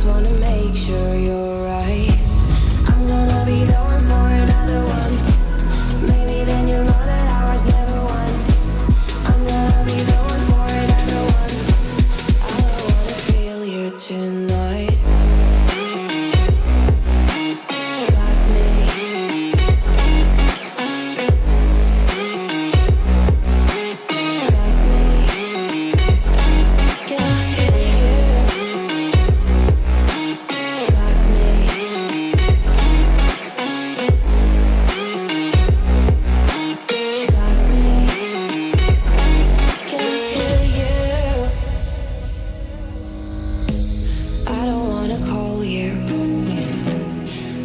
wanna make sure you're right. I'm gonna be the one for another one. Maybe then you'll know that I was never one. I'm gonna be the one for another one. I don't wanna feel you tonight. Got me. Got me. Can I feel you? Got me. Got me. Can I feel you? I don't wanna call you.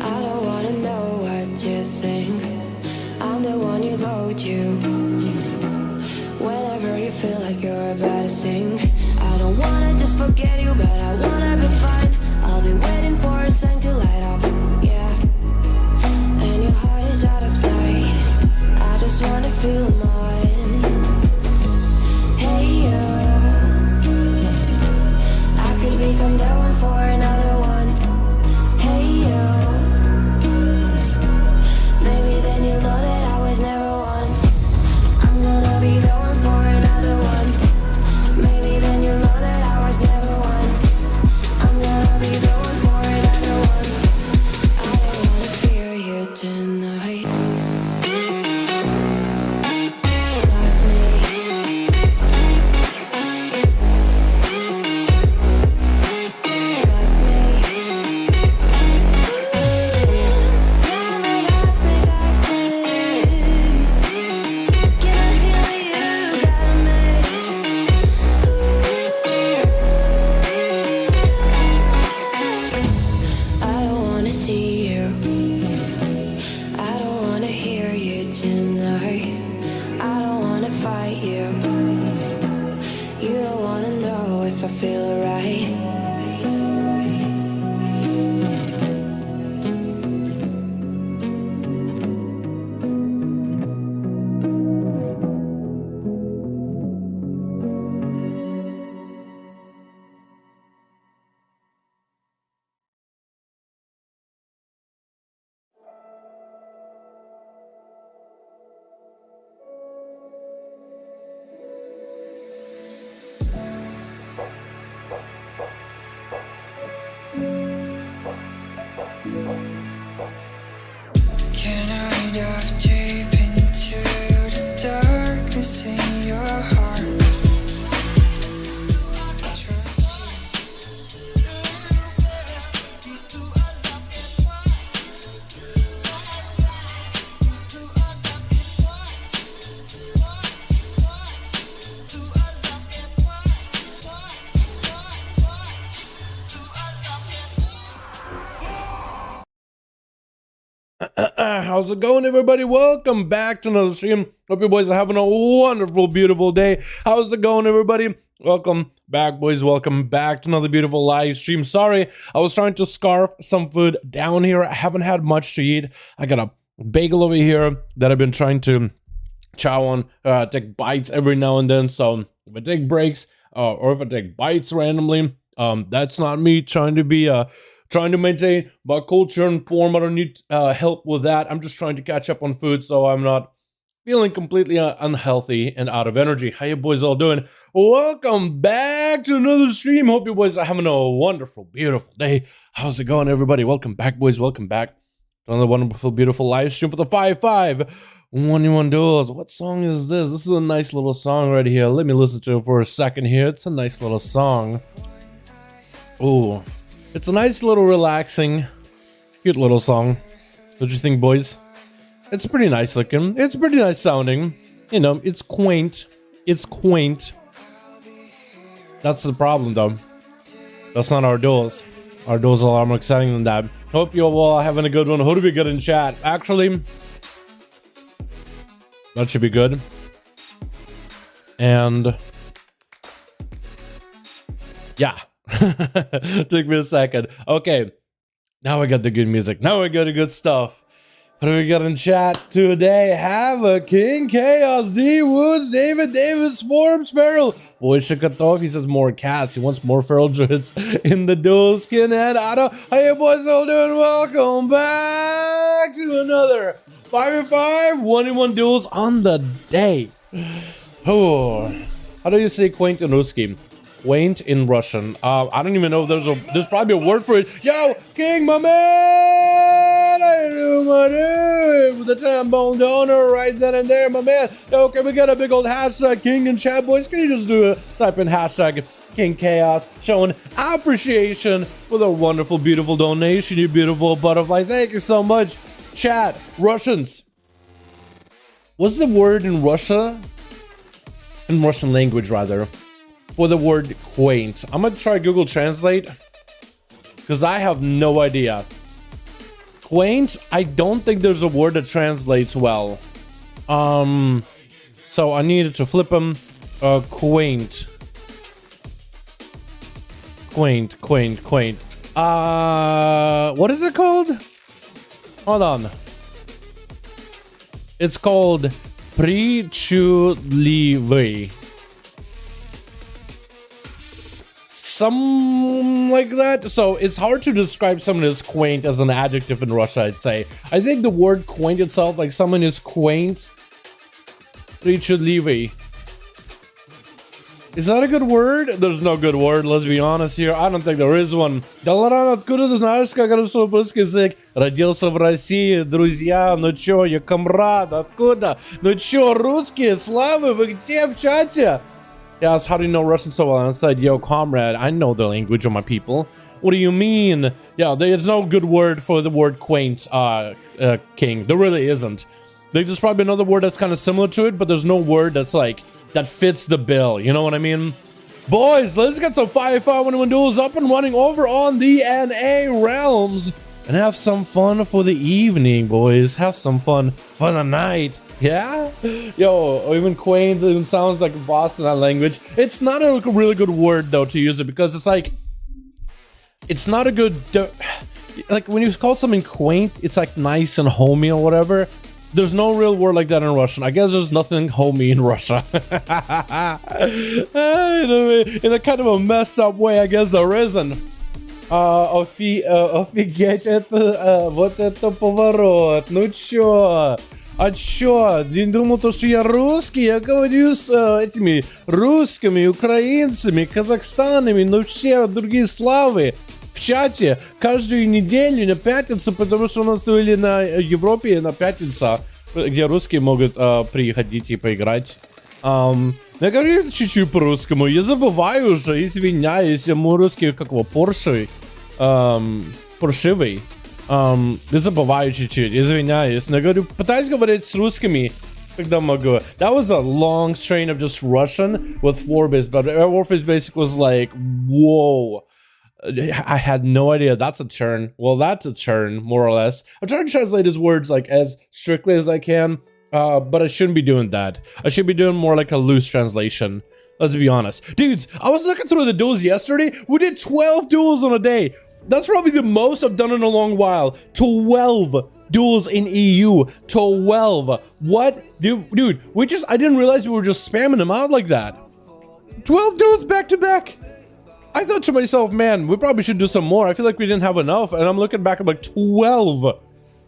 I don't wanna know what you think. I'm the one you go to whenever you feel like you're about to sink. I don't wanna just forget you, but I wanna be fine. I'll be waiting for a sign to light up, yeah. And your heart is out of sight. I just wanna feel mine. Hey you, I could become the one for another one. Hey you, maybe then you'll know that I was never one. I'm gonna be the one for another one. Maybe then you'll know that I was never one. I'm gonna be the one for another one. I don't wanna fear you tonight. Got me. Got me. Can I hear you? Got me. I don't wanna see you. I don't wanna hear you tonight. I don't wanna fight you. You don't wanna know if I feel alright. Can I dive deep into the darkness in your heart? How's it going, everybody? Welcome back to another stream. Hope you boys are having a wonderful, beautiful day. How's it going, everybody? Welcome back, boys. Welcome back to another beautiful live stream. Sorry, I was trying to scarf some food down here. I haven't had much to eat. I got a bagel over here that I've been trying to chow on, take bites every now and then. So if I take breaks or if I take bites randomly, that's not me trying to be trying to maintain my culture and form. I don't need help with that. I'm just trying to catch up on food so I'm not feeling completely unhealthy and out of energy. How you boys all doing? Welcome back to another stream. Hope you boys are having a wonderful, beautiful day. How's it going, everybody? Welcome back, boys. Welcome back to another wonderful, beautiful live stream for the 5V5 1v1 Duels. What song is this? This is a nice little song right here. Let me listen to it for a second here. It's a nice little song. Ooh. It's a nice little relaxing, cute little song. What do you think, boys? It's pretty nice looking. It's pretty nice sounding. You know, it's quaint. It's quaint. That's the problem, though. That's not our duels. Our duels are a lot more exciting than that. Hope you're all having a good one. Who do we get in chat? Actually, that should be good. And yeah. Took me a second. Okay, now we got the good music. Now we got the good stuff. What do we got in chat today? Have a King Chaos, D Woods, David Davis, Forbes, Farrell, Больше котов. He says more cats. He wants more feral druids in the duel skinhead. Otto, how you boys all doing? Welcome back to another 5v5 1v1 duels on the day. Oh, how do you say quaint in Ruski? Quaint in Russian. I don't even know if there's probably a word for it. Yo, King, my man! I do my dude with the tampon donor right then and there, my man. Yo, can we get a big old hashtag King in chat, boys? Can you just do a type in hashtag King Chaos, showing appreciation for the wonderful, beautiful donation, you beautiful butterfly. Thank you so much. Chat, Russians. What's the word in Russia? In Russian language, rather, for the word quaint. I'm gonna try Google Translate because I have no idea. Quaint, I don't think there's a word that translates well. So I needed to flip them. Quaint. Quaint. What is it called? Hold on. It's called причудливый. Some like that. So it's hard to describe someone as quaint as an adjective in Russia, I'd say. I think the word quaint itself, like someone is quaint. Причудливый. Is that a good word? There's no good word, let's be honest here. I don't think there is one. Dalaran, откуда ты знаешь, как хорошо русский язык? Родился в России, друзья. Ну чё, я комрад, откуда? Ну чё, русские, славы, вы где в чате? He asked, how do you know Russian so well? And I said, yo, comrade, I know the language of my people. What do you mean? Yeah, there's no good word for the word quaint, King. There really isn't. There's probably another word that's kind of similar to it, but there's no word that's like, that fits the bill. You know what I mean? Boys, let's get some 5v5 1v1 duels up and running over on the NA realms. And have some fun for the evening, boys. Have some fun for the night. Yeah? Yo, even quaint even sounds like Boston that language. It's not a really good word though to use it because it's like it's not a good like when you call something quaint, it's like nice and homey or whatever. There's no real word like that in Russian. I guess there's nothing homey in Russia. In a kind of a messed up way, I guess there isn't. Офигеть, это вот это поворот. Ну чё? А чё? Не думал, что я русский? Я говорю с этими русскими, украинцами, казахстанами, ну все другие славы в чате каждую неделю на пятницу, потому что у нас были на Европе на пятницу, где русские могут приходить и поиграть. Я говорю чуть-чуть по-русскому, я забываю уже, извиняюсь, я мой русский как его, паршивый. Я забываю чуть-чуть, извиняюсь. Но я говорю, пытаюсь говорить с русскими, когда могу. That was a long strain of just Russian with 4-bits, but Warface Basic was like, whoa. I had no idea. That's a turn. Well, that's a turn, more or less. I'm trying to translate his words like as strictly as I can, but I shouldn't be doing that. I should be doing more like a loose translation. Let's be honest. Dudes, I was looking through the duels yesterday. We did 12 duels on a day. That's probably the most I've done in a long while. 12 duels in EU. 12. What? Dude, I didn't realize we were just spamming them out like that. 12 duels back to back. I thought to myself, man, we probably should do some more. I feel like we didn't have enough. And I'm looking back, I'm like, 12.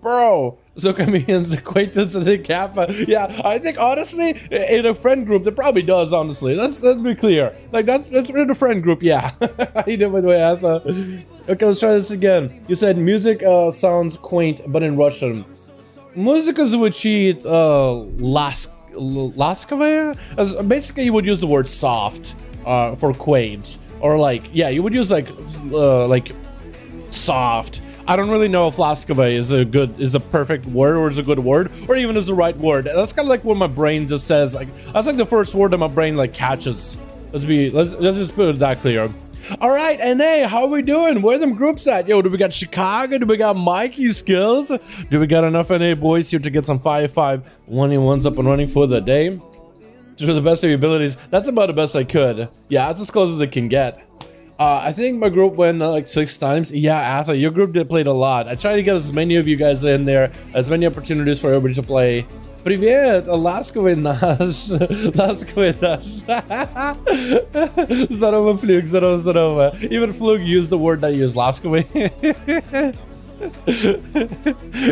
Bro. Zokamian's acquaintance of the Kappa. Yeah, I think, honestly, in a friend group, that probably does, honestly. Let's be clear. Like, that's in a friend group, yeah. You did, by the way, I thought. Okay, let's try this again. You said music sounds quaint, but in Russian. Muzika звучит ласковая. Basically, you would use the word soft for quaint. Or like, yeah, you would use like soft. I don't really know if laskava is a perfect word or is a good word or even is the right word. That's kind of like what my brain just says. Like that's like the first word that my brain like catches. Let's just put it that clear. All right, NA, how are we doing? Where are them groups at? Yo, do we got Chicago? Do we got Mikey Skills? Do we got enough NA boys here to get some 5v5 1v1s up and running for the day? To the best of your abilities. That's about the best I could. Yeah, that's as close as it can get. I think my group went like 6 times. Yeah, Atha, your group played a lot. I tried to get as many of you guys in there, as many opportunities for everybody to play. Привет, ласковый наш. Ласковый наш. Здорово, Flug, здорово, здорово. Even Flug used the word that you use, ласковый.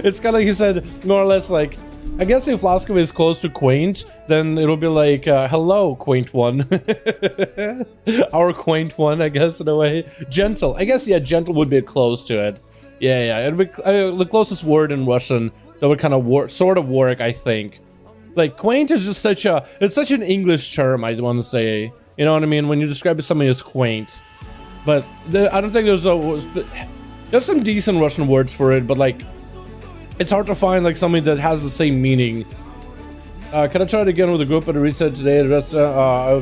It's kind of, he said, more or less like, I guess if Laskova is close to quaint, then it'll be like, hello, quaint one. Our quaint one, I guess, in a way. Gentle. I guess, yeah, gentle would be close to it. Yeah, it'd be the closest word in Russian that would kind of sort of work, I think. Like, quaint is just such an English term, I want to say. You know what I mean? When you describe something as quaint. But I don't think there's some decent Russian words for it, but like, it's hard to find like something that has the same meaning. Can I try it again with the group at a reset today? The rest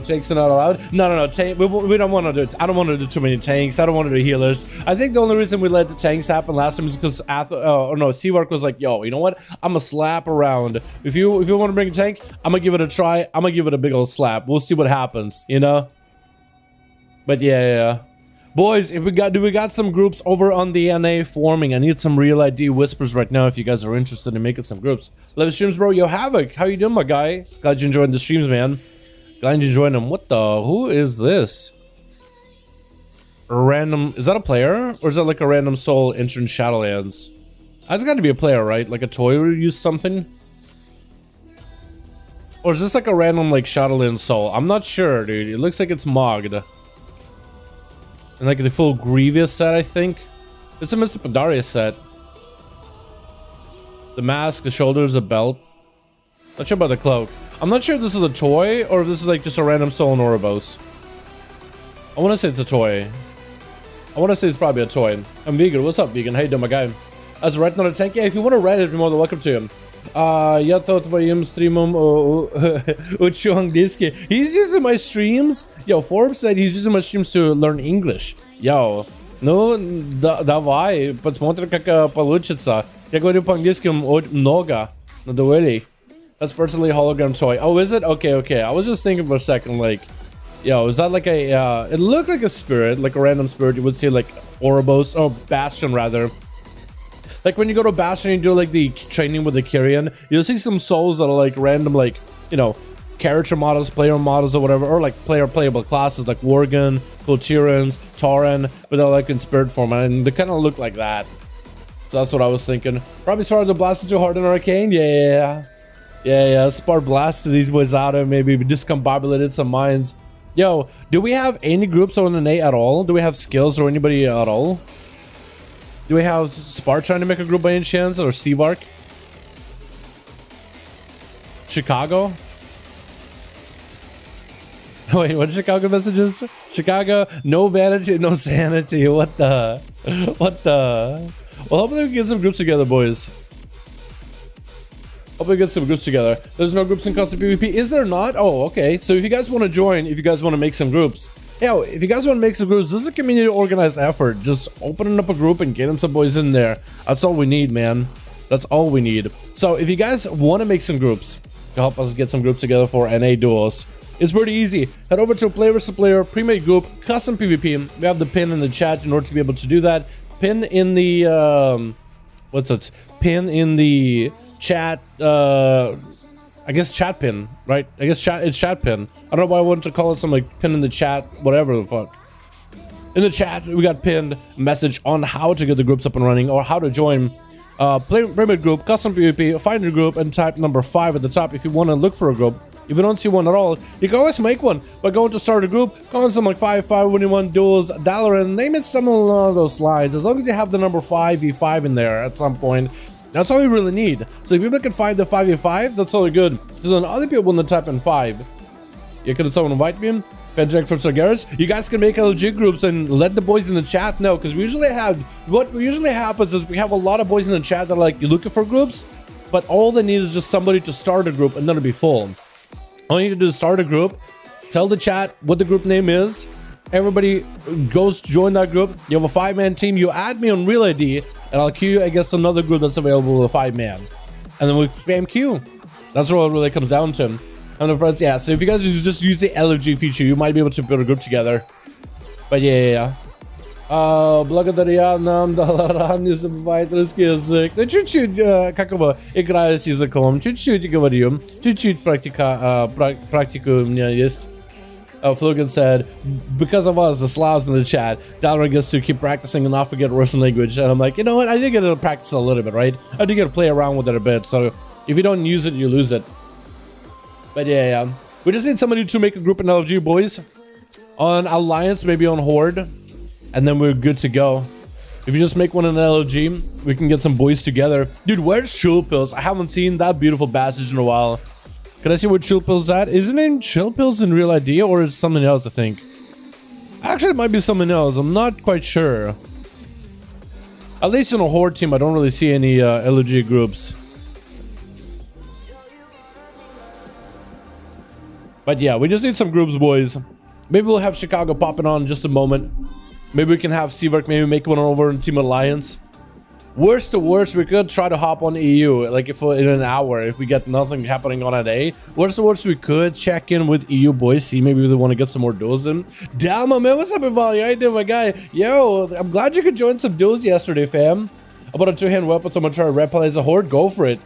tanks are not allowed. No. We don't want to do it. I don't want to do too many tanks. I don't want to do healers. I think the only reason we let the tanks happen last time is because Seavark was like, yo, you know what? I'm gonna slap around. If you want to bring a tank, I'm gonna give it a try. I'm gonna give it a big old slap. We'll see what happens, you know. But yeah. Boys, if we got some groups over on the NA forming. I need some real ID whispers right now if you guys are interested in making some groups. Live streams, bro. Yo, Havoc, how you doing, my guy? Glad you enjoyed the streams, man. Glad you enjoyed them. What the? Who is this? A random? Is that a player, or is that like a random soul entering Shadowlands? That's got to be a player, right? Like a toy or use something. Or is this like a random like Shadowlands soul? I'm not sure, dude. It looks like it's mogged. And like the full Grievous set, I think. It's a Mr. Pandaria set. The mask, the shoulders, the belt. Not sure about the cloak. I'm not sure if this is a toy or if this is like just a random soul in Ouroboros. I want to say it's a toy. I want to say it's probably a toy. I'm Vegan. What's up, Vegan? How you doing, my guy? As a not a tank. Yeah, if you want to read it, you're more than welcome to him. Я то твоим стримом учу английский. He's using my streams. Yo, Forbes said he's using my streams to learn English. Yo, ну давай, посмотрим, как получится. Я говорю по-английски много на дуэли. That's personally a hologram toy. Oh, is it? Okay. I was just thinking for a second, like, yo, is that like a, it looked like a spirit, like a random spirit. You would see like Ouroboros, or Bastion rather. Like when you go to Bastion and you do like the training with the Kyrian, you'll see some souls that are like random, like, you know, character models, player models or whatever, or like playable classes like Worgen, Kultirans, Tauren, but they're like in spirit form, and they kind of look like that. So that's what I was thinking. Probably started to blast it too hard in Arcane. Yeah. Spark blasted these boys out and maybe discombobulated some minds. Yo, do we have any groups on the NA at all? Do we have skills or anybody at all? Do we have Spar trying to make a group by any chance, or Seavark? Chicago? Wait, what Chicago messages? Chicago, no vanity, no sanity. What the? Well, hopefully we can get some groups together, boys. Hopefully we get some groups together. There's no groups in custom PvP. Is there not? Oh, okay. So if you guys want to join, if you guys want to make some groups, yo, if you guys want to make some groups, this is a community organized effort. Just opening up a group and getting some boys in there. That's all we need, man. That's all we need. So if you guys want to make some groups to help us get some groups together for NA duels, it's pretty easy. Head over to a player versus player pre-made group, custom PvP. We have the pin in the chat in order to be able to do that. Pin in the pin in the chat. I guess chat pin, right? I guess it's chat pin. I don't know why I wanted to call it something like pin in the chat, whatever the fuck. In the chat, we got pinned message on how to get the groups up and running, or how to join pyramid group, custom PvP, find your group, and type number 5 at the top if you want to look for a group. If you don't see one at all, you can always make one by going to start a group, calling something like 5V5 1V1 DUELS, Dalaran, name it something along those lines. As long as you have the number 5v5 in there at some point, that's all we really need. So if people can find the 5v5, that's all good. So then other people want to type in 5. You could someone invite me? Pedjack for Sargeras? You guys can make LG groups and let the boys in the chat know, because we usually have, what usually happens is we have a lot of boys in the chat that are like, you're looking for groups, but all they need is just somebody to start a group and then it'll be full. All you need to do is start a group, tell the chat what the group name is, everybody goes to join that group, you have a 5-man team, you add me on Real ID, and I'll queue, I guess, another group that's available with a 5-man. And then we spam queue. That's what it really comes down to. And the friends, yeah, so if you guys just use the LFG feature, you might be able to build a group together. But yeah. Благодаря нам Dalaran не забывает русский язык. Ну, чуть-чуть, как его, играю с языком. Чуть-чуть говорю. Чуть-чуть практика у меня есть. Flogan said, because of us, the Slavs in the chat, Dalaran gets to keep practicing and not forget Russian language. And I'm like, you know what? I did get to practice a little bit, right? I did get to play around with it a bit. So if you don't use it, you lose it. But yeah. We just need somebody to make a group in LG, boys. On Alliance, maybe on Horde. And then we're good to go. If you just make one in LG, we can get some boys together. Dude, where's Chill Pills? I haven't seen that beautiful bastard in a while. Can I see where Chill Pills at? Is it named Chill Pills in Real ID, or is it something else, I think? Actually, it might be something else. I'm not quite sure. At least in a Horde team, I don't really see any LG groups. But yeah, we just need some groups, boys. Maybe we'll have Chicago popping on in just a moment. Maybe we can have Seaverk maybe make one over in Team Alliance. Worst to worst, we could try to hop on EU, like if in an hour, if we get nothing happening on a day. Worst to worst, we could check in with EU boys, see maybe they want to get some more duels in. Damn, my man, what's up, Ivali? How you doing, my guy? Yo, I'm glad you could join some duels yesterday, fam. About a two-hand weapon, so I'm gonna try to red play as a Horde. Go for it.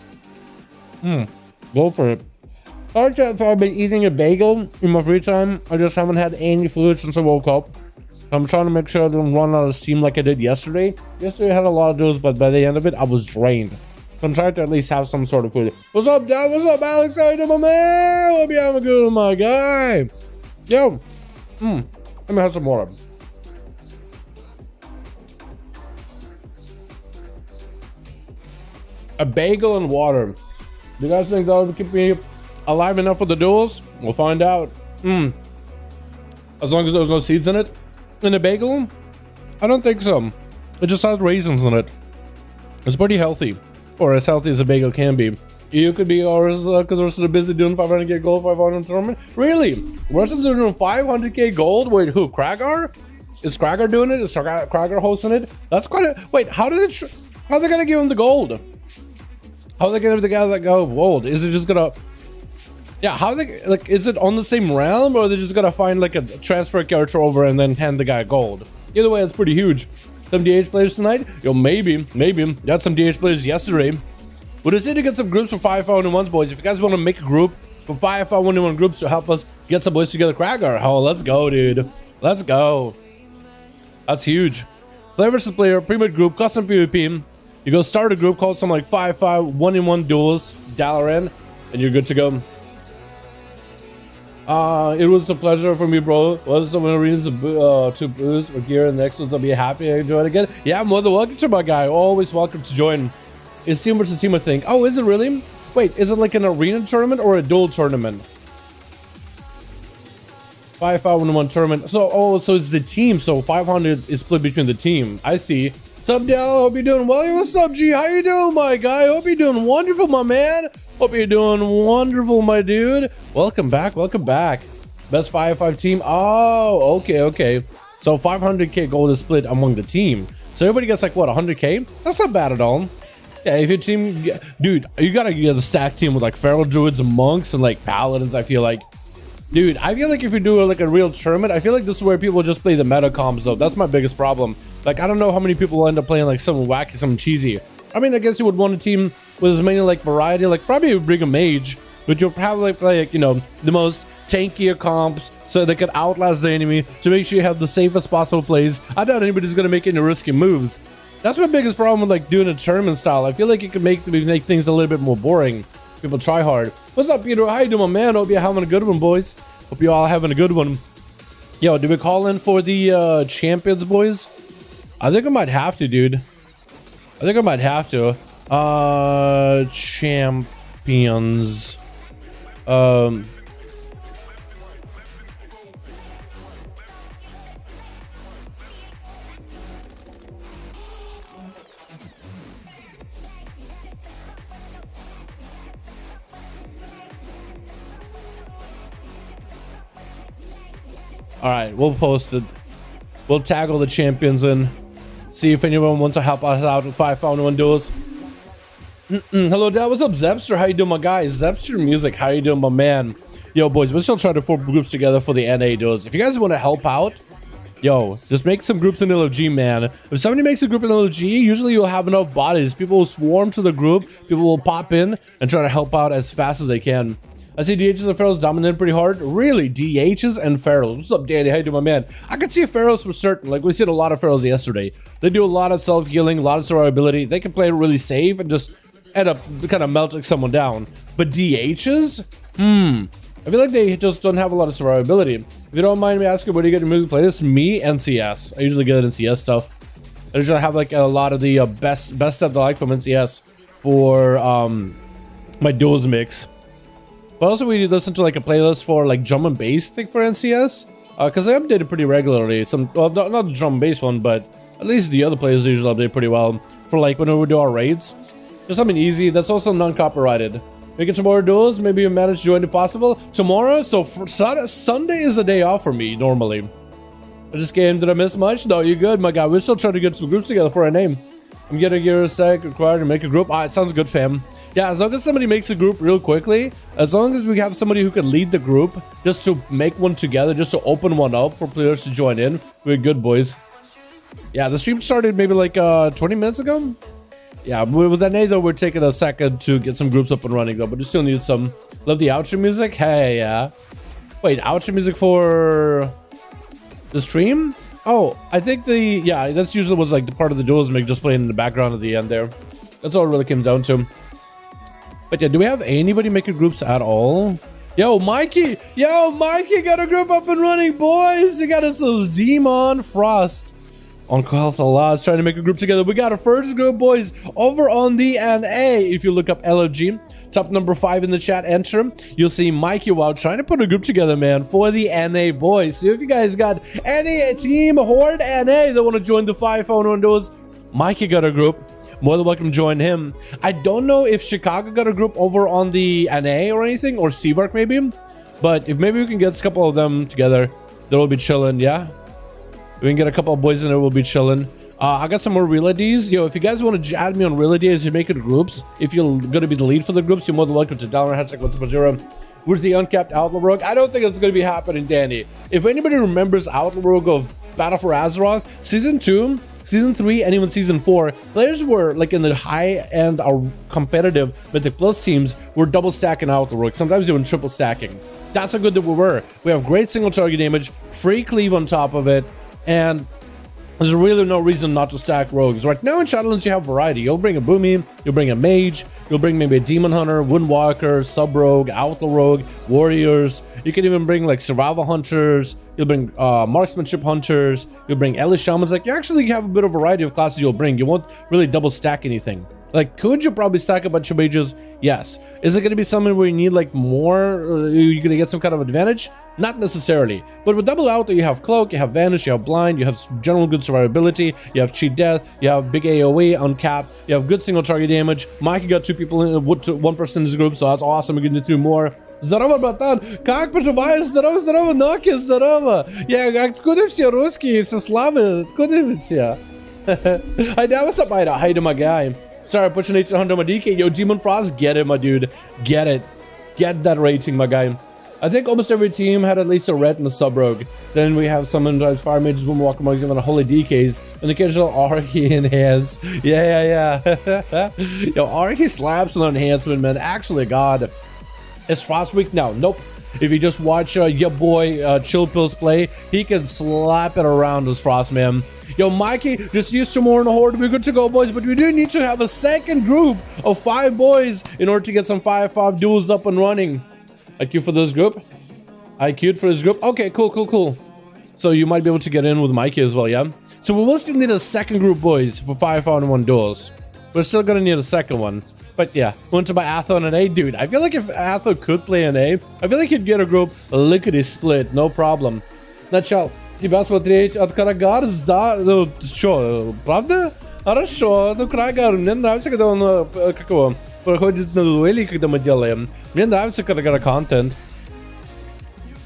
Go for it. I've been eating a bagel in my free time. I just haven't had any food since I woke up. I'm trying to make sure I don't run out of steam like I did yesterday. Yesterday I had a lot of those, but by the end of it, I was drained. So I'm trying to at least have some sort of food. What's up, Dad? What's up, Alex? How you doing, my man? Hope you having a good one, my guy. Yo. Let me have some more. A bagel and water. Do you guys think that would keep me alive enough for the duels? We'll find out. As long as there's no seeds in it. In a bagel? I don't think so. It just has raisins in it. It's pretty healthy. Or as healthy as a bagel can be. You could be ours because we're so busy doing 500k gold, 500 tournament. Really? We're supposed to doing 500k gold? Wait, who? Kragar? Is Kragar doing it? Is Kragar hosting it? That's quite a... Wait, how are they gonna give him the gold? How are they gonna give the guy that go gold? Is it just gonna... Yeah, how they, like, is it on the same realm, or are they just gonna find like a transfer character over and then hand the guy gold? Either way, it's pretty huge. Some DH players tonight? Yo, maybe. Got some DH players yesterday. We'll just need to get some groups for 5v1s, boys. If you guys want to make a group for 5v1 groups to help us get some boys together, Kragar. Oh, let's go, dude. Let's go. That's huge. Player versus player, pre-made group, custom PvP. You go start a group called something like 5v5 1v1 Duels, Dalaran, and you're good to go. It was a pleasure for me, bro. Was some arenas to boost for gear, and the next ones I'll be happy to enjoy it again. Yeah, I'm more than welcome to, my guy. Always welcome to join. It's team versus team, I think. Oh, is it really? Wait, is it like an arena tournament or a duel tournament? 5v1 tournament. So, so it's the team. So 500 is split between the team. I see. What's up, Dell? Hope you're doing well. What's up, G? How you doing, my guy? Hope you're doing wonderful, my man. Hope you're doing wonderful, my dude. Welcome back. Welcome back. Best 5v5 team. Oh, okay. So 500k gold is split among the team. So everybody gets like, what, 100k? That's not bad at all. Yeah, if your team... Dude, you gotta get a stack team with like feral druids and monks and like paladins, I feel like. Dude, I feel like if you do like a real tournament, I feel like this is where people just play the meta comps though. That's my biggest problem. Like, I don't know how many people will end up playing like something wacky, something cheesy. I mean, I guess you would want a team with as many like variety, like probably you would bring a mage, but you'll probably play like, you know, the most tankier comps so they can outlast the enemy to make sure you have the safest possible plays. I doubt anybody's gonna make any risky moves. That's my biggest problem with like doing a tournament style. I feel like it can make things a little bit more boring. People try hard. What's up, Peter? How you doing, my man? Hope you're having a good one, boys. Hope you all having a good one. Yo, did we call in for the champions, boys? I think I might have to, dude. I think I might have to. Champions. All right, we'll post it. We'll tag all the champions in. See if anyone wants to help us out with 5v1 duels. Hello, Dad. What's up, Zepster? How you doing, my guy? Zepster Music. How you doing, my man? Yo, boys, we're still trying to form groups together for the NA duels. If you guys want to help out, yo, just make some groups in LFG, man. If somebody makes a group in LFG, usually you'll have enough bodies. People will swarm to the group. People will pop in and try to help out as fast as they can. I see DHs and Pharaohs dominate pretty hard. Really? DHs and Pharaohs. What's up, Danny? How you doing, my man? I could see Pharaohs for certain. Like, we seen a lot of Pharaohs yesterday. They do a lot of self-healing, a lot of survivability. They can play really safe and just end up kind of melting someone down. But DHs? I feel like they just don't have a lot of survivability. If you don't mind me asking, what do you get in music play? This me and CS. I usually get it in CS stuff. I usually have like a lot of the best stuff that I like from NCS for my duels mix. But also we listen to like a playlist for like drum and bass, I think, for NCS. Because they update it pretty regularly. Well, not the drum and bass one, but at least the other players usually update pretty well. For like when we do our raids. Just something easy that's also non-copyrighted. Making tomorrow duels, maybe you manage to join if possible. Tomorrow, so for Sunday is the day off for me, normally. I just game, did I miss much? No, you're good, my guy. We're still trying to get some groups together for a name. I'm getting your sec required to make a group. It sounds good, fam. Yeah, as long as somebody makes a group real quickly, as long as we have somebody who can lead the group, just to make one together, just to open one up for players to join in, we're good, boys. Yeah, the stream started maybe like 20 minutes ago. Yeah, with NA though, we're taking a second to get some groups up and running though, but we still need some. Love the outro music. Hey, yeah. Wait, outro music for the stream? Oh, I think that's usually was like the part of the duels make just playing in the background at the end there. That's all it really came down to. But yeah, do we have anybody making groups at all? Yo, Mikey! Yo, Mikey got a group up and running, boys! You got us those Demon Frost. On Health Allah is trying to make a group together. We got a first group, boys, over on the NA. If you look up LFG, top number 5 in the chat, enter. You'll see Mikey while trying to put a group together, man, for the NA, boys. So if you guys got any team Horde NA that want to join the 5v5 1v1 DUELS, Mikey got a group. More than welcome to join him. I don't know if Chicago got a group over on the NA or anything, or Seabark maybe. But if maybe we can get a couple of them together, they'll be chilling, yeah? We can get a couple of boys in there, we'll be chilling. I got some more real IDs. Yo, if you guys want to add me on real IDs, you make it groups. If you're going to be the lead for the groups, you're more than welcome to Dalaran #140. Where's the uncapped Outlaw Rogue? I don't think it's going to be happening, Danny. If anybody remembers Outlaw Rogue of Battle for Azeroth, Season 2, Season 3, and even Season 4, players were like in the high-end or competitive Mythic Plus teams were double stacking Outlaw Rogue, sometimes even triple stacking. That's how good that we were. We have great single target damage, free cleave on top of it, and there's really no reason not to stack rogues. Right now in Shadowlands, you have variety. You'll bring a Boomy, you'll bring a Mage, you'll bring maybe a Demon Hunter, Windwalker, Sub-Rogue, Outlaw Rogue, Warriors. You can even bring like Survival Hunters, you'll bring Marksmanship Hunters, you'll bring Elite Shamans. Like, you actually have a bit of variety of classes you'll bring. You won't really double stack anything. Like, could you probably stack a bunch of mages? Yes. Is it going to be something where you need like more? You're going to get some kind of advantage? Not necessarily. But with double out, you have Cloak, you have Vanish, you have Blind, you have general good survivability, you have Cheat Death, you have big AoE, Uncapped, you have good single target damage. Mikey got 2 people in, 1 person in his group, so that's awesome. We're going to do 2 more. Здорово, братан! Как поживаешь? Здорово, здорово, Ноки, здорово! Я, откуда все русские, все славы? Откуда вы все? Hey, Dad, what's up, Ida? How you doing, my guy? Sorry, pushing 800 on my DK. Yo, Demon Frost, get it, my dude. Get it. Get that rating, my guy. I think almost every team had at least a red and a sub-rogue. Then we have sometimes fire mages, Boomwalker mugs, even a holy DKs, and occasional Archy enhance. Yeah. Yo, Archy slaps on enhancement, man. Actually, God. Is Frost weak? No, nope. If you just watch your boy Chill Pills play, he can slap it around as Frost, man. Yo, Mikey, just use some more in the Horde. We're good to go, boys, but we do need to have a second group of 5 boys in order to get some 5v5 duels up and running. IQ for this group? IQ'd for this group? Okay, cool. So you might be able to get in with Mikey as well, yeah? So we will still need a second group, boys, for 5v1 duels. We're still gonna need a second one. But yeah, went to buy Atho and NA. Dude, I feel like if Atho could play NA, I feel like he'd get a group lickety split, no problem. Начал. Тебя смотреть от Карагарс, да? Ну, что, правда? Хорошо, ну, Карагар, мне нравится, когда он, как его, проходит на дуэли, когда мы делаем. Мне нравится Карагара контент.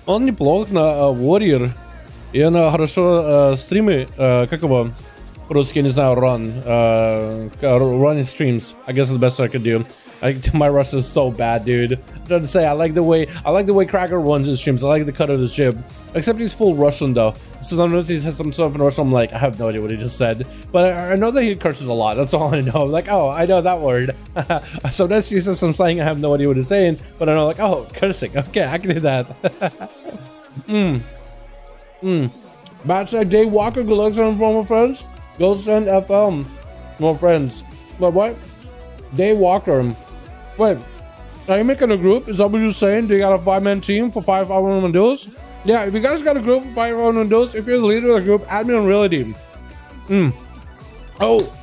Он неплох на Warrior. И он хорошо стримы, как его, по-русски, я не знаю, running streams. I guess it's the best I could do. My Russian is so bad, dude. I'm trying to say I like the way Cracker runs his streams. I like the cut of his ship. Except he's full Russian though. So sometimes he says some stuff in Russian. I'm like, I have no idea what he just said. But I know that he curses a lot. That's all I know. I'm like, oh, I know that word. Sometimes he says some slang. I have no idea what he's saying. But I know, like, oh, cursing. Okay, I can do that. Match like Jay Walker. Good luck to my friends. Go send FM. More friends. But what? Day Walker. Wait, are you making a group? Is that what you're saying? Do you got a 5-man team for 5v5 1v1 duels? Yeah, if you guys got a group for 5v5 1v1 duels, if you're the leader of the group, add me on Reality. Oh,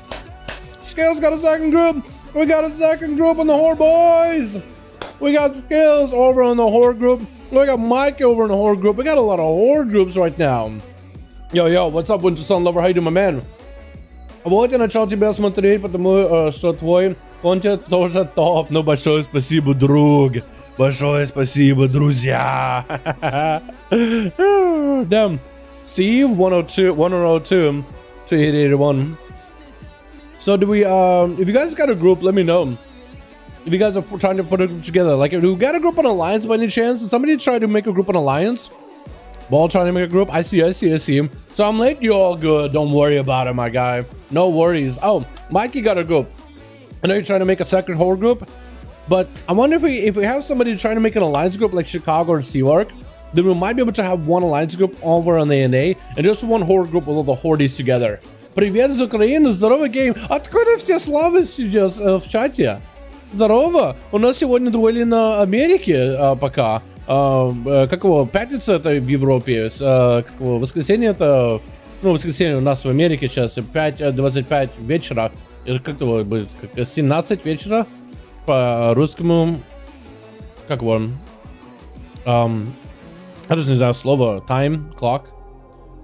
Scales got a second group. We got a second group on the Horde boys. We got Scales over on the Horde group. We got Mike over in the Horde group. We got a lot of Horde groups right now. Yo, what's up, Winter Sun Lover? How you doing, my man? Вот я начал тебя смотреть, потому что твой контент тоже топ. Ну, большое спасибо, друг. Большое спасибо, друзья. Damn. Steve 102 to 881. So do we if you guys got a group, let me know. If you guys are trying to put a group together, like if we got a group on Alliance by any chance, did somebody try to make a group on Alliance? Ball trying to make a group. I see. So I'm late. You're all good. Don't worry about it, my guy. No worries. Oh, Mikey got a group. I know you're trying to make a second Horde group, but I wonder if we have somebody trying to make an Alliance group like Chicago or Seawark, then we might be able to have one Alliance group over on the NA and just one Horde group with all the Hordes together. Привет из Украины, здорово, гейм. Откуда все славы сейчас в чате? Здорово. У нас сегодня дуэли на Америке пока. Как его, пятница это в Европе, как его, воскресенье это, ну, воскресенье у нас в Америке сейчас 5:25 вечера, как его будет, как 17 вечера по русскому, как его, я даже не знаю слово, time, clock.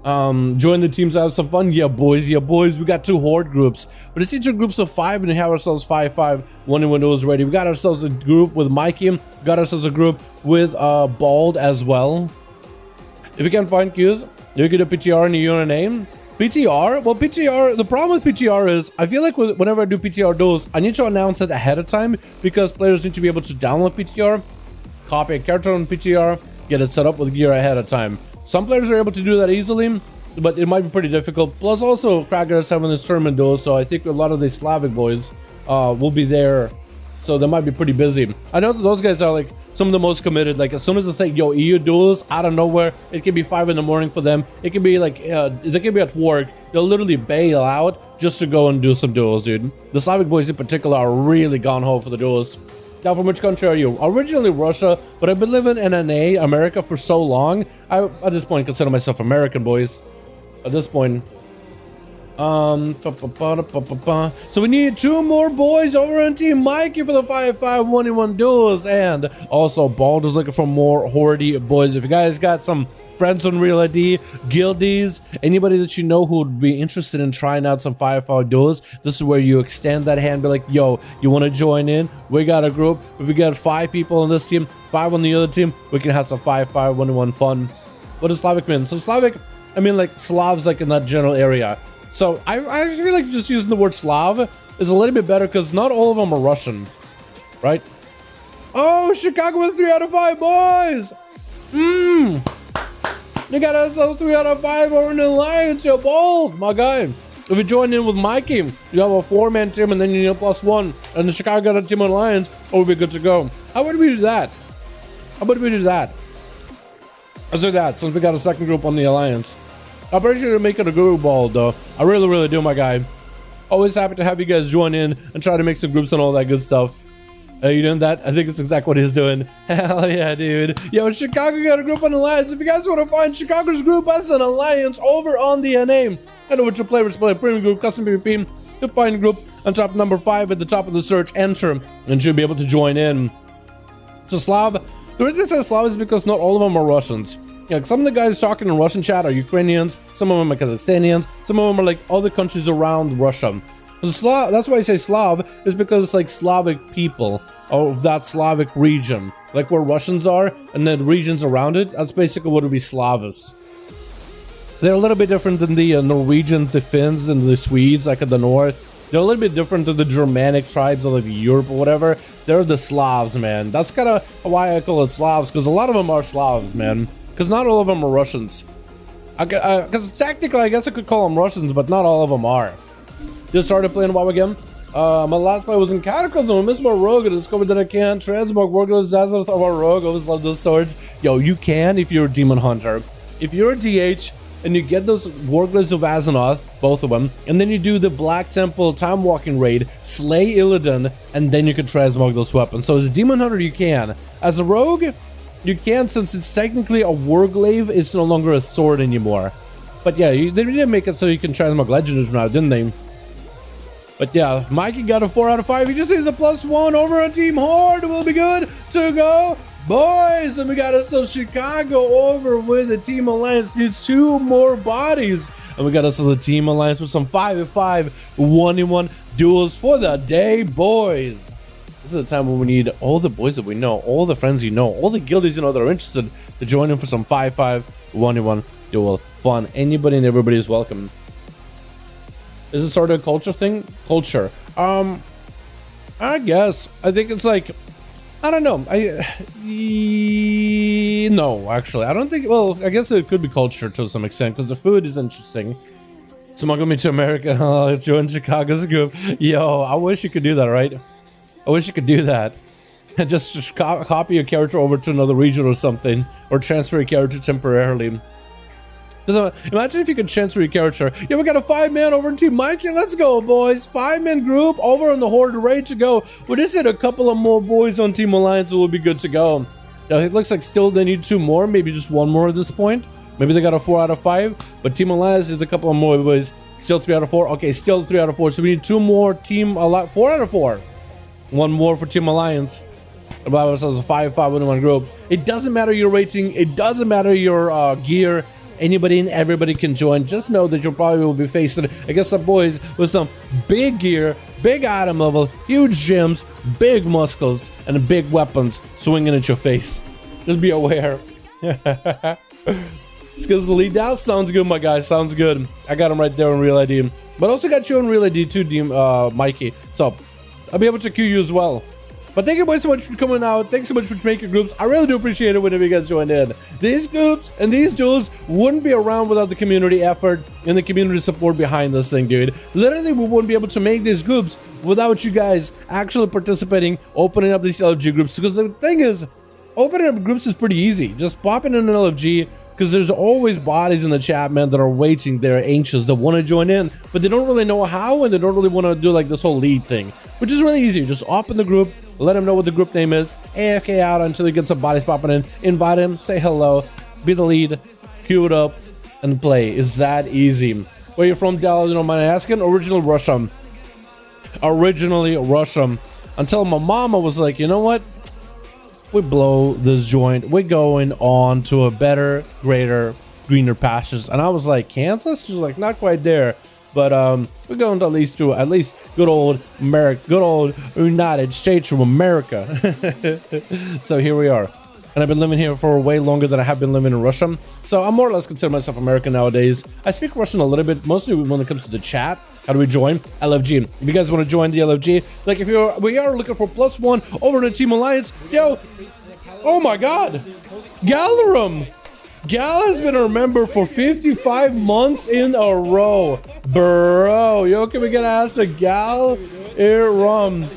Join the teams, have some fun. Yeah, boys. We got 2 Horde groups, but it's each groups of 5, and we have ourselves 5v5 1v1 duels ready. We got ourselves a group with Mikey, got ourselves a group with Bald as well. If you can't find queues, you can do PTR in your name. PTR? Well, PTR, the problem with PTR is I feel like whenever I do PTR duels, I need to announce it ahead of time because players need to be able to download PTR, copy a character on PTR, get it set up with gear ahead of time. Some players are able to do that easily, but it might be pretty difficult. Plus, also, Crackers having this tournament duel, so I think a lot of the Slavic boys will be there, so they might be pretty busy. I know that those guys are like some of the most committed. Like as soon as they say, "Yo, EU duels," out of nowhere, it can be 5 in the morning for them. It can be like they can be at work. They'll literally bail out just to go and do some duels, dude. The Slavic boys in particular are really gone home for the duels. Now, from which country are you? Originally Russia, but I've been living in NA, America, for so long. I, at this point, consider myself American, boys. At this point. So we need 2 more boys over on Team Mikey for the 5v5 1v1 duels. And also, Bald is looking for more Horde boys. If you guys got some friends on Real ID, guildies, anybody that you know who would be interested in trying out some 5v5 duels, this is where you extend that hand, be like, yo, you want to join in? We got a group. If we got 5 people on this team, 5 on the other team, we can have some 5v5 1v1 fun. What does Slavic mean? So Slavic, I mean like Slavs, like in that general area. So I actually feel like just using the word Slav is a little bit better because not all of them are Russian, right? Oh, Chicago with 3 out of 5 boys. You got ourselves 3 out of 5 over in the Alliance, you're bold, my guy. If you join in with Mikey, you have a 4-man team and then you need a +1. And the Chicago got a team on Alliance, we'll be good to go. How about we do that? Let's do that, since we got a second group on the Alliance. I'm pretty sure to make it a group ball, though. I really do, my guy. Always happy to have you guys join in and try to make some groups and all that good stuff. Are you doing that? I think it's exactly what he's doing. Hell yeah, dude. Yo, Chicago got a group on Alliance. If you guys want to find Chicago's group as an Alliance over on the NA, head over to Play Display Premium Group Custom PVP to find group on top number 5 at the top of the search. Enter and you'll be able to join in. So Slav, the reason I say Slav is because not all of them are Russians. Like some of the guys talking in Russian chat are Ukrainians, some of them are Kazakhstanians, some of them are like other countries around Russia. Slav, that's why I say Slav, is because it's like Slavic people of that Slavic region, like where Russians are, and then regions around it. That's basically what would be Slavs. They're a little bit different than the Norwegians, the Finns, and the Swedes, like in the north. They're a little bit different to the Germanic tribes of like Europe or whatever. They're the Slavs, man. That's kind of why I call it Slavs, because a lot of them are Slavs, man. Because not all of them are Russians. Because technically, I guess I could call them Russians, but not all of them are. Just started playing WoW again. My last play was in Cataclysm. I missed my rogue and discovered that I can't transmog Warcraft Azeroth of our rogue. I always love those swords. Yo, you can if you're a demon hunter. If you're a DH and you get those Warglyphs of Azeroth, both of them, and then you do the Black Temple time walking raid, slay Illidan, and then you can transmog those weapons. So as a demon hunter, you can. As a rogue, you can, since it's technically a Warglaive, it's no longer a sword anymore. But yeah, they didn't make it so you can transmog Legionnaires now, didn't they? But yeah, Mikey got a 4 out of 5. He just needs a +1 over on Team Horde. We'll be good to go, boys. And we got us so Chicago over with the Team Alliance. Needs 2 more bodies. And we got us a Team Alliance with some 5v5 1v1 duels for the day, boys. This is the time when we need all the boys that we know, all the friends you know, all the guildies you know that are interested to join in for some 5v5 1v1 duel fun. Anybody and everybody is welcome. Is it sort of a culture thing? Culture. I guess. I think it's like, I don't know. No, actually, I don't think. Well, I guess it could be culture to some extent because the food is interesting. Smuggle me to America. Oh, join Chicago's group. Yo, I wish you could do that, right? I wish you could do that. And just copy your character over to another region or something, or transfer your character temporarily. Imagine if you could transfer your character. Yeah, we got a 5-man over in Team Mikey. Let's go, boys. 5-man group over on the Horde, ready to go. We just hit a couple of more boys on Team Alliance. We'll be good to go. Now, it looks like still they need 2 more, maybe just 1 more at this point. Maybe they got a 4 out of 5, but Team Alliance is a couple of more boys. Still 3 out of 4. Okay, still 3 out of 4. So we need 2 more Team Alliance. 4 out of 4. 1 more for Team Alliance. About ourselves a 5-5 1 group. It doesn't matter your rating. It doesn't matter your gear. Anybody and everybody can join. Just know that you probably will be facing against some boys with some big gear, big item level, huge gems, big muscles, and big weapons swinging at your face. Just be aware. Skills to lead out. Sounds good, my guy. Sounds good. I got him right there on Real ID. But also got you on Real ID too, Mikey. So I'll be able to queue you as well. But thank you boys so much for coming out. Thanks so much for making groups. I really do appreciate it whenever you guys join in. These groups and these duels wouldn't be around without the community effort and the community support behind this thing, dude. Literally, we wouldn't be able to make these groups without you guys actually participating, opening up these LFG groups. Because the thing is, opening up groups is pretty easy. Just pop in an LFG, because there's always bodies in the chat, man, that are waiting. They're anxious. They want to join in, but they don't really know how, and they don't really want to do like this whole lead thing, which is really easy. Just open the group, let him know what the group name is, AFK out until he gets some bodies popping in, invite him, say hello, be the lead, queue it up, and play. Is that easy? Where you're from, Dalaran, you don't mind asking? Originally Russian. Originally Russian. Until my mama was like, you know what? We blow this joint. We're going on to a better, greater, greener pastures. And I was like, Kansas? She was like, not quite there. But we're going to at least good old America, good old United States of America. So here we are. And I've been living here for way longer than I have been living in Russia. So I more or less consider myself American nowadays. I speak Russian a little bit, mostly when it comes to the chat. How do we join? LFG. If you guys want to join the LFG, like if we are looking for +1 over in the Team Alliance, yo, oh my God, Dalaran. Gal has been a member for 55 months in a row, bro. Yo, can we get asked a Gal in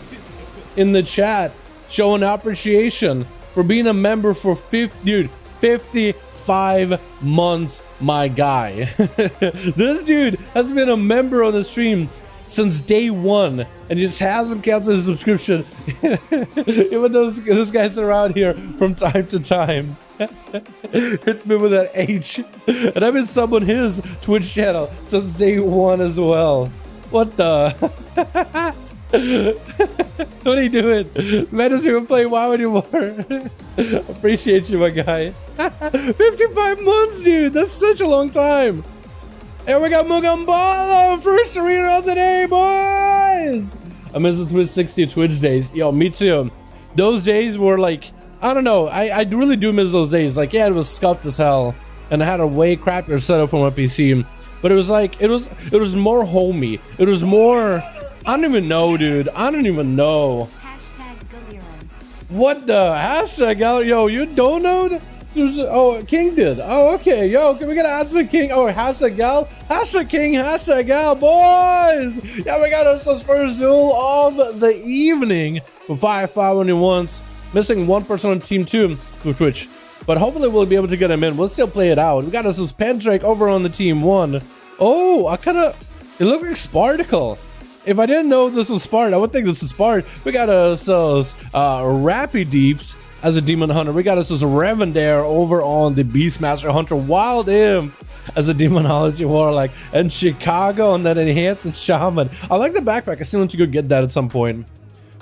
the chat showing appreciation for being a member for 55 months, my guy. This dude has been a member on the stream since day 1 and he just hasn't canceled his subscription. Even though this guy's around here from time to time. Hit me with that H. And I've been subbing his Twitch channel since day 1 as well. What the? What are you doing? Man doesn't even play WoW anymore. Appreciate you, my guy. 55 months, dude. That's such a long time. And we got Mugambala, first arena of the day, boys. I miss the Twitch 60 Twitch days. Yo, me too. Those days were like, I don't know. I really do miss those days. Like, yeah, it was scuffed as hell, and I had a way crappier setup for my PC. But it was like, it was more homey. It was more I don't even know, dude. I don't even know. What the hashtag Gal? Yo, you don't know? Oh, King did. Oh, okay. Yo, can we get a hashtag King? Oh, hashtag Gal, hashtag King, hashtag Gal, boys. Yeah, we got ourselves first duel of the evening for 5v5 1v1s. Missing one person on team 2 with Twitch, but hopefully we'll be able to get him in. We'll still play it out. We got us this Pendrake over on the team 1. Oh, it looked like Sparticle. If I didn't know this was Spart, I would think this is Spart. We got ourselves Rappy Deeps as a Demon Hunter. We got ourselves Revendare over on the Beastmaster Hunter. Wild Imp as a Demonology Warlock. And Chicago on that Enhanced Shaman. I like the backpack. I still need to go get that at some point.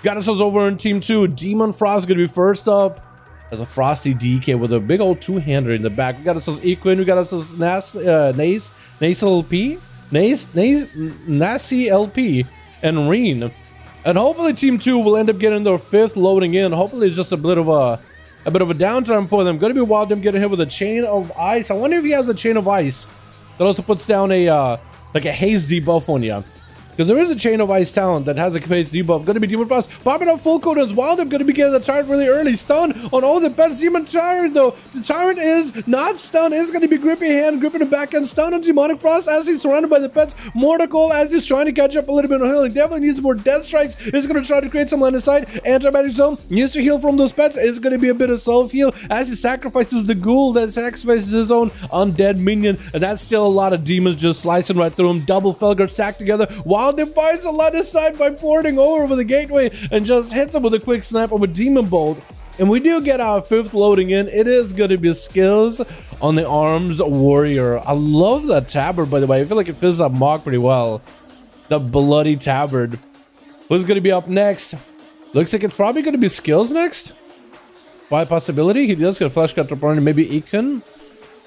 Got ourselves over on team 2. Demon Frost going to be first up as a Frosty DK with a big old two-hander in the back. We got ourselves Equin. We got ourselves Nace LP. Nasi LP and Reen, and hopefully team 2 will end up getting their 5th loading in. Hopefully it's just a bit of a downtime for them. Gonna be Wild Imp getting hit with a chain of ice. I wonder if he has a chain of ice that also puts down a like a haze debuff on you. Because there is a chain of ice talent that has a phase debuff. Gonna be Demon Frost popping up full code as Wild Imp. Gonna be getting the Tyrant really early. Stun on all the pets. Demon Tyrant though. The Tyrant is not stunned. Is gonna be grippy hand, gripping the back end. Stun on Demonic Frost as he's surrounded by the pets. Mortical as he's trying to catch up a little bit on healing. Definitely needs more death strikes. Is gonna try to create some line of sight. Anti-magic zone needs to heal from those pets. Is gonna be a bit of self heal as he sacrifices the ghoul that sacrifices his own undead minion. And that's still a lot of demons just slicing right through him. Double Felger stacked together. Wild Imp finds a line of sight by porting over the gateway and just hits him with a quick snap of a Demon Bolt. And we do get our 5th loading in. It is going to be skills on the Arms Warrior. I love that tabard, by the way. I feel like it fits that mock pretty well. The bloody tabard. Who's going to be up next? Looks like it's probably going to be skills next. By possibility, he does get a flesh cut up on maybe Icon.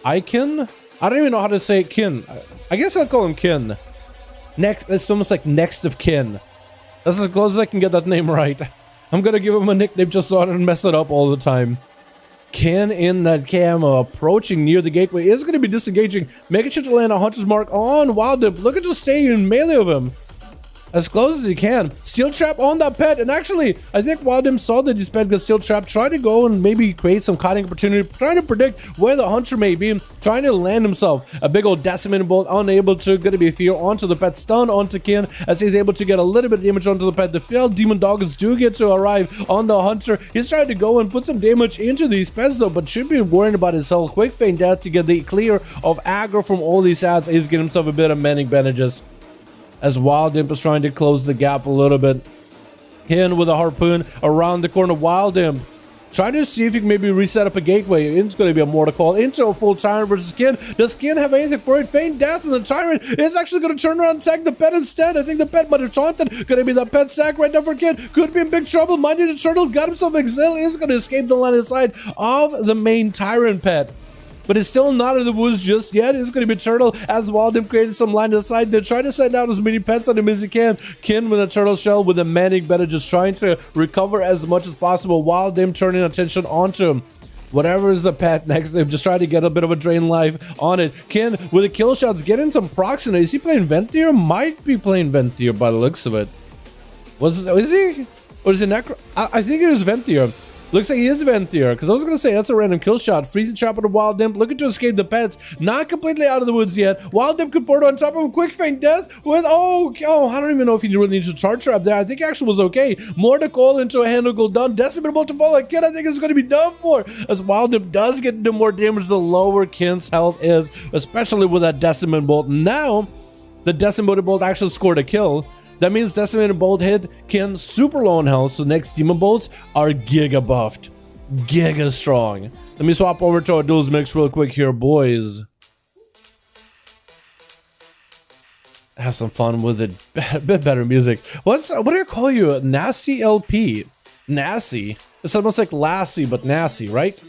I don't even know how to say Kin. I guess I'll call him Kin. Next, it's almost like next of kin. That's as close as I can get that name right. I'm gonna give him a nickname just so I don't mess it up all the time. Kin in that camo, approaching near the gateway, is gonna be disengaging, making sure to land a Hunter's Mark on Wild Imp. Look at just staying in melee of him. As close as he can. Steel Trap on that pet. And actually, I think Wild Imp saw that his pet got Steel Trap. Try to go and maybe create some kiting opportunity. Trying to predict where the Hunter may be. Trying to land himself a big old Decimating Bolt. Unable to. Gonna be fear onto the pet. Stun onto Kin as he's able to get a little bit of damage onto the pet. The failed Demon Doggons do get to arrive on the Hunter. He's trying to go and put some damage into these pets though. But should be worrying about his health. Quick feint death to get the clear of aggro from all these ads. He's getting himself a bit of mending bandages. As Wild Imp is trying to close the gap a little bit. Kin with a harpoon around the corner. Wild Imp trying to see if he can maybe reset up a gateway. It's going to be a mortal call into a full Tyrant versus Kin. Does Kin have anything for it? Feint death, and the Tyrant is actually going to turn around and tag the pet instead. I think the pet might have taunted. Going to be the pet sack right now for Kin. Could be in big trouble. Minded the turtle got himself exiled. Is going to escape the line of sight of the main Tyrant pet. But it's still not in the woods just yet. It's going to be Turtle as Wild Imp created some line of sight. They're trying to send out as many pets on him as he can. Kin with a turtle shell with a manic better, just trying to recover as much as possible. Wild Imp turning attention onto him. Whatever is the pet next to him, just trying to get a bit of a drain life on it. Kin with the kill shots, getting some procs in it. Is he playing Venthyr? Might be playing Venthyr by the looks of it. Is he? Or is it Necro? I think it was Venthyr. Looks like he is Venthyr, because I was going to say that's a random kill shot. Freezing trap on a Wild Imp, looking to escape the pets. Not completely out of the woods yet. Wild Imp could port on top of him. Quick feint death with, oh, I don't even know if he really needs to charge trap there. I think he actually was okay. More to call into a handle goal done. Decimating Bolt to fall like Kin, I think it's going to be done for. As Wild Imp does get into more damage, the lower Kin's health is, especially with that Decimating Bolt. Now, the Decimating Bolt actually scored a kill. That means Decimating Bolt hit Kin super low on health, so next Demon Bolts are giga buffed. Giga strong. Let me swap over to our duels mix real quick here, boys. Have some fun with it. A bit better music. What do I call you? Nasty LP. Nasty. It's almost like Lassie, but Nasty, right?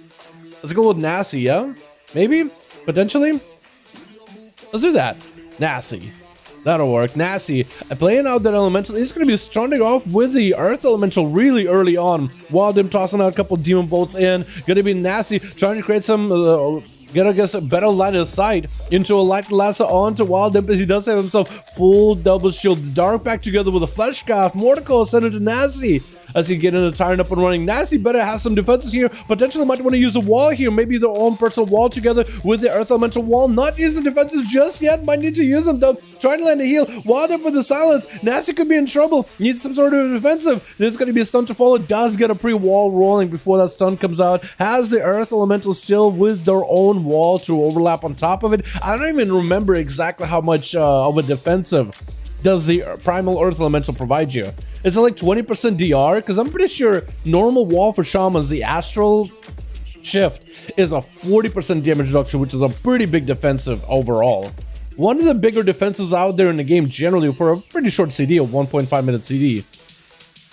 Let's go with Nasty, yeah? Maybe? Potentially? Let's do that. Nasty. That'll work. Nasty playing out that elemental. He's going to be starting off with the earth elemental really early on. Wild Imp tossing out a couple demon bolts in. Going to be Nasty trying to create some Get, I guess, a better line of sight into a light lasso onto Wildimp as he does have himself full double shield. Dark back together with a flesh scarf. Mordecai sent it to Nasty as he get into Tyrant up and running. Nasty better have some defenses here. Potentially might want to use a wall here. Maybe their own personal wall together with the Earth Elemental wall. Not use the defenses just yet. Might need to use them though. Trying to land a heal. Wildimp with the silence. Nasty could be in trouble. Needs some sort of defensive. There's going to be a stun to follow. Does get a pre-wall rolling before that stun comes out. Has the Earth Elemental still with their own wall to overlap on top of it. I don't even remember exactly how much of a defensive does the Primal Earth Elemental provide you. Is it like 20% DR? Because I'm pretty sure normal wall for Shamans, the Astral Shift, is a 40% damage reduction, which is a pretty big defensive overall. One of the bigger defenses out there in the game generally for a pretty short CD, a 1.5 minute CD.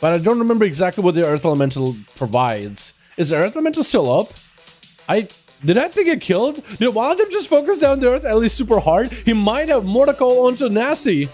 But I don't remember exactly what the Earth Elemental provides. Is the Earth Elemental still up? Did that thing get killed? Did Wildimp just focus down the Earth at least super hard? He might have Mordecai onto Nasty.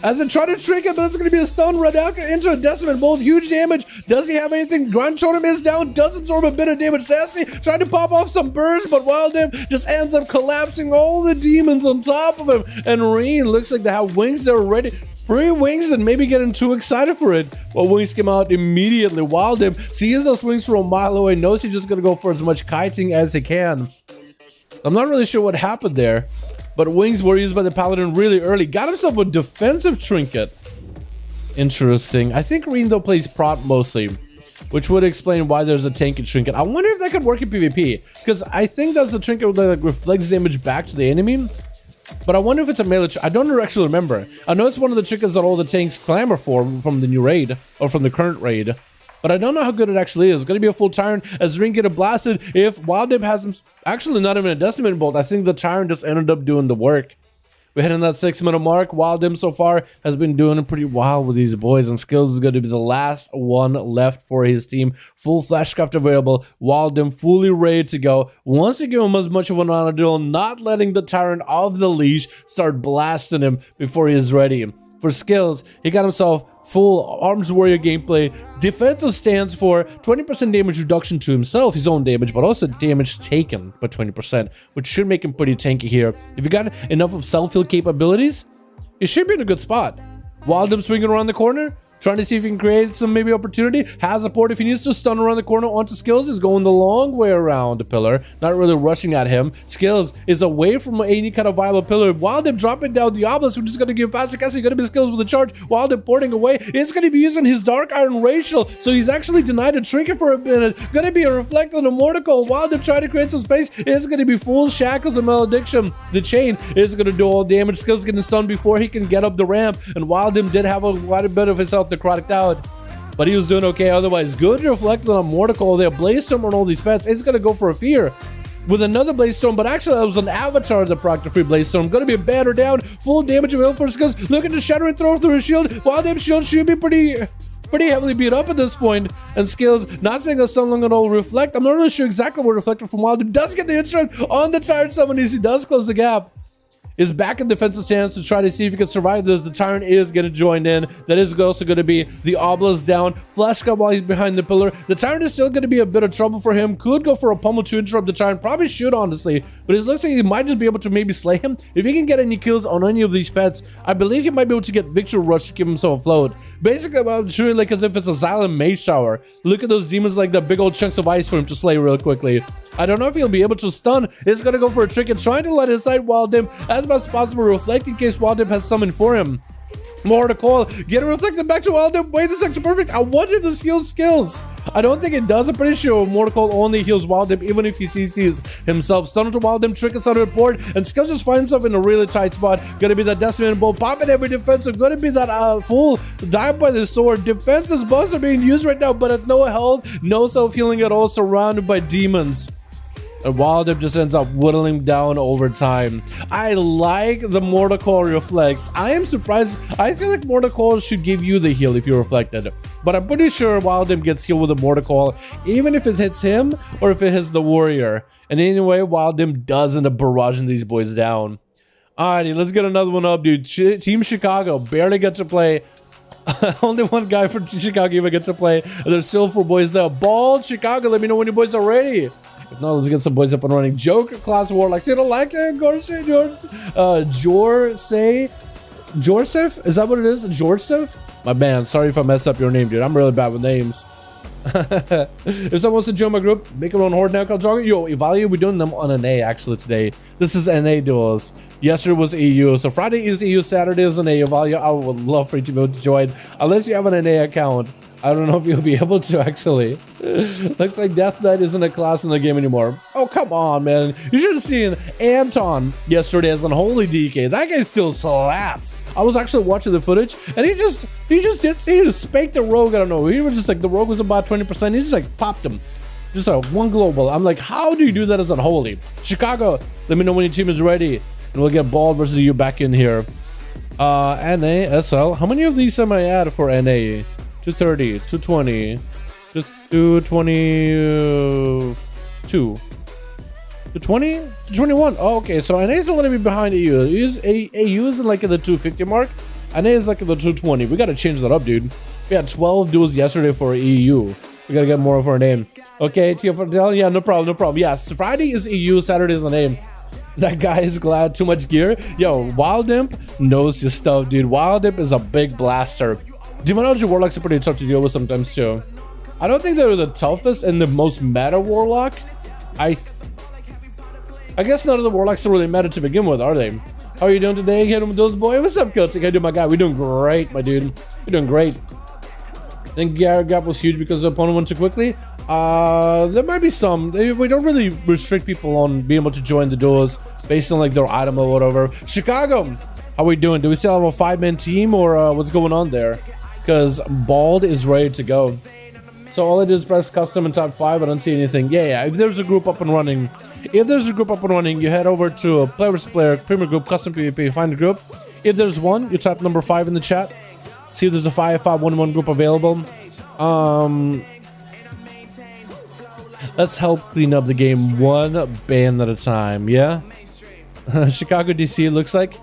As they try to trick him, but it's going to be a stun right after into a Decimate Bolt. Huge damage. Does he have anything? Grunt Totem is down. Does absorb a bit of damage. Nasty trying to pop off some burst, but Wildimp just ends up collapsing all the demons on top of him. And Reen looks like they have wings that are ready. Free wings and maybe getting too excited for it. Well, wings came out immediately. Wildimp sees those wings from a mile away. Knows he's just going to go for as much kiting as he can. I'm not really sure what happened there. But wings were used by the Paladin really early. Got himself a defensive trinket. Interesting. I think Reen though plays prot mostly, which would explain why there's a tanky trinket. I wonder if that could work in PvP, because I think that's the trinket that like reflects damage back to the enemy. But I wonder if it's a melee. I don't actually remember. I know it's one of the trinkets that all the tanks clamor for from the new raid or from the current raid. But I don't know how good it actually is. It's going to be a full Tyrant as Ring get a blasted. If Wildimp has him, actually not even a Decimate Bolt, I think the Tyrant just ended up doing the work. We're hitting that 6-minute mark. Wildimp so far has been doing pretty well with these boys, and Skills is going to be the last one left for his team. Full Flashcraft available. Wildimp fully ready to go. Wants to give him as much of an honor duel, not letting the Tyrant off the leash start blasting him before he is ready. For Skills, he got himself full Arms Warrior gameplay. Defensive stands for 20% damage reduction to himself, his own damage, but also damage taken by 20%, which should make him pretty tanky here. If you got enough of self-heal capabilities, it should be in a good spot. Wildimp swinging around the corner, trying to see if he can create some maybe opportunity. Has support if he needs to stun around the corner onto Skills. Is going the long way around the pillar, not really rushing at him. Skills is away from any kind of viable pillar. Wildimp dropping down the obelisk, which is going to give faster casting. Going to be Skills with a charge. Wildimp porting away. It's going to be using his Dark Iron Racial, so he's actually denied a trinket for a minute. Going to be a reflect on the Mordecai. Wildimp trying to create some space. It's going to be full Shackles and Malediction. The chain is going to do all damage. Skills getting stunned before he can get up the ramp, and Wildimp did have quite a bit of his health necrotic out, but he was doing okay otherwise. Good reflecting on Mordecai there. Blaze Storm on all these pets. It's gonna go for a fear with another Blaze Storm, but actually that was an avatar that proc the free Blaze Storm. Gonna be a banner down. Full damage available for Skills. Look at the Shatter and throw through his shield. Wildimp shield should be pretty heavily beat up at this point, and Skills not saying a stun at all. Reflect, I'm not really sure exactly what reflected from Wildimp. Does get the instrument on the Tyrant summon as he does close the gap. Is back in defensive stance to try to see if he can survive this. The Tyrant is going to join in. That is also going to be the Obelisk down. Flash cut while he's behind the pillar. The Tyrant is still going to be a bit of trouble for him. Could go for a pummel to interrupt the Tyrant. Probably should, honestly. But it looks like he might just be able to maybe slay him. If he can get any kills on any of these pets, I believe he might be able to get Victory Rush to keep himself afloat. Basically, I'm sure like as if it's a Xylem Mage Tower. Look at those demons like the big old chunks of ice for him to slay real quickly. I don't know if he'll be able to stun. It's going to go for a trick and trying to let inside Wildimp as much as possible. Reflect in case Wildimp has summoned for him. More to call. Get it reflected back to Wildimp. Wait, this is actually perfect. I wonder if this heals Skills. I don't think it does. I'm pretty sure Mordecai only heals Wildimp even if he CCs himself. Stun to Wildimp, trinkets out of report, and Skills just finds himself in a really tight spot. Gonna be that Decimate Bolt, popping every defensive. Gonna be that full dive by the sword. Defenses buffs are being used right now, but at no health, no self-healing at all, surrounded by demons. And Wildimp just ends up whittling down over time. I like the Mordecai reflects. I am surprised. I feel like Mordecai should give you the heal if you reflected. But I'm pretty sure Wildimp gets healed with a Mordecai, even if it hits him or if it hits the warrior. And anyway, Wildimp does end up barraging these boys down. Alrighty, let's get another one up, dude. Team Chicago barely get to play. Only one guy for Chicago even gets to play. And there's still 4 boys there. Bald Chicago, let me know when your boys are ready. If not, let's get some boys up and running. Joker class Warlocks. You don't like it, Corsair? Jorsef? Is that what it is? Jorsef? My man, sorry if I messed up your name, dude. I'm really bad with names. If someone wants to join my group, make your own horde now. Yo, Evaluate, we're doing them on NA actually today. This is NA duels. Yesterday was EU. So Friday is EU, Saturday is NA. Evaluate, I would love for you to be able to join. Unless you have an NA account. I don't know if you'll be able to actually. Looks like Death Knight isn't a class in the game anymore. Oh, come on, man. You should have seen Anton yesterday as Unholy DK. That guy still slaps. I was actually watching the footage and he just spanked the rogue. I don't know. He was just like, the rogue was about 20%. He just like popped him. Just like one global. I'm like, how do you do that as Unholy? Chicago, let me know when your team is ready. And we'll get Bald versus you back in here. NA, SL. How many of these am I at for NA? 230, 220, 222, 220, 221. Oh, okay, so NA is a little bit behind AU. AU is like at the 250 mark. NA is like at the 220. We gotta change that up, dude. We had 12 duels yesterday for EU. We gotta get more of our name. Okay, yeah, no problem, no problem. Yes, Friday is EU, Saturday is NA. That guy is glad. Too much gear. Yo, Wild Imp knows his stuff, dude. Wild Imp is a big blaster. Demonology Warlocks are pretty tough to deal with sometimes too. I don't think they're the toughest and the most meta Warlock. I guess none of the Warlocks are really meta to begin with, are they? How are you doing today? Get him with those boys. What's up, Coatsy? How you doing, my guy? We're doing great, my dude. We're doing great. I think gap was huge because the opponent went too quickly. There might be some. We don't really restrict people on being able to join the duels based on like their item or whatever. Chicago, how are we doing? Do we still have a 5-man team or what's going on there? Because Bald is ready to go. So all I did is press custom in top 5. I don't see anything. Yeah. If there's a group up and running, you head over to player versus player, premier group, custom PvP, find a group. If there's one, you type number 5 in the chat. See if there's a 5v5 1v1 group available. Let's help clean up the game one band at a time. Yeah. Chicago DC, it looks like.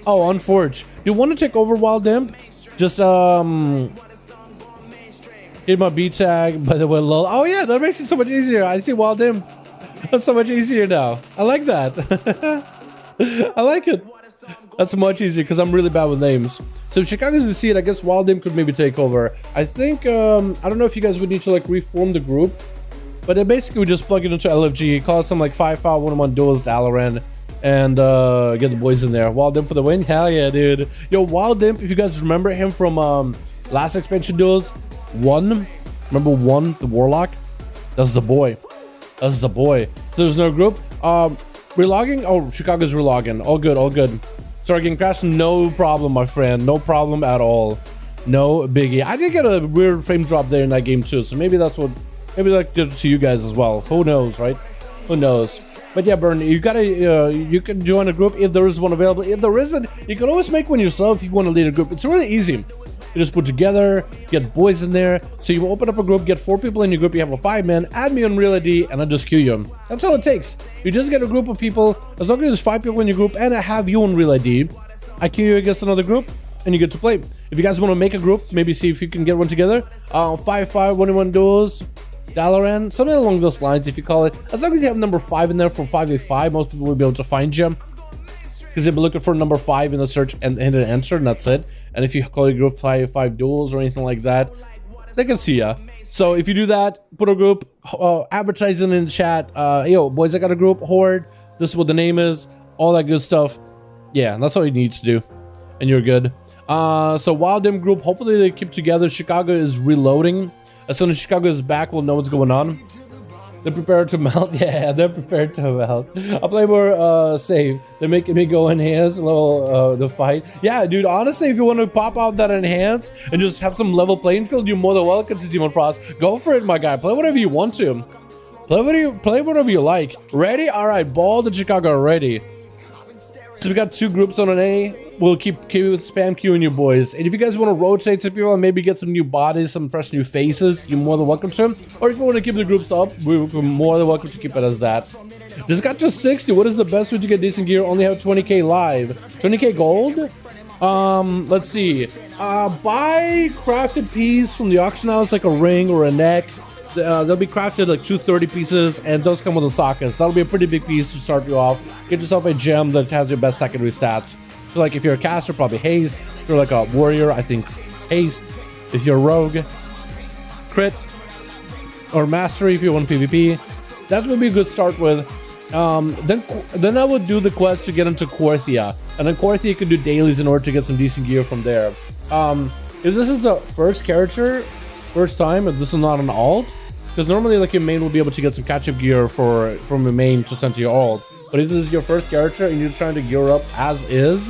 Oh, Unforge. Do you want to take over Wild Imp? Just hit my B tag, by the way, lol. Oh yeah, that makes it so much easier. I see Wild Imp. That's so much easier now. I like that. I like it. That's much easier because I'm really bad with names. So if Chicago's to see it, I guess Wild Imp could maybe take over. I think I don't know if you guys would need to like reform the group, but it basically would just plug it into LFG, call it some like 5v5 1v1 Duels Dalaran, and get the boys in there. Wild Imp for the win. Hell yeah, dude. Yo, Wild Imp, if you guys remember him from last expansion Duels 1, remember 1, the Warlock? That's the boy. That's the boy. So there's no group. Relogging? Oh, Chicago's relogging. All good, all good. Sorry, getting crashed. No problem, my friend. No problem at all. No biggie. I did get a weird frame drop there in that game too, so maybe that's what, maybe that did it to you guys as well. Who knows, right? Who knows? But yeah, Burn, you gotta, you can join a group if there is one available. If there isn't, you can always make one yourself if you want to lead a group. It's really easy. You just put together, get boys in there. So you open up a group, get 4 people in your group, you have a 5-man, add me on Real ID, and I'll just queue you. That's all it takes. You just get a group of people, as long as there's 5 people in your group, and I have you on Real ID, I queue you against another group, and you get to play. If you guys want to make a group, maybe see if you can get one together. 5v5 1v1 Duels, Dalaran, something along those lines if you call it. As long as you have number 5 in there for 5v5, most people will be able to find you. Because they'll be looking for number 5 in the search and hit an enter, and that's it. And if you call your group 5v5 Duels or anything like that, they can see ya. So if you do that, put a group, advertise it in the chat. Yo, boys, I got a group, Horde. This is what the name is. All that good stuff. Yeah, that's all you need to do. And you're good. So Wild Imp group, hopefully they keep together. Chicago is reloading. As soon as Chicago is back, we'll know what's going on. They're prepared to melt. Yeah, they're prepared to melt. I'll play more save. They're making me go enhance a little the fight. Yeah, dude, honestly, if you want to pop out that enhance and just have some level playing field, you're more than welcome to Demon Frost. Go for it, my guy. Play whatever you want to. Play whatever you like. Ready? All right, Bald and Chicago are ready. So we got 2 groups on an A. We'll keep spam queuing you boys. And if you guys want to rotate some people and maybe get some new bodies, some fresh new faces, you're more than welcome to. Or if you want to keep the groups up, we're more than welcome to keep it as that. This got just 60. What is the best way to get decent gear? Only have 20k live. 20k gold? Let's see. Buy crafted piece from the auction house, like a ring or a neck. they'll be crafted like 230 pieces, and those come with the sockets. That'll be a pretty big piece to start you off. Get yourself a gem that has your best secondary stats. So like if you're a caster, probably haste. If you're like a warrior, I think haste. If you're a rogue, crit, or mastery if you want PvP. That would be a good start with. Then I would do the quest to get into Corsair, and then Corsair you can do dailies in order to get some decent gear from there. If this is the first character, first time, if this is not an alt, because normally like your main will be able to get some catch-up gear from your main to send to your alt. But if this is your first character and you're trying to gear up as is,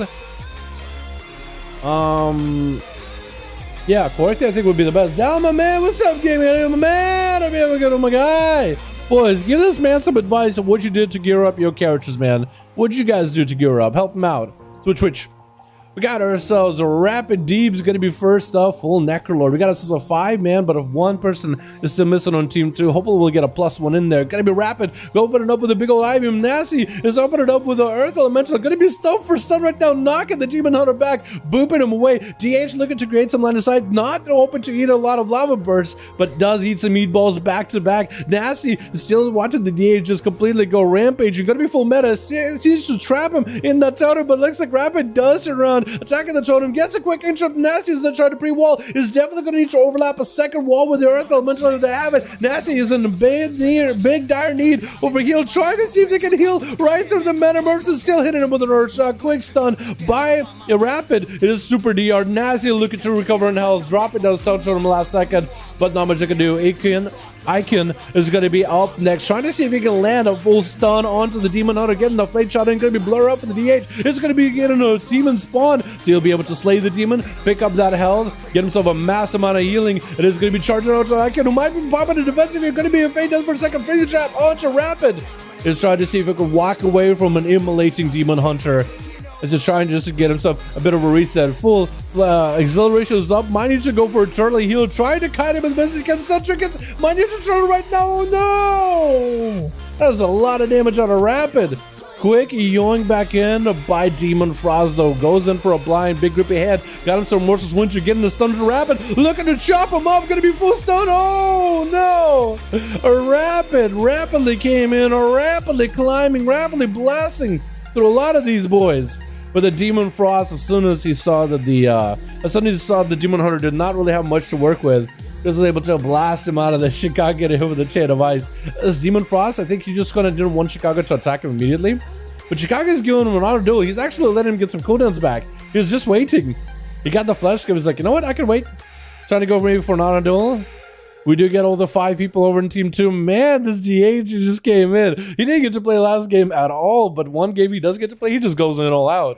yeah, Corsair I think would be the best. Down my man, what's up, gaming? My man, I'm here, good, my guy. Boys, give this man some advice on what you did to gear up your characters, man. What'd you guys do to gear up? Help him out. Switch. We got ourselves a Rapid Deeb's gonna be first up, full Necrolord. We got ourselves a 5-man, but if one person is still missing on team 2, hopefully we'll get a +1 in there. Gonna be Rapid. Go open it up with a big old Ivy. Nasty is opening it up with the Earth Elemental. Gonna be stuff for stun right now, knocking the Demon Hunter back, booping him away. DH looking to create some line of sight, not open to eat a lot of lava bursts, but does eat some meatballs back to back. Nasty still watching the DH just completely go rampaging. Gonna be full meta. Seems to trap him in that totem, but looks like Rapid does turn around. Attacking the totem, gets a quick interrupt. Nasty is trying to pre-wall, is definitely going to need to overlap a second wall with the Earth Elemental if they have it. Nasty is in big dire need over heal, trying to see if they can heal right through the Metamorphs, is still hitting him with an Earth Shock. Quick stun by a Rapid. It is super DR. Nasty looking to recover in health, dropping down South Totem last second, but not much they can do. Icon is going to be up next, trying to see if he can land a full stun onto the Demon Hunter, getting the Flame Shot in, going to be blur up for the DH. It's going to be getting a Demon spawn, so he'll be able to slay the Demon, pick up that health, get himself a mass amount of healing. It is going to be charging out to Icon, who might be popping the defensive. It's going to be a Fade Death for a second, Freeze Trap onto Rapid. It's trying to see if it can walk away from an immolating Demon Hunter. Is just trying just to get himself a bit of a reset. Full exhilaration is up. Might need to go for a turtle heal. Trying to kite him as best he can. Stun trinkets. Might need to turtle right now. Oh no! That's a lot of damage on a Rapid. Quick yoing back in by Demon Frost though. Goes in for a blind. Big grippy head. Got him some Merciless Winter. Getting the stun to Rapid. Looking to chop him up. Gonna be full stun. Oh no! A Rapid rapidly came in. Rapidly climbing. Rapidly blasting through a lot of these boys. But the Demon Frost, as soon as he saw that the Demon Hunter did not really have much to work with, just was able to blast him out of the Chicago, get him with a chain of ice. As Demon Frost, I think he just gonna didn't want Chicago to attack him immediately. But Chicago's giving him an auto duel. He's actually letting him get some cooldowns back. He was just waiting. He got the flash grip. He's like, you know what? I can wait. Trying to go maybe for an auto duel. We do get all the 5 people over in team 2. Man, this DH just came in. He didn't get to play last game at all, but one game he does get to play, he just goes in all out.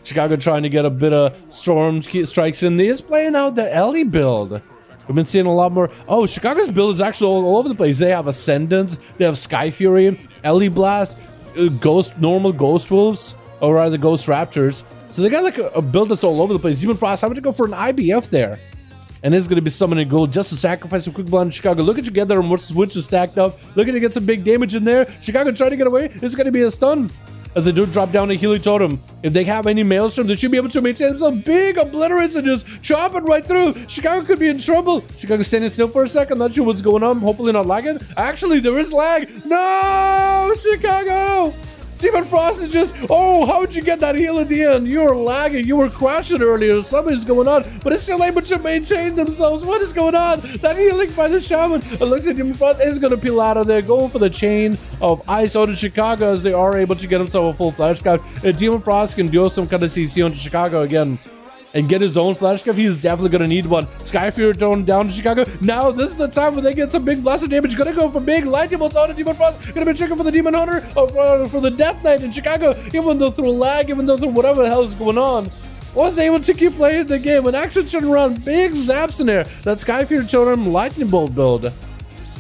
Chicago trying to get a bit of storm strikes in. He is playing out the Ellie build. We've been seeing a lot more. Oh, Chicago's build is actually all over the place. They have Ascendants, they have Sky Fury, Ellie Blast, normal Ghost Wolves, or rather Ghost Raptors. So they got like a build that's all over the place. Even Frost having to go for an IBF there. And it's going to be summoning gold just to sacrifice a quick blood in Chicago. Looking to get their Merciless Winter stacked up. Looking to get some big damage in there. Chicago trying to get away. It's going to be a stun. As they do drop down a healing totem. If they have any Maelstrom, they should be able to maintain themselves. Big obliterates and just chop it right through. Chicago could be in trouble. Chicago standing still for a second. Not sure what's going on. Hopefully not lagging. Actually, there is lag. No, Chicago. Demon Frost is just, oh, how would you get that heal at the end? You were lagging, you were crashing earlier, something's going on, but it's still able to maintain themselves. What is going on? That healing by the Shaman. It looks like Demon Frost is going to peel out of there, going for the chain of ice out of Chicago as they are able to get himself a full flash card. If Demon Frost can do some kind of CC onto Chicago again, and get his own flash cuff, he's definitely going to need one. Sky Fury thrown down to Chicago. Now this is the time when they get some big blasted damage. Going to go for big lightning bolts out of Demon Frost. Going to be checking for the Demon Hunter, for the Death Knight in Chicago. Even though through lag, even though through whatever the hell is going on, was able to keep playing the game and actually turn around big zaps in there. That Sky Fury showed him lightning bolt build.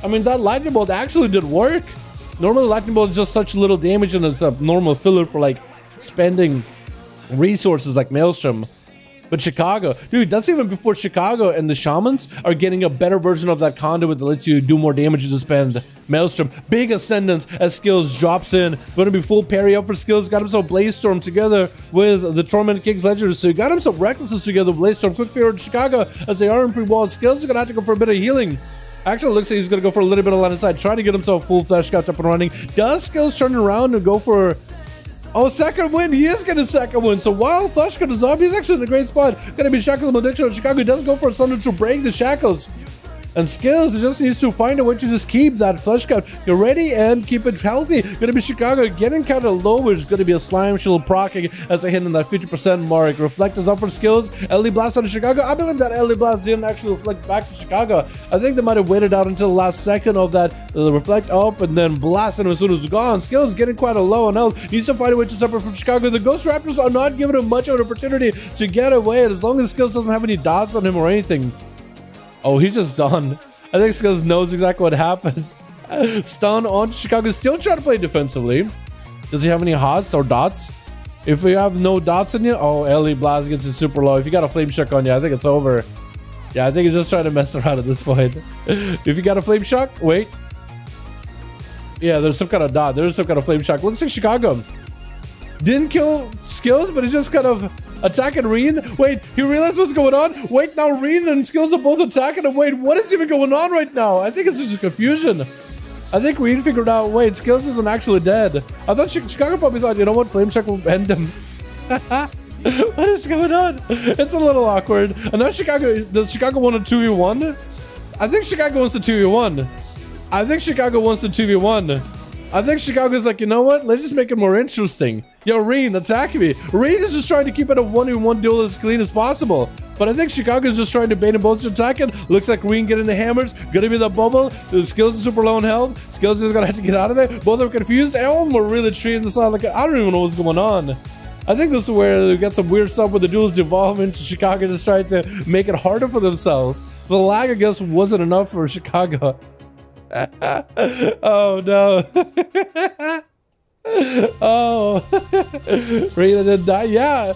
I mean, that lightning bolt actually did work. Normally lightning bolt is just such little damage and it's a normal filler for like spending resources like Maelstrom. But Chicago, dude, that's even before Chicago and the Shamans are getting a better version of that conduit that lets you do more damage to spend Maelstrom. Big Ascendance as skills drops in. Going to be full parry up for skills. Got himself Blaze Storm together with the Torment King's Ledger. So he got himself Recklessness together with Blaze Storm. Quick Fear in Chicago as they are in pre-wall skills. They're going to have to go for a bit of healing. Actually, looks like he's gonna go for a little bit of line inside, trying to get himself full flash scout up and running. Does Skills turn around and go for... Oh, second win. He is getting a second win. So while Flash got a zombie, he's actually in a great spot. Gonna be Shackles Malediction. Chicago does go for something to break the shackles. And Skills just needs to find a way to just keep that flesh count. Get ready and keep it healthy. Gonna be Chicago getting kind of low, which is gonna be a slime shield proccing as I hit in that 50% mark. Reflect is up for Skills. LD Blast on Chicago. I believe that LD Blast didn't actually reflect back to Chicago. I think they might have waited out until the last second of that reflect up and then blast him as soon as it's gone. Skills getting quite a low on health. Needs to find a way to separate from Chicago. The Ghost Raptors are not giving him much of an opportunity to get away. And as long as Skills doesn't have any dots on him or anything. Oh, he's just done. I think Skills knows exactly what happened. Stun on Chicago. Still trying to play defensively. Does he have any hots or dots? If we have no dots in you, oh, LE Blast gets it super low. If you got a Flame Shock on you, I think it's over. Yeah, I think he's just trying to mess around at this point. If you got a Flame Shock, wait. Yeah, there's some kind of dot. There's some kind of Flame Shock. Looks like Chicago didn't kill Skills, but he's just kind of attacking Reen. Wait, he realized what's going on. Wait, now Reen and Skills are both attacking him. Wait, what is even going on right now? I think it's just confusion. I think Reen figured out, wait, Skills isn't actually dead. I thought Chicago probably thought, you know what, Flame Check will end him. What is going on? It's a little awkward. And now does Chicago want a 2v1? I think Chicago wants the 2v1. I think Chicago wants the 2v1. I think Chicago's like, you know what? Let's just make it more interesting. Yo, Reen, attack me. Reen is just trying to keep it a 1v1 duel as clean as possible. But I think Chicago's just trying to bait them both to attacking. Looks like Reen getting the hammers. Gonna be the bubble. Skills is super low in health. Skills is gonna have to get out of there. Both are confused. All of them are really treating this out like, I don't even know what's going on. I think this is where we get some weird stuff where the duels devolve into Chicago just trying to make it harder for themselves. The lag, I guess, wasn't enough for Chicago. Oh no. Oh, Raylan didn't die. Yeah,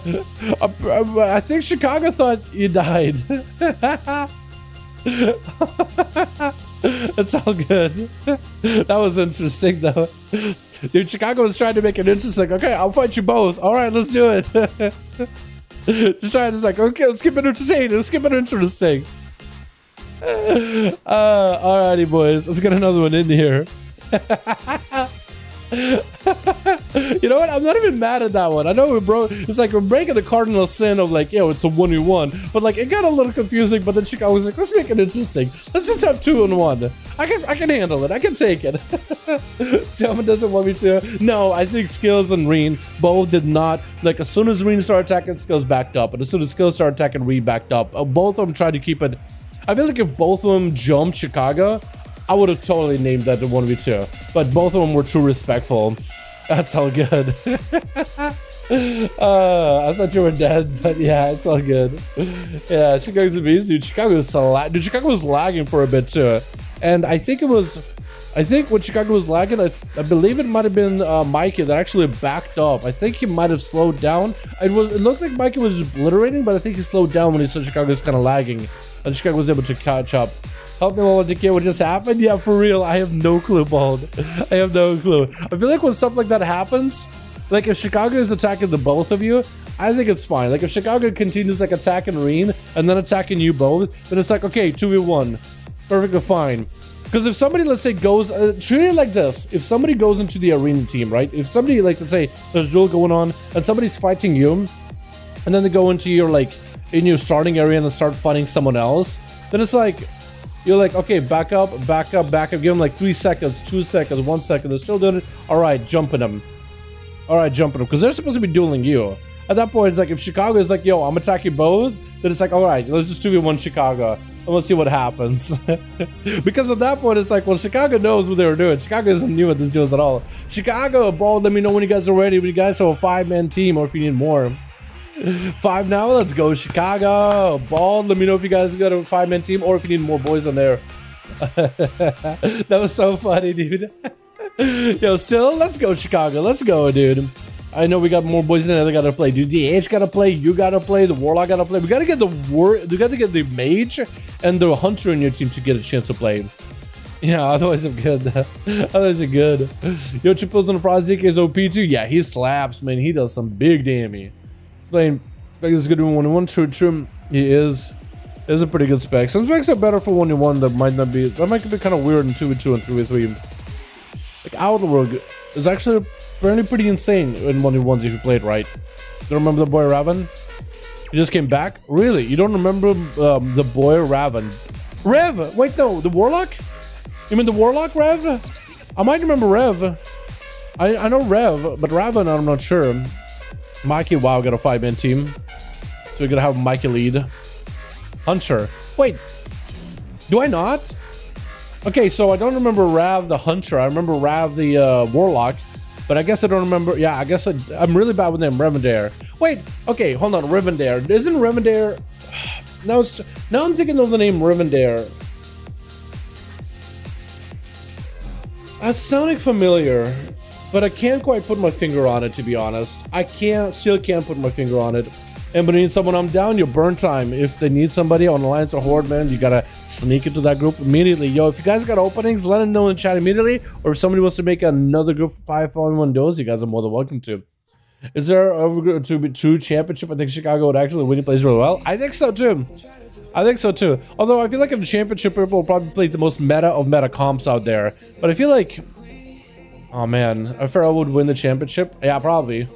I think Chicago thought he died. It's all good. That was interesting though. Dude, Chicago was trying to make it interesting. Okay, I'll fight you both. All right, let's do it. Just trying to like, okay, let's keep it entertaining. Let's keep it interesting. Alrighty, boys. Let's get another one in here. You know what? I'm not even mad at that one. I know it's like we're breaking the cardinal sin of like, yo, it's a 1v1, but like it got a little confusing. But then Chicago was like, let's make it interesting. Let's just have 2-in-1. I can handle it. I can take it. Shaman doesn't want me to. No, I think Skills and Reen both did not. Like as soon as Reen started attacking, Skills backed up, and as soon as Skills started attacking, Reen backed up. Both of them tried to keep it. I feel like if both of them jumped Chicago, I would have totally named that the 1v2. But both of them were too respectful. That's all good. I thought you were dead, but yeah, it's all good. Yeah, Chicago's a beast, dude. Chicago was lagging for a bit too. And I think when Chicago was lagging, I believe it might have been Mikey that actually backed up. I think he might have slowed down. It looked like Mikey was obliterating, but I think he slowed down when he saw Chicago was kind of lagging. And Chicago was able to catch up. Help me while I decay what just happened? Yeah, for real. I have no clue, Bald. I have no clue. I feel like when stuff like that happens, like if Chicago is attacking the both of you, I think it's fine. Like if Chicago continues like attacking Reen and then attacking you both, then it's like, okay, 2v1. Perfectly fine. Because if somebody, let's say, goes, treat it like this. If somebody goes into the arena team, right? If somebody, like, let's say, there's a duel going on and somebody's fighting you, and then they go into your, like, in your starting area and then start fighting someone else, then it's like, you're like, okay, back up, back up, back up. Give them like 3 seconds, 2 seconds, 1 second. They're still doing it. All right, jumping them. All right, jumping them. Because they're supposed to be dueling you. At that point, it's like, if Chicago is like, yo, I'm attacking both, then it's like, all right, let's just 2v1 Chicago. And we'll see what happens. Because at that point, it's like, well, Chicago knows what they were doing. Chicago isn't new at this duels at all. Chicago, Bald, let me know when you guys are ready. When you guys have a 5-man team or if you need more. 5 now, let's go Chicago. Bald, let me know if you guys got a 5-man team or if you need more boys in there. That was so funny, dude. Yo, still, let's go Chicago. Let's go, dude. I know we got more boys in there that gotta play. Dude, the H gotta play, you gotta play, the Warlock gotta play. We gotta get the Mage and the Hunter in your team to get a chance to play. Yeah, otherwise I'm good. Otherwise I'm good. Yo, Chipos on the Frost DK is OP too. Yeah, he slaps, man. He does some big damage. Explain this is good to 1-1. True. He is. It's a pretty good spec. Some specs are better for 1v1 that might not be. That might be kind of weird in 2v2 and 3v3. Like Outwork is actually apparently pretty insane in 1v1s if you play it right. Do you remember the boy Raven? He just came back? Really? You don't remember the boy Raven? Rev! Wait, no, the Warlock? You mean the Warlock Rev? I might remember Rev. I know Rev, but Raven I'm not sure. Mikey, wow, got a 5-man team. So we're gonna have Mikey lead. Hunter. Wait, do I not? Okay, so I don't remember Rav the Hunter. I remember Rav the Warlock. But I guess I don't remember. Yeah, I guess I'm really bad with name. Revendare. Wait, okay, hold on. Revendare. Isn't Revendare? Now I'm thinking of the name Revendare. That's sounding familiar, but I can't quite put my finger on it, to be honest. Still can't put my finger on it. And but need someone, I'm down your burn time. If they need somebody on Alliance or Horde, man, you gotta sneak into that group immediately. Yo, if you guys got openings, let them know in chat immediately. Or if somebody wants to make another group for 5v1 duels, you guys are more than welcome to. Is there a true championship? I think Chicago would actually win. Plays really well. I think so too. I think so too. Although I feel like in the championship, people will probably play the most meta of meta comps out there. But I feel like, oh man, a Feral would win the championship. Yeah, probably.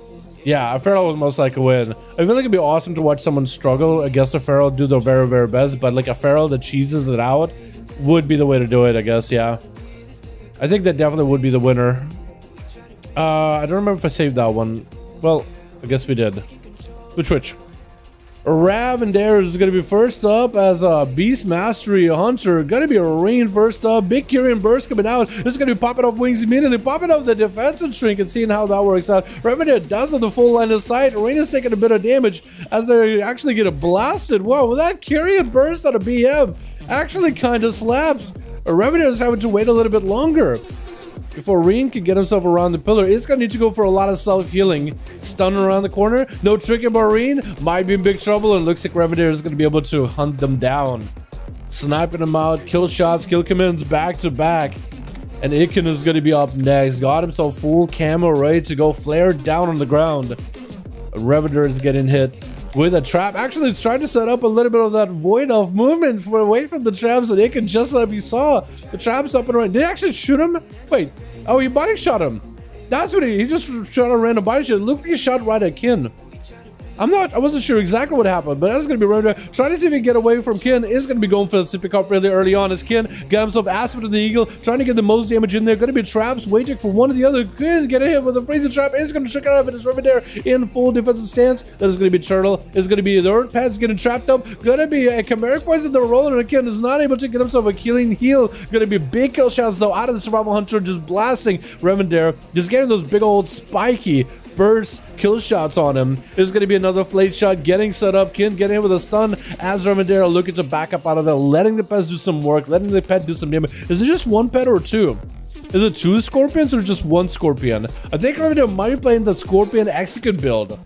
Yeah, a Feral would most likely win. I feel like it'd be awesome to watch someone struggle against a Feral, do their very, very best, but like a Feral that cheeses it out would be the way to do it, I guess, yeah. I think that definitely would be the winner. I don't remember if I saved that one. Well, I guess we did. Twitch. Revendare is going to be first up as a Beast Mastery Hunter. Going to be a Rain first up. Big Kyrian Burst coming out. This is going to be popping off wings immediately. Popping off the defensive shrink and seeing how that works out. Revendare does have the full line of sight. Rain is taking a bit of damage as they actually get blasted. Whoa, well, that Kyrian Burst on a BM actually kind of slaps. Revendare is having to wait a little bit longer before Reen can get himself around the pillar. It's gonna need to go for a lot of self-healing. Stun around the corner. No trick about Reen. Might be in big trouble, and looks like Revendare is gonna be able to hunt them down. Sniping them out. Kill shots, kill commands back to back. And Iken is gonna be up next. Got himself full camo ready to go. Flare down on the ground. Revendare is getting hit with a trap. Actually, it's trying to set up a little bit of that void of movement for away from the traps that Iken just like we saw. The traps up and around. Did he actually shoot him? Wait. Oh, he body shot him. That's what he just shot a random body shot. Look, he shot right at Kin. I wasn't sure exactly what happened, but that's going to be right there. Trying to see if he can get away from Kin. Is going to be going for the sippy cup really early on as Kin got himself aspect of the eagle, trying to get the most damage in there. Going to be traps waging for one or the other. Kin get hit with a freezing trap. Is going to check it out, but it's Revendare in full defensive stance. That is going to be Turtle. Is going to be the Earth Pad's getting trapped up. Going to be a Chimeric Poison. They're rolling, and Kin is not able to get himself a killing heal. Going to be big kill shots though out of the Survival Hunter, just blasting Revendare, just getting those big old spiky burst kill shots on him. There's going to be another flate shot getting set up. Kin getting hit with a stun as Revendare looking to back up out of there, letting the pets do some work, letting the pet do some damage. Is it just one pet or two? Is it two scorpions or just one scorpion? I think Revendare might be playing the scorpion execute build,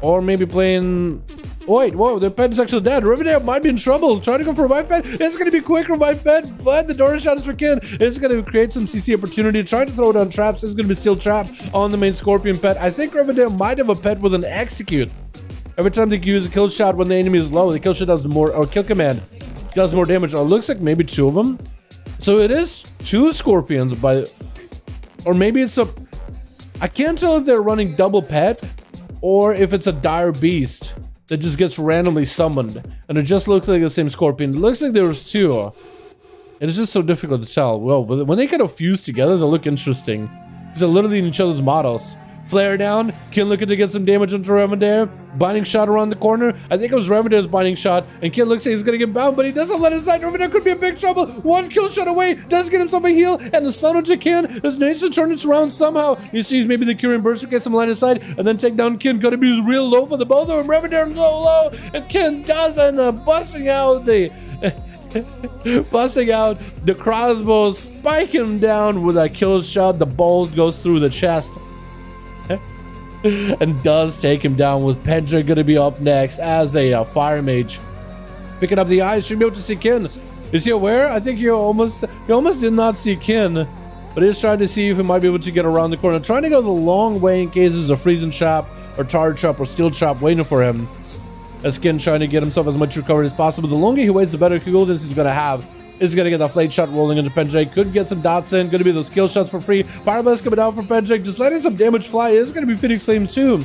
or maybe playing. Oh, wait, whoa, the pet is actually dead. Revendare might be in trouble. Trying to go for revive pet. It's going to be quick revive pet. But the door shot is for Kin. It's going to create some CC opportunity. Trying to throw down traps. It's going to be still trapped on the main scorpion pet. I think Revendare might have a pet with an execute. Every time they use a kill shot when the enemy is low, the kill shot does more, or kill command does more damage. Or it looks like maybe two of them. So it is two scorpions, or maybe it's a. I can't tell if they're running double pet or if it's a dire beast that just gets randomly summoned, and it just looks like the same scorpion. It looks like there was two, and it's just so difficult to tell. Well, when they kind of fuse together, they look interesting because they're literally in each other's models. Flare down. Kin looking to get some damage onto Revendare. Binding shot around the corner. I think it was Revendare's binding shot, and Kin looks like he's gonna get bound, but he doesn't let it slide. Revendare could be in big trouble. One kill shot away. Does get himself a heal, and the stun onto Kin. His needs to turn this around somehow. He sees maybe the Kyrian Burst will get some line of sight, and then take down Kin. Gonna be real low for the both of them. Revendare so low, and Kin does end up busting out the. Busting out the crossbow, spiking him down with a kill shot. The bolt goes through the chest. And does take him down, with Pedra going to be up next as a fire mage. Picking up the eyes, should be able to see Kin. Is he aware? I think he almost did not see Kin, but he's trying to see if he might be able to get around the corner. Trying to go the long way in case there's a freezing trap or charge trap or steel trap waiting for him. as Kin trying to get himself as much recovery as possible. The longer he waits, the better coolness he's going to have. Is going to get that flame shot rolling into Pendrake. Could get some dots in. Going to be those kill shots for free. Fire Blast coming out from Pendrake. Just letting some damage fly. Is going to be Phoenix Flame too.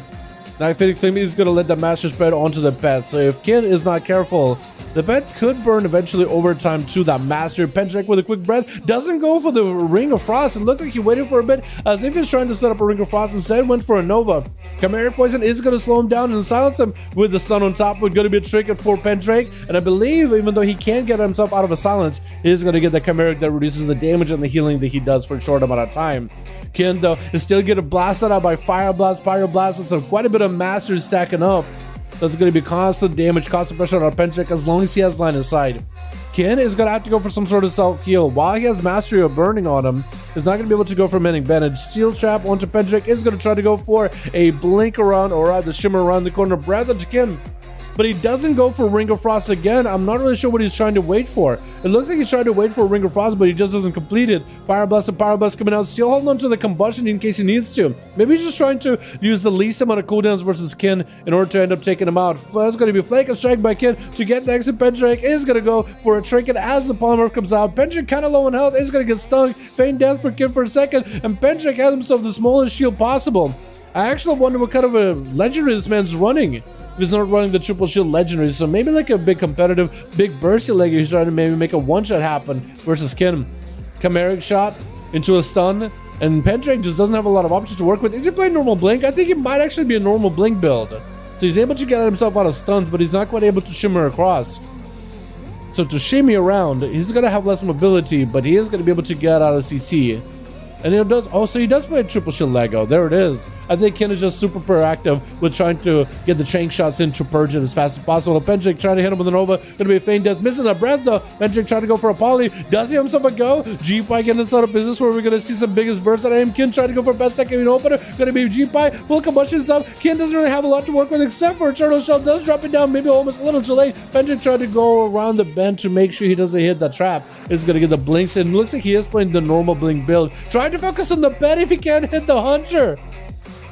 Now Phoenix Flame is going to let the master spread onto the pet. So if Kin is not careful, the pet could burn eventually over time to that master. Pendrake with a quick breath doesn't go for the Ring of Frost. It looked like he waited for a bit as if he's trying to set up a Ring of Frost. Instead went for a Nova. Chimeric Poison is going to slow him down and silence him with the stun on top. We're going to be a trinket for Pendrake. And I believe even though he can't get himself out of a silence, he is going to get the Chimeric that reduces the damage and the healing that he does for a short amount of time. Kin though is still getting blasted out by Fire Blast, Pyro Blast, and so quite a bit of masters stacking up. That's going to be constant damage, constant pressure on our Pendrake as long as he has line of sight. Kin is going to have to go for some sort of self-heal. While he has Mastery of Burning on him, he's not going to be able to go for many advantage. Steel Trap onto Pendrake is going to try to go for a blink around or rather shimmer around the corner. Breath onto Kin. But he doesn't go for Ring of Frost again. I'm not really sure what he's trying to wait for. It looks like he's trying to wait for a Ring of Frost, but he just doesn't complete it. Fire Blast and Pyro Blast coming out, still holding on to the combustion in case he needs to. Maybe he's just trying to use the least amount of cooldowns versus Kin in order to end up taking him out. That's going to be Flake and Strike by Kin to get the exit. Pendrake is going to go for a trinket as the polymorph comes out. Pendrake kind of low in health, is going to get stung. Feign death for Kin for a second, and Pendrake has himself the smallest shield possible. I actually wonder what kind of a legendary this man's running. If he's not running the triple shield legendary, so maybe like a big competitive, big bursty leg, he's trying to maybe make a one-shot happen versus Kin. Chimeric shot into a stun, and Pendrake just doesn't have a lot of options to work with. Is he playing normal blink? I think it might actually be a normal blink build. So he's able to get himself out of stuns, but he's not quite able to shimmer across. So to shimmy around, he's going to have less mobility, but he is going to be able to get out of CC. And he does. Oh, so he does play a triple shield Lego. There it is. I think Kin is just super proactive with trying to get the chain shots in to purge it as fast as possible. Pendrake trying to hit him with an Nova. Gonna be a feign death. Missing a breath though. Pendrake trying to go for a poly. Does he himself a go? G-Pie getting inside of business where we're gonna see some biggest bursts out of him. Kin trying to go for a best second opener. Gonna be G-Pie. Full combustion sub. Kin doesn't really have a lot to work with except for Eternal Shell. Does drop it down maybe almost a little too late. Pendrake trying to go around the bend to make sure he doesn't hit that trap. It's gonna get the blinks in. Looks like he is playing the normal blink build. Trying to focus on the pet if he can't hit the hunter.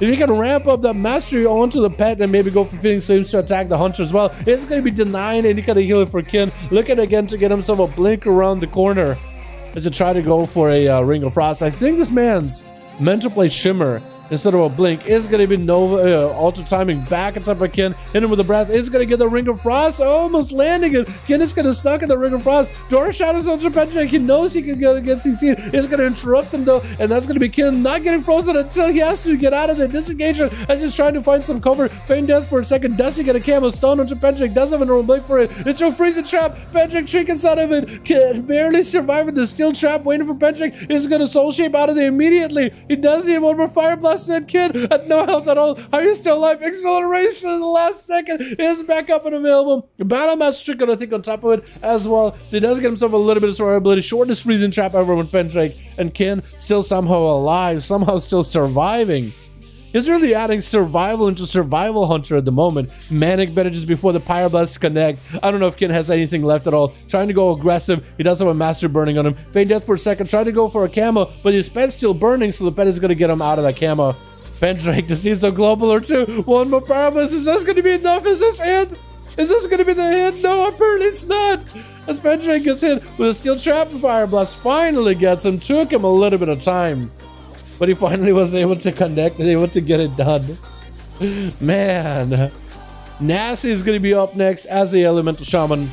If he can ramp up that mastery onto the pet and maybe go for Phoenix Flames to attack the hunter as well, it's going to be denying any kind of healing for Kin. Looking again to get himself a blink around the corner as to try to go for a Ring of Frost. I think this man's meant to play Shimmer instead of a blink. Is going to be Nova alter timing back on top of Kin. Hit him with a breath. Is going to get the Ring of Frost. Almost landing it. Kin is going to stuck in the Ring of Frost. Door Shadows on Pendrake. He knows he can get CC. It's going to interrupt him though. And that's going to be Kin not getting frozen until he has to get out of the disengagement as he's trying to find some cover. Feign death for a second. Does he get a camo stun onto Pendrake? Does have a normal blink for it. It's a freezing trap. Pendrake trinkets out of it. Kin barely surviving the steel trap. Waiting for Pendrake. Is going to soul shape out of it immediately. He does need one more Fire Blast. That Kin at no health at all. Are you still alive? Acceleration in the last second is back up and available. Battle Master Trick, I think, on top of it as well. So he does get himself a little bit of survivability. Shortest freezing trap ever with Pendrake, and Kin still somehow alive, somehow still surviving. He's really adding survival into survival hunter at the moment. Manic bandages before the Pyroblast connect. I don't know if Kin has anything left at all. Trying to go aggressive. He does have a master burning on him. Feign death for a second. Trying to go for a camo, but his pet's still burning, so the pet is going to get him out of that camo. Pendrake just needs a global or two. One more Pyroblast. Is this going to be enough? Is this it? Is this going to be the hit? No, apparently it's not. As Pendrake gets hit with a steel trap, and Fire Blast finally gets him. Took him a little bit of time, but he finally was able to connect and able to get it done. Man, Nasty is going to be up next as the Elemental Shaman.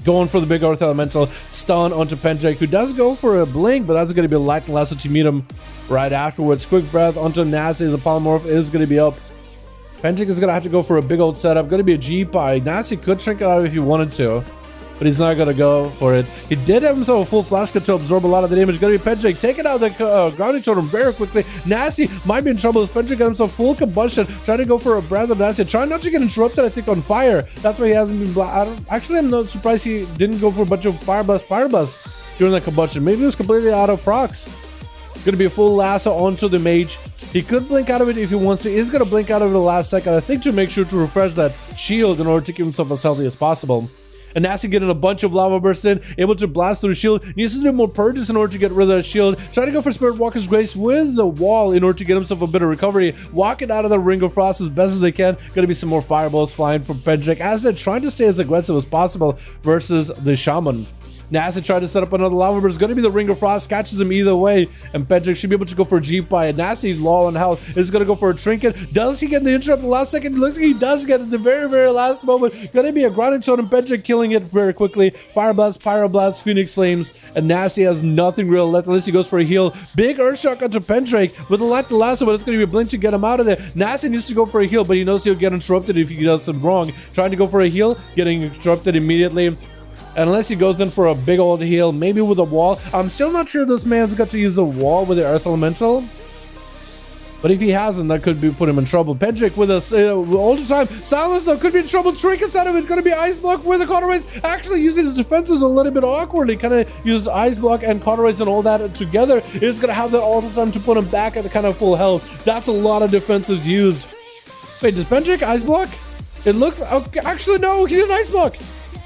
Going for the big Earth Elemental stun onto Pendrake, who does go for a blink, but that's going to be light unless to meet him right afterwards. Quick breath onto Nasty as a polymorph is going to be up. Pendrake is going to have to go for a big old setup. Going to be a G-Pie. Nasty could shrink it out if he wanted to, but he's not going to go for it. He did have himself a full flash cut to absorb a lot of the damage. Going to be Pendrake taking out the grounding totem very quickly. Nasty might be in trouble as Pendrake got himself full combustion. Trying to go for a breath of Nasty. Trying not to get interrupted, I think, on fire. That's why he hasn't been actually, I'm not surprised he didn't go for a bunch of fire blasts during that combustion. Maybe he was completely out of procs. Going to be a full lasso onto the mage. He could blink out of it if he wants to. He's going to blink out of it the last second, I think, to make sure to refresh that shield in order to keep himself as healthy as possible. And Nasty getting a bunch of lava bursts in, able to blast through the shield. Needs to do more purges in order to get rid of that shield. Trying to go for Spirit Walker's Grace with the wall in order to get himself a bit of recovery. Walking out of the Ring of Frost as best as they can. Gonna be some more fireballs flying from Pendrick as they're trying to stay as aggressive as possible versus the Shaman. Nasty tried to set up another lava burst. Going to be the Ring of Frost. Catches him either way. And Pendrick should be able to go for a G-Pie. Nasty, low on health, is going to go for a Trinket. Does he get the interrupt in the last second? Looks like he does get it at the very, very last moment. Going to be a grounding shot and Pendrick killing it very quickly. Fire Blast, Pyro Blast, Phoenix Flames. And Nasty has nothing real left unless he goes for a heal. Big Earth Shock onto Pendrick. With the light to last one, it's going to be a blink to get him out of there. Nasty needs to go for a heal, but he knows he'll get interrupted if he does something wrong. Trying to go for a heal, getting interrupted immediately. And unless he goes in for a big old heal, maybe with a wall. I'm still not sure this man's got to use the wall with the Earth Elemental. But if he hasn't, that could be put him in trouble. Pendrick with us all the time. Silence though could be in trouble. Trinkets out of it. Going to be Ice Block with the Cauterize. Actually using his defenses a little bit awkwardly. Kind of use Ice Block and Cauterize and all that together. Is going to have that all the time to put him back at kind of full health. That's a lot of defensive use. Wait, does Pendrick Ice Block? It looks... Okay, actually, no. He didn't Ice Block.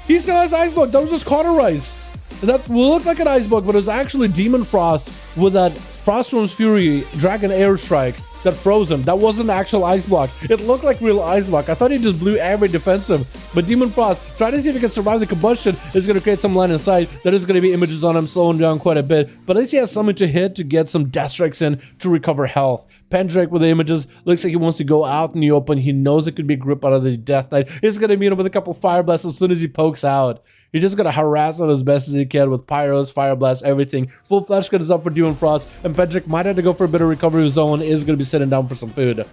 He still has Ice Block. That was just Cauterize. That will look like an Ice Block, but it was actually Demon Frost with that Froststorm's Fury Dragon Airstrike that froze him. That wasn't actual Ice Block. It looked like real Ice Block. I thought he just blew every defensive. But Demon Frost, trying to see if he can survive the combustion, is going to create some line of sight. That is going to be images on him, slowing down quite a bit. But at least he has something to hit to get some Death Strikes in to recover health. Pendrick with the images, looks like he wants to go out in the open. He knows it could be a grip out of the Death Knight. He's going to meet him with a couple Fire Blasts as soon as he pokes out. He's just going to harass him as best as he can with Pyros, Fire Blast, everything. Full Flesh Cut is up for Demon Frost, and Pendrick might have to go for a bit of recovery zone. Is going to be sitting down for some food.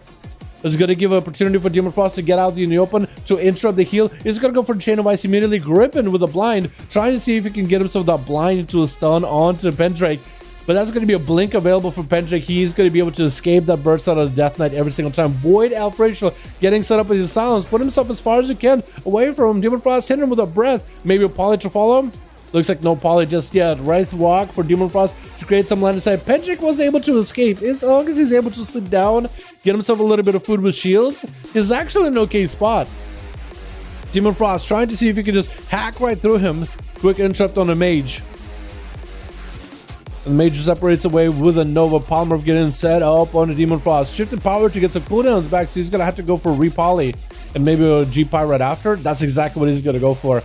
It's going to give an opportunity for Demon Frost to get out in the open to interrupt the heal. He's going to go for Chain of Ice immediately, gripping with a blind, trying to see if he can get himself that blind into a stun onto Pendrick. But that's going to be a blink available for Pendrick. He's going to be able to escape that burst out of the Death Knight every single time. Void Elf Racial getting set up as his silence. Put himself as far as he can away from him. Demon Frost hitting him with a breath. Maybe a Poly to follow him. Looks like no Poly just yet. Wraith Walk for Demon Frost to create some line of sight. Pendrick was able to escape. As long as he's able to sit down, get himself a little bit of food with shields, is actually an okay spot. Demon Frost trying to see if he can just hack right through him. Quick interrupt on a Mage. And Mage separates away with a Nova. Palmer getting set up on the Demon Frost. Shifted power to get some cooldowns back, so he's going to have to go for a Repoly and maybe a G-Pie right after. That's exactly what he's going to go for.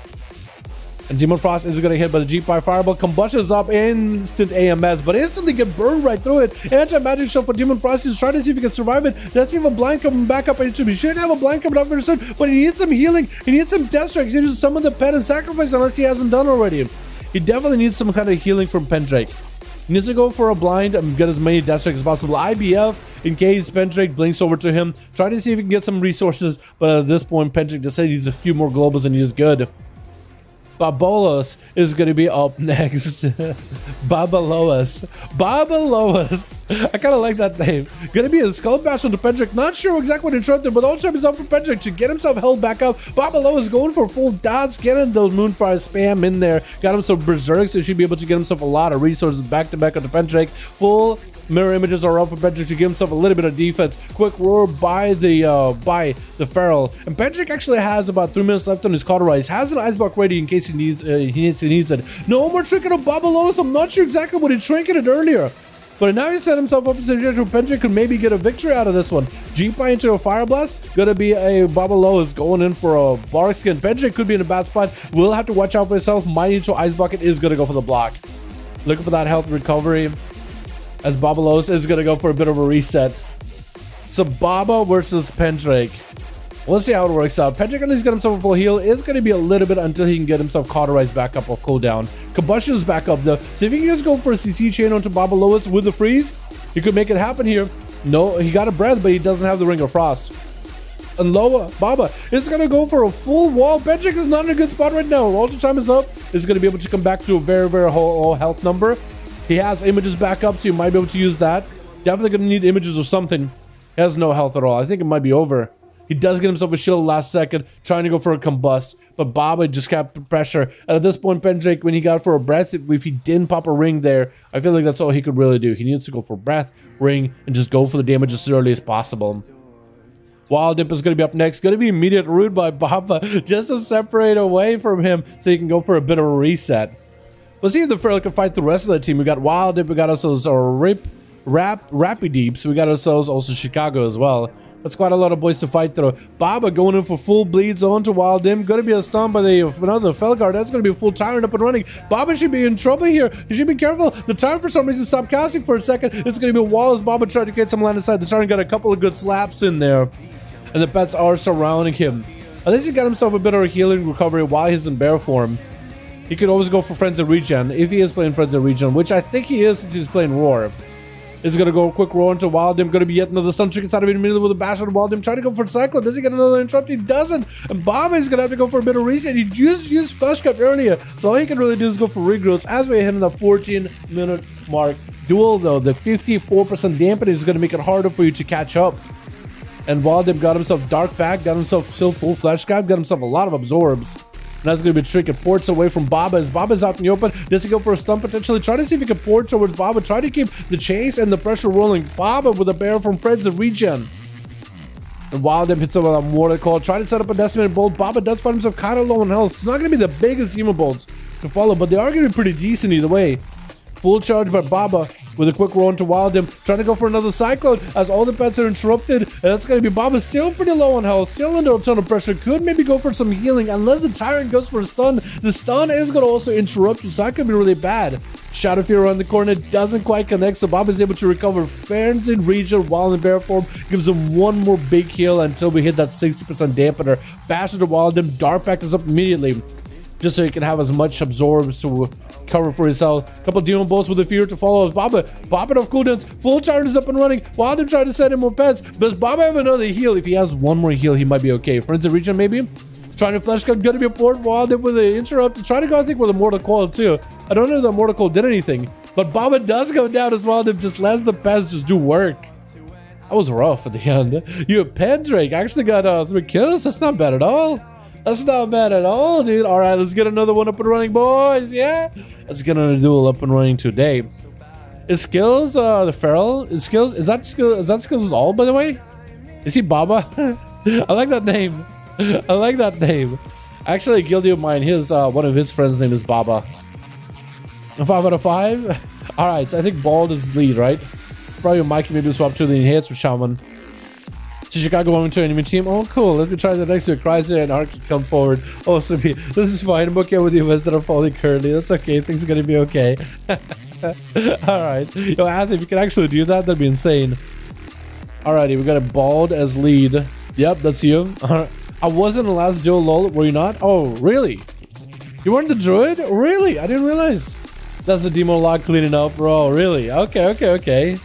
And Demon Frost is going to hit by the G-Pie Fireball. Combustions up, instant AMS, but instantly get burned right through it. Anti-magic shot for Demon Frost. He's trying to see if he can survive it. Let's even blind coming back up. He should have a blind coming up very soon, but he needs some healing. He needs some Death Strikes. He needs to summon the Pet and Sacrifice unless he hasn't done already. He definitely needs some kind of healing from Pendrick. He needs to go for a blind and get as many Death Strikes as possible. IBF in case Pendrick blinks over to him. Trying to see if he can get some resources, but at this point, Pendrick just said he needs a few more globals and he's good. Babolos is going to be up next. Babalos. I kind of like that name. Going to be a Skull Bash on the Pendrick. Not sure exactly what interrupted, but all time is up for Pendrick to get himself held back up. Babalos going for full dots, getting those Moonfire spam in there. Got him some Berserk, so he should be able to get himself a lot of resources back to back on the Pendrick. Full mirror images are up for Pendrick to give himself a little bit of defense. Quick roar by the Feral, and Pendrick actually has about 3 minutes left on his Cauterize. Has an Ice Block ready in case he needs it. No more Trinket of Babalos. I'm not sure exactly what he trinketed earlier, but now he set himself up in a situation where Pendrick could maybe get a victory out of this one. G-Pie into a Fire Blast. Gonna be a Babalos going in for a Bark Skin. Pendrick could be in a bad spot. Will have to watch out for himself. Mighty into Ice Bucket is gonna go for the block. Looking for that health recovery, as Babalos is going to go for a bit of a reset. So Baba versus Pendrick. Let's see how it works out. Pendrick at least got himself a full heal. It's going to be a little bit until he can get himself Cauterized back up off cooldown. Combustion is back up though. So if he can just go for a CC chain onto Babalos with the freeze, he could make it happen here. No, he got a breath, but he doesn't have the Ring of Frost. And Loa, Baba is going to go for a full wall. Pendrick is not in a good spot right now. Ultra time is up. Is going to be able to come back to a very, very low health number. He has images back up, so you might be able to use that. Definitely going to need images or something. He has no health at all. I think it might be over. He does get himself a shield last second, trying to go for a combust, but Baba just kept pressure. And at this point, Pendrick, when he got for a breath, if he didn't pop a ring there, I feel like that's all he could really do. He needs to go for breath, ring, and just go for the damage as early as possible. Wild Imp is going to be up next. Going to be immediate root by Baba just to separate away from him so he can go for a bit of a reset. Let's see if the Feral can fight the rest of the team. We got Wild Imp, we got ourselves our Rappy Deeps, we got ourselves also Chicago as well. That's quite a lot of boys to fight through. Baba going in for full bleeds on to Wild Imp. Going to be a stun by another Felguard. That's going to be a full Tyrant up and running. Baba should be in trouble here. He should be careful. The Tyrant for some reason stopped casting for a second. It's going to be a wall as Baba tried to get some land aside. The Tyrant got a couple of good slaps in there. And the pets are surrounding him. At least he got himself a bit of a healing recovery while he's in bear form. He could always go for Friends of Regen if he is playing Friends of Regen, which I think he is since he's playing Roar. He's going to go a quick roar into Wild Imp. Going to be yet another stun trick inside of it immediately with a bash on Wild Imp. Trying to go for Cyclone. Does he get another interrupt? He doesn't. And Baba is going to have to go for a bit of reset. He just used Flesh Cut earlier. So all he can really do is go for regrowths as we hit in the 14-minute mark. Duel, though, the 54% dampening is going to make it harder for you to catch up. And Wild Imp got himself Dark Pack, got himself still full Flesh Cut, got himself a lot of Absorbs. And that's going to be a trick. It ports away from Baba as Baba's out in the open. Does he go for a stun potentially? Try to see if he can port towards Baba. Try to keep the chase and the pressure rolling. Baba with a bear from Friends of Regen. And Wild Imp hits him with a Mortar Call. Try to set up a Decimated Bolt. Baba does find himself kind of low on health. It's not going to be the biggest Demon Bolts to follow, but they are going to be pretty decent either way. Full charge by Baba with a quick roll into Wild Imp. Trying to go for another Cyclone as all the pets are interrupted. And that's going to be Baba still pretty low on health. Still under a ton of pressure. Could maybe go for some healing unless the Tyrant goes for a stun. The stun is going to also interrupt you, so that could be really bad. Shadow Fear around the corner doesn't quite connect, so Baba is able to recover Friends in Regen while in bear form. Gives him one more big heal until we hit that 60% dampener. Bash into Wild Imp. Dark Pact is up immediately, just so he can have as much absorbs to cover for himself. Couple Demon Bolts with the Fear to follow. Baba popping off cooldowns. Full Tyrant is up and running. Wild Imp trying to set in more pets. Does Baba have another heal? If he has one more heal, he might be okay. Friends of Regen maybe? Trying to Flesh Cut. Gonna be a port. Wild Imp with an interrupt. Trying to go, I think, with a Mortal Coil too. I don't know if the Mortal Coil did anything, but Baba does go down as Wild Imp just lets the pets just do work. That was rough at the end. You Pendrake actually got 3 kills. That's not bad at all. That's not bad at all, dude. All right, let's get another one up and running, boys. Yeah, let's get another duel up and running today. Is Skills the Feral? Is Skills? Is that Skills all, by the way? Is he Baba? I like that name. I like that name. Actually, a guilty of mine. His one of his friends' name is Baba. 5 out of 5. All right, so I think Bald is lead, right? Probably Mikey maybe swap to the hits with Shaman. To Chicago going to enemy team. Oh, cool. Let me try the next one. Chrysler and Arky come forward. Oh, so this is fine. I'm okay with the events that are falling currently. That's okay. Things are going to be okay. Alright. Yo, Anthony, if you can actually do that, that'd be insane. Alrighty, we got a Bald as lead. Yep, that's you. I wasn't the last duel, lol. Were you not? Oh, really? You weren't the Druid? Really? I didn't realize. That's the demo log cleaning up, bro. Really? Okay.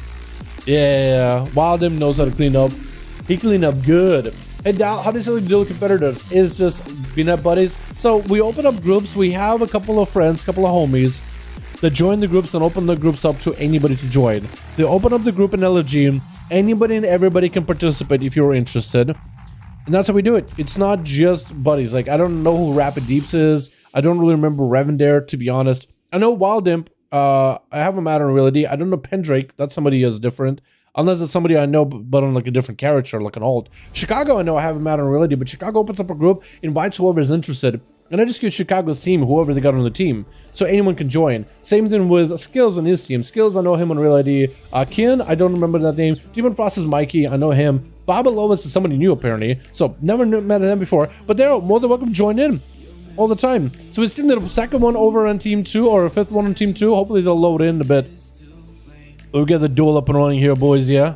Yeah. Wild Imp knows how to clean up. He cleaned up good. Hey, Dal, how do you say duel competitors? It's just peanut buddies. So we open up groups. We have a couple of friends, couple of homies that join the groups and open the groups up to anybody to join. They open up the group in LFG. Anybody and everybody can participate if you're interested. And that's how we do it. It's not just buddies. Like, I don't know who Rapid Deeps is. I don't really remember Revendare, to be honest. I know Wild Imp. I have him out on reality. I don't know Pendrake. That's somebody who's different. Unless it's somebody I know, but on like a different character, like an alt. Chicago, I know I have him out on reality, but Chicago opens up a group, invites whoever is interested, and I just give Chicago's team whoever they got on the team, so anyone can join. Same thing with Skills on his team. Skills, I know him on reality. Kin, I don't remember that name. Demon Frost is Mikey, I know him. Baba Lois is somebody new apparently, so never met them before, but they're more than welcome to join in all the time. So we still need a second one over on team 2 or a 5th one on team 2. Hopefully they'll load in a bit. We'll get the duel up and running here, boys, yeah?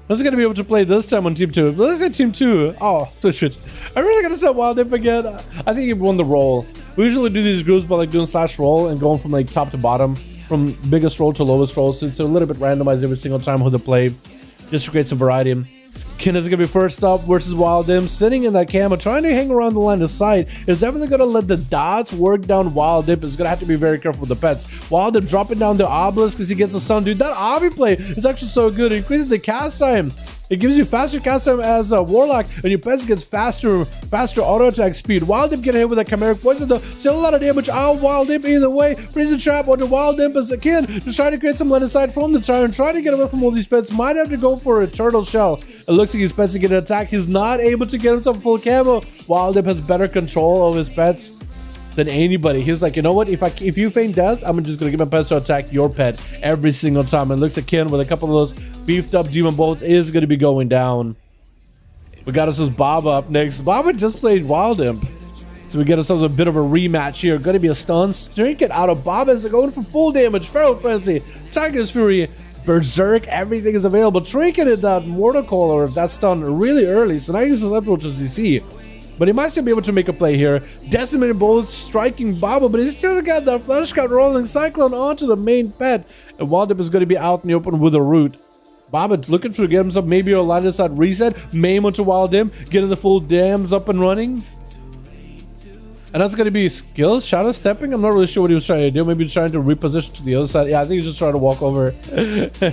Let's gonna be able to play this time on Team 2. Let's get Team 2. Oh, switch it. I'm really gonna set Wild Imp again. I think he won the roll. We usually do these groups by like doing slash roll and going from like top to bottom, from biggest roll to lowest roll. So it's a little bit randomized every single time who they play, just to create some variety. Kin is gonna be first up versus Wild Imp, sitting in that camo, trying to hang around the line of sight. Is definitely gonna let the dots work down Wild Imp. Is gonna have to be very careful with the pets. Wild Imp dropping down the obelisk because he gets a stun. Dude, that obby play is actually so good. It increases the cast time. It gives you faster cast time as a Warlock, and your pets gets faster auto attack speed. Wild Imp getting hit with a Chimeric Poison though. Still a lot of damage out Wild Imp either way. Freezing Trap onto Wild Imp as a kid. Just trying to create some line of sight from the Tyrant. Trying to get away from all these pets. Might have to go for a Turtle Shell. It looks forcing his pets to get an attack. He's not able to get himself full camo. Wildip has better control of his pets than anybody. He's like, you know what? If you feign death, I'm just gonna get my pets to attack your pet every single time. And looks like Ken with a couple of those beefed up demon bolts is gonna be going down. We got us this Baba up next. Baba just played Wild Imp, so we get ourselves a bit of a rematch here. Gonna be a stun. Trinket out of Baba is going for full damage. Feral Frenzy, Tiger's Fury, Berserk, everything is available. Trinket in that Mortal Collar, that's done really early, so now he's susceptible to CC. But he might still be able to make a play here. Decimated Bolts striking Baba, but he's still got that Flash Cut rolling Cyclone onto the main pet. And Wildip is going to be out in the open with a root. Baba looking to get himself maybe a line of sight reset. Maim onto Wildip, getting the full dams up and running. And that's going to be skills, shadow stepping. I'm not really sure what he was trying to do. Maybe he's trying to reposition to the other side. Yeah, I think he's just trying to walk over.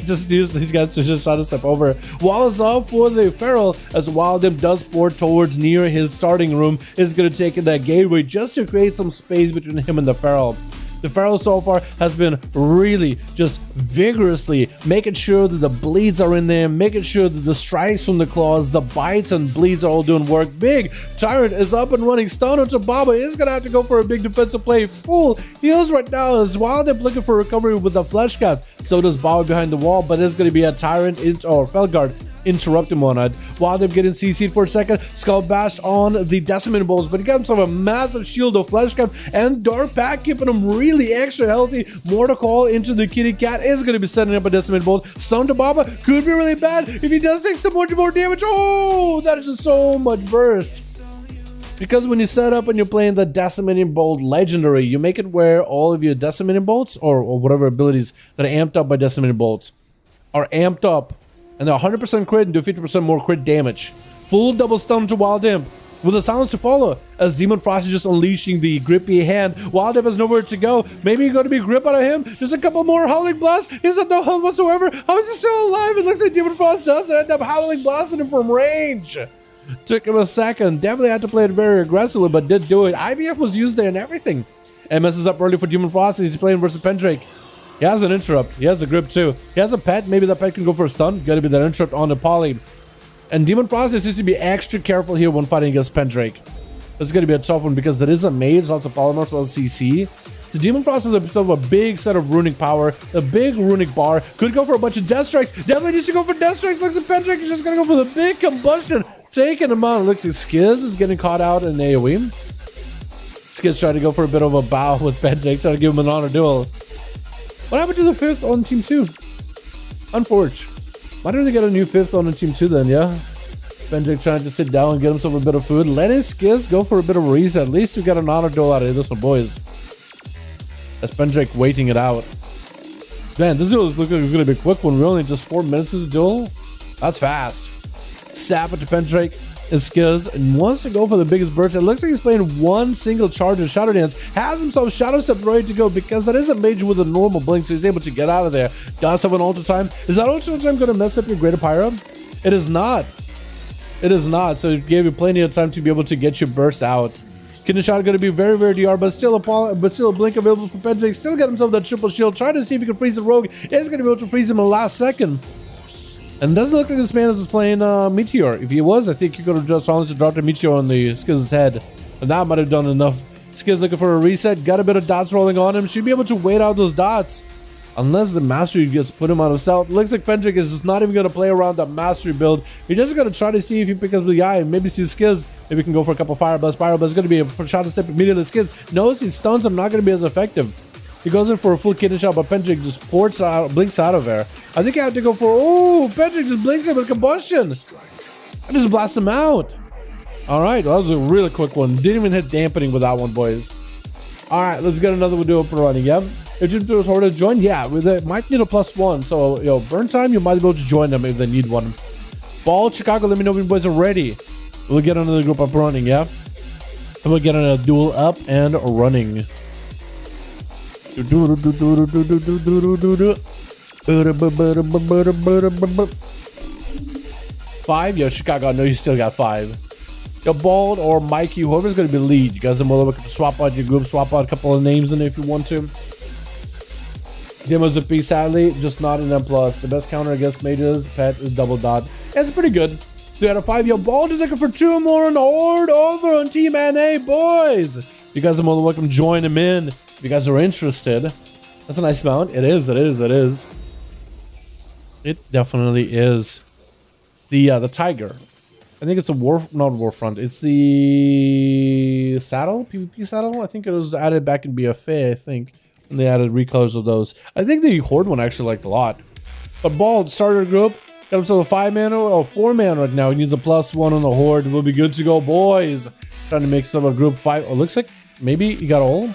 Just use these guys to just shadow step over. Wall is off for the Feral as Wildimp does board towards near his starting room. Is going to take in that gateway just to create some space between him and the Feral. The Feral so far has been really just vigorously making sure that the bleeds are in there, making sure that the strikes from the claws, the bites and bleeds are all doing work. Big Tyrant is up and running. Stun onto Baba is going to have to go for a big defensive play. Full heals right now as Wildip looking for recovery with the Flesh Cut. So does Baba behind the wall, but it's going to be a Tyrant or Felguard interrupting one. Wildip getting CC'd for a second. Skull Bash on the Decimated Bolts, but he got himself a massive shield of Flesh Cut and Dark Pack, keeping him really extra healthy. Mortal Call into the Kitty Cat is going to be setting up a Decimated Bolt. Stun to Baba could be really bad if he does take some more damage. Oh, that is just so much burst. Because when you set up and you're playing the Decimating Bolt Legendary, you make it where all of your Decimating Bolts or whatever abilities that are amped up by Decimating Bolts are amped up. And they're 100% crit and do 50% more crit damage. Full double stun to Wildimp with a silence to follow as Demon Frost is just unleashing the grippy hand. Wildimp has nowhere to go. Maybe you're going to be grip out of him. Just a couple more Howling Blasts. He's at no health whatsoever. How is he still alive? It looks like Demon Frost does end up Howling Blasting him from range. Took him a second. Definitely had to play it very aggressively, but did do it. IBF was used there and everything. And messes up early for Demon Frost as he's playing versus Pendrake. He has an interrupt. He has a grip too. He has a pet. Maybe that pet can go for a stun. Gotta be that interrupt on the poly. And Demon Frost needs to be extra careful here when fighting against Pendrake. This is gonna be a tough one because there is a mage, lots of polymorphs, lots of CC. So Demon Frost is a big set of runic power, a big runic bar. Could go for a bunch of death strikes. Definitely needs to go for death strikes. Looks like Pendrake is just gonna go for the big combustion. Taking him out. Looks like Skiz is getting caught out in AoE. Skiz trying to go for a bit of a bow with Pendrake, trying to give him an honor duel. What happened to the 5th on Team 2? Unfortunate. Why don't they get a new 5th on Team 2 then, yeah? Pendrake trying to sit down and get himself a bit of food. Let his Skiz go for a bit of a reset. At least we got an honor duel out of this one, boys. That's Pendrake waiting it out. Man, this duel is looking like it's going to be a quick one. We're only just 4 minutes of the duel. That's fast. Sap it to Pendrake. His skills and wants to go for the biggest burst. It looks like he's playing one single charge in Shadow Dance. Has himself Shadow Step ready to go because that is a mage with a normal blink, so he's able to get out of there. Does have an ultra time. Is that ultra time going to mess up your Greater Pyro? It is not. It is not. So it gave you plenty of time to be able to get your burst out. Kidney Shot going to be very, very DR, but still a blink available for Pendrake. Still got himself that triple shield. Trying to see if he can freeze the rogue. Is going to be able to freeze him in the last second. And it doesn't look like this man is playing Meteor. If he was, I think he could have just honestly dropped a Meteor on the Skiz's head. And that might have done enough. Skiz looking for a reset. Got a bit of dots rolling on him. Should be able to wait out those dots. Unless the Mastery gets put him out of stealth. Looks like Pendrake is just not even going to play around that Mastery build. He's just going to try to see if he picks up the guy and maybe see Skiz. Maybe he can go for a couple Fire Blast. Fire Blast is going to be a shot to step immediately. Skiz knows he stuns him, not going to be as effective. He goes in for a full kidney shot, but Pendrake just ports out, blinks out of there. I think I have to go for, oh, Pendrake just blinks him with combustion. I just blast him out. All right, well, that was a really quick one. Didn't even hit dampening with that one, boys. All right, let's get another one do up and running, yeah? If you do order to join, yeah, they might need a +1. So, yo, burn time, you might be able to join them if they need one. Ball, Chicago, let me know when you boys are ready. We'll get another group up and running, yeah? And we'll get a duel up and running. 5, yo, Chicago, I know you still got 5. Yo, Bald or Mikey, whoever's going to be lead, you guys are more welcome to swap out your group, swap out a couple of names in there if you want to. Demo's a P, sadly, just not an M+. The best counter against mages, pet is double dot. Yeah, it's pretty good. 3 out of 5. Yo, Bald is looking for 2 more on the Horde over on Team NA, boys. You guys are more than welcome to join him in if you guys are interested. That's a nice mount. It is. It definitely is. The Tiger. I think it's a not Warfront. It's the saddle, PvP saddle. I think it was added back in BFA, I think. And they added recolors of those. I think the Horde one I actually liked a lot. But Bald, starter group. Got himself a 5-man or 4-man right now. He needs a +1 on the Horde. We'll be good to go, boys. Trying to make some a group 5. Oh, looks like maybe he got all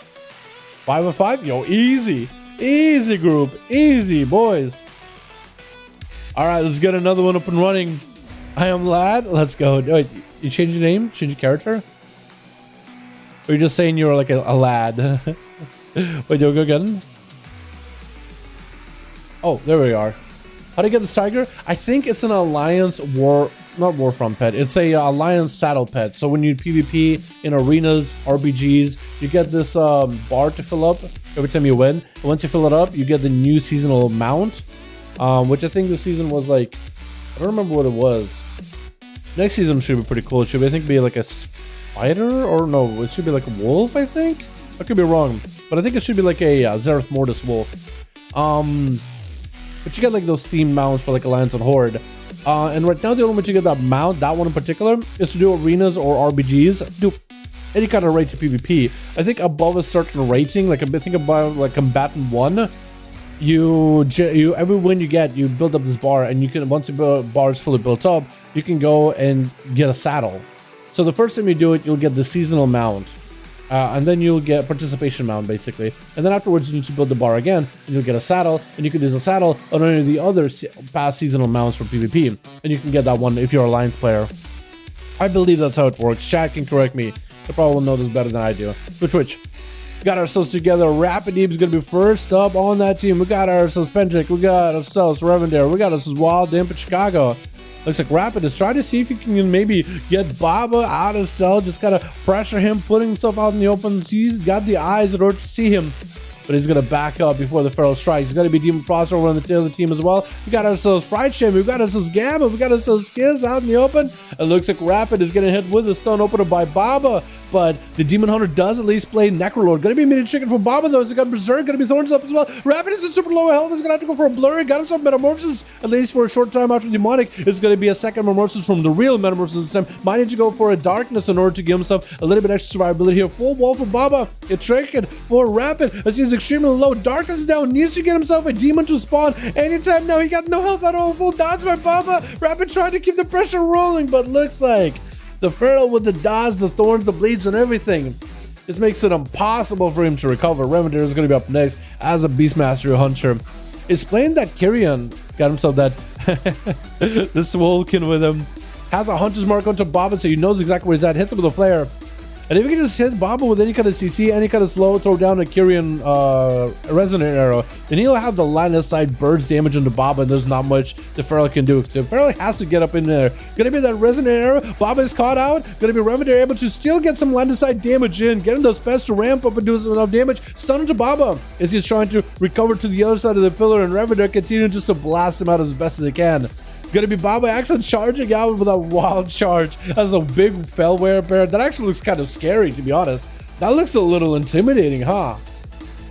5 of 5. Yo, easy. Easy group. Easy, boys. All right, let's get another one up and running. I am Lad. Let's go. Wait, you change your name? Change your character? Or you're just saying you're like a lad? Wait, you'll go again? Oh, there we are. How do you get this tiger? I think it's an Alliance not Warfront pet. It's a Alliance saddle pet. So when you PvP in arenas, RBGs, you get this bar to fill up every time you win. And once you fill it up, you get the new seasonal mount, which I think this season was like, I don't remember what it was. Next season should be pretty cool. It should be, I think, be like a spider, or no, it should be like a wolf, I think. I could be wrong, but I think it should be like a Zereth Mortis wolf. But you get like those themed mounts for like Alliance and Horde. And right now the only way to get that mount, that one in particular, is to do arenas or RBGs. Do any kind of rate to PvP. I think above a certain rating, like I think above like Combatant 1, you every win you get, you build up this bar, and you can, once your bar is fully built up, you can go and get a saddle. So the first time you do it, you'll get the seasonal mount. And then you'll get participation mount, basically. And then afterwards, you need to build the bar again, and you'll get a saddle, and you can use a saddle on any of the other past seasonal mounts for PvP. And you can get that one if you're a Alliance player. I believe that's how it works. Chat can correct me. They probably will know this better than I do. Twitch. Got ourselves together. Rapid Deep's gonna be first up on that team. We got ourselves Pendrick. We got ourselves Revendare. We got ourselves Wild Imp in Chicago. Looks like Rapid is trying to see if he can maybe get Baba out of cell. Just gotta pressure him, putting himself out in the open. He's got the eyes in order to see him. But he's gonna back up before the Feral strikes. He's gonna be Demon Frost over on the tail of the team as well. We got ourselves Fried Shame. We got ourselves Gamma. We got ourselves Skiz out in the open. It looks like Rapid is getting hit with a stone opener by Baba. But the Demon Hunter does at least play Necrolord. Gonna be a mini chicken for Baba though. He's got Berserk. Gonna be Thorns up as well. Rapid is in super low health. He's gonna have to go for a Blurry. Got himself Metamorphosis, at least for a short time after Demonic. It's gonna be a second Metamorphosis from the real Metamorphosis this time. Might need to go for a Darkness in order to give himself a little bit extra survivability here. Full wall for Baba. It's tricked for Rapid as he's extremely low. Darkness is down. Needs to get himself a demon to spawn anytime now. He got no health at all. Full dodge by Baba. Rapid trying to keep the pressure rolling, but looks like the Feral with the dodge, the thorns, the bleeds, and everything. This makes it impossible for him to recover. Revendare is going to be up next as a Beastmaster Hunter. It's playing that Kyrian got himself that the Swolkin with him. Has a Hunter's Mark onto Baba, so he knows exactly where he's at. Hits him with a flare. And if you can just hit Baba with any kind of CC, any kind of slow, throw down a Kyrian Resonant Arrow, then he'll have the line of sight burst damage into Baba, and there's not much the Feral can do. So Feral has to get up in there. Gonna be that Resonant Arrow. Baba is caught out. Gonna be Revendare able to still get some line of sight damage in, getting those pets to ramp up and do enough damage. Stun into Baba as he's trying to recover to the other side of the pillar, and Revendare continuing just to blast him out as best as he can. Gonna be Baba actually charging out with a wild charge as a big Fellware bear. That actually looks kind of scary, to be honest. That looks a little intimidating, huh?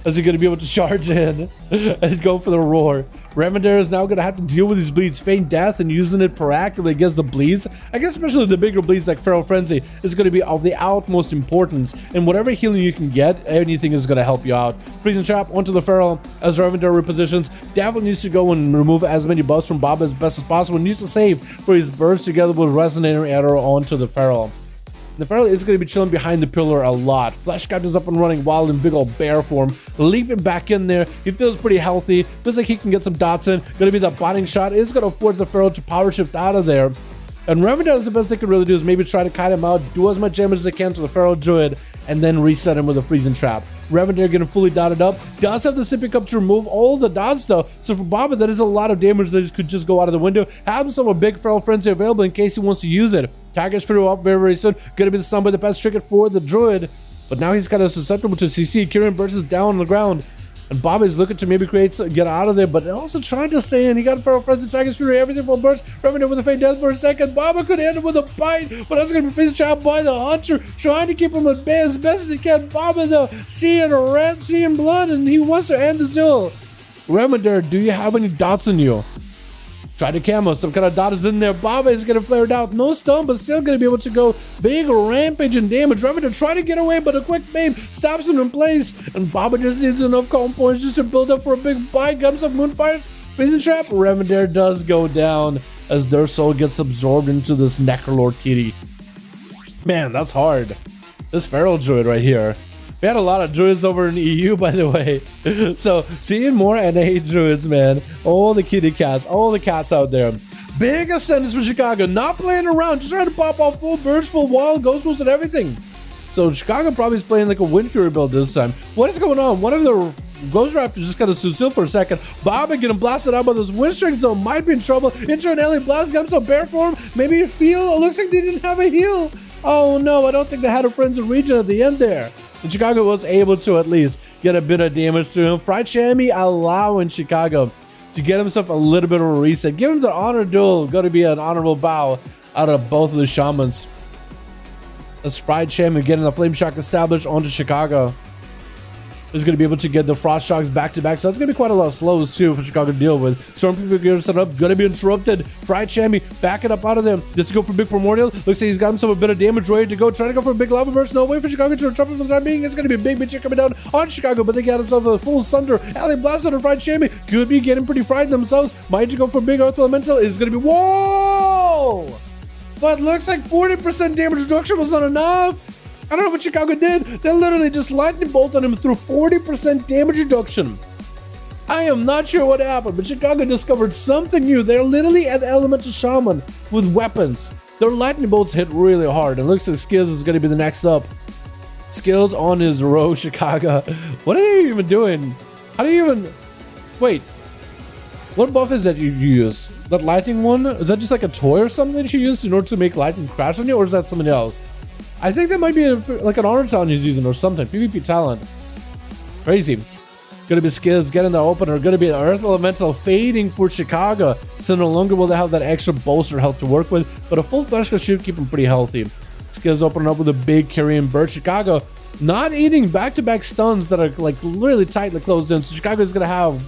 Is he gonna be able to charge in and go for the roar? Revendare is now gonna have to deal with these bleeds, feign death, and using it proactively against the bleeds. I guess especially the bigger bleeds like Feral Frenzy is gonna be of the utmost importance. And whatever healing you can get, anything is gonna help you out. Freezing Trap onto the Feral as Revendare repositions. Definitely needs to go and remove as many buffs from Baba as best as possible. Needs to save for his burst together with Resonator Arrow onto the Feral. The Feral is going to be chilling behind the pillar a lot. Fleshcap is up and running wild in big old bear form. Leaping back in there. He feels pretty healthy. Feels like he can get some dots in. Going to be that botting shot. Is going to force the Feral to power shift out of there. And Revendare is the best they can really do is maybe try to kite him out, do as much damage as they can to the Feral Druid, and then reset him with a freezing trap. Revendare getting fully dotted up. Does have the sipping cup to remove all the dodge stuff. So for Baba, that is a lot of damage that could just go out of the window. Have himself a big Feral Frenzy available in case he wants to use it. Target's through up very, very soon. Gonna be the Sunblade, the best trigger for the Druid. But now he's kind of susceptible to CC. Kyrian bursts down on the ground. And Bobby's looking to maybe get out of there, but also trying to stay in. He got Feral Frenzy, Tiger's Fury, everything full burst. Revenue with a faint death for a second. Bobby could end up with a bite, but that's going to be faced out by the Hunter, trying to keep him at bay as best as he can. Bobby, though, seeing red, seeing blood, and he wants to end this duel. Remender, do you have any dots in you? Try to camo, some kind of dot is in there. Baba is going to flare it out. No stun, but still going to be able to go big rampage and damage. Remender trying to get away, but a quick bait stops him in place. And Baba just needs enough calm points just to build up for a big bite. Comes up Moonfires, freezing trap. Remender does go down as their soul gets absorbed into this Necrolord kitty. Man, that's hard. This Feral Druid right here. We had a lot of druids over in EU, by the way. So, seeing more NA druids, man. All the kitty cats, all the cats out there. Big ascendance for Chicago. Not playing around, just trying to pop off full burst, full wall, ghost wolves, and everything. So, Chicago probably is playing like a Wind Fury build this time. What is going on? One of the Ghost Raptors just kind of stood still for a second. Bobby getting blasted out by those wind strings, though. Might be in trouble. Intro and alien blast got him so bare form. Maybe a feel. It looks like they didn't have a heal. Oh no, I don't think they had a Friends of Region at the end there. And Chicago was able to at least get a bit of damage to him. Fried Chamois allowing Chicago to get himself a little bit of a reset. Give him the honor duel. Going to be an honorable bow out of both of the Shamans. That's Fried Chamois getting the Flame Shock established onto Chicago. Is going to be able to get the Frost Shocks back to back. So that's going to be quite a lot of slows too for Chicago to deal with. Storm people get set up. Going to be interrupted. Fried Chamois backing up out of them. Let's go for big Primordial. Looks like he's got himself a bit of damage ready to go. Trying to go for a big Lava Burst. No way for Chicago to interrupt him for the time being. It's going to be a big bitch coming down on Chicago, but they got themselves a full Sunder. Alien Blast on Fried Chamois. Could be getting pretty fried themselves. Might you go for big Earth Elemental. Is going to be whoa! But looks like 40% damage reduction was not enough. I don't know what Chicago did. They literally just lightning bolt on him through 40% damage reduction. I am not sure what happened, but Chicago discovered something new. They're literally an elemental shaman with weapons. Their lightning bolts hit really hard, and looks like Skills is going to be the next up. Skills on his rogue, Chicago. What are you even doing? How do you even... Wait. What buff is that you use? That lightning one? Is that just like a toy or something that you use in order to make lightning crash on you, or is that something else? I think that might be like an honor talent he's using or something. PvP talent. Crazy. Gonna be Skills getting the opener. Gonna be the Earth Elemental fading for Chicago. So no longer will they have that extra bolster health to work with. But a full Fleshka should keep him pretty healthy. Skills opening up with a big carrying bird. Chicago not eating back-to-back stuns that are like really tightly closed in. So Chicago is gonna have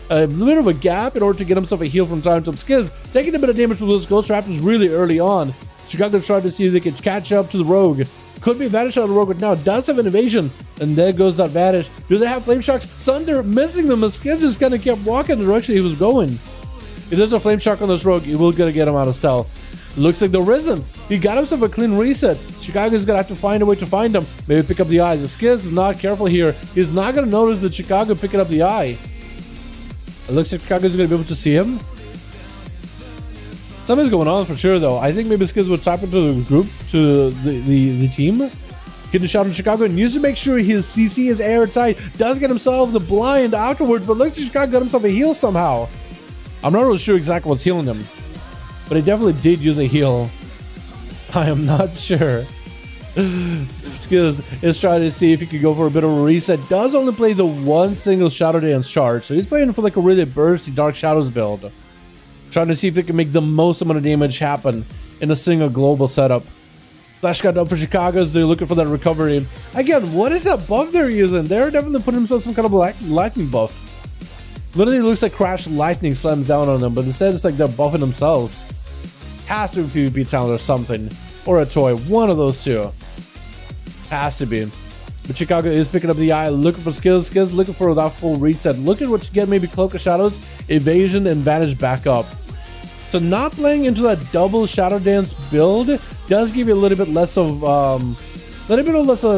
a little bit of a gap in order to get himself a heal from time to time. Skills taking a bit of damage with those Ghost Raptors really early on. Chicago tried to see if they could catch up to the Rogue. Could be a Vanish on the Rogue, but now does have an evasion. And there goes that Vanish. Do they have Flame Shocks? Sunder missing them as Skins just kind of kept walking the direction he was going. If there's a Flame Shock on this Rogue, he will gonna get him out of stealth. Looks like the Risen. He got himself a clean reset. Chicago's gonna have to find a way to find him. Maybe pick up the eyes. If Skins is not careful here, he's not gonna notice that Chicago picking up the eye. It looks like Chicago's gonna be able to see him. Something's going on for sure, though. I think maybe Skills would type into the group, to the team. Getting a shot on Chicago and needs to make sure his CC is airtight. Does get himself the blind afterwards, but looks like Chicago got himself a heal somehow. I'm not really sure exactly what's healing him, but he definitely did use a heal. I am not sure. Skills is trying to see if he could go for a bit of a reset. Does only play the one single Shadow Dance charge, so he's playing for like a really bursty Dark Shadows build. Trying to see if they can make the most amount of damage happen in a single global setup. Flash got up for Chicago as they're looking for that recovery. Again, what is that buff they're using? They're definitely putting themselves some kind of lightning buff. Literally looks like Crash Lightning slams down on them, but instead it's like they're buffing themselves. Has to be PvP talent or something. Or a toy. One of those two. Has to be. But Chicago is picking up the eye, looking for Skills. Skills looking for that full reset. Look at what you get, maybe Cloak of Shadows, Evasion, and Vanish back up. So not playing into that double Shadow Dance build does give you a little bit less of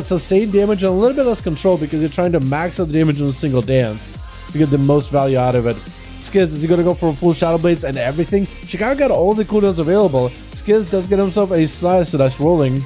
sustained damage and a little bit less control because you're trying to max out the damage in a single dance to get the most value out of it. Skiz, is he going to go for full Shadow Blades and everything? Chicago got all the cooldowns available. Skiz does get himself a Slice Dice rolling.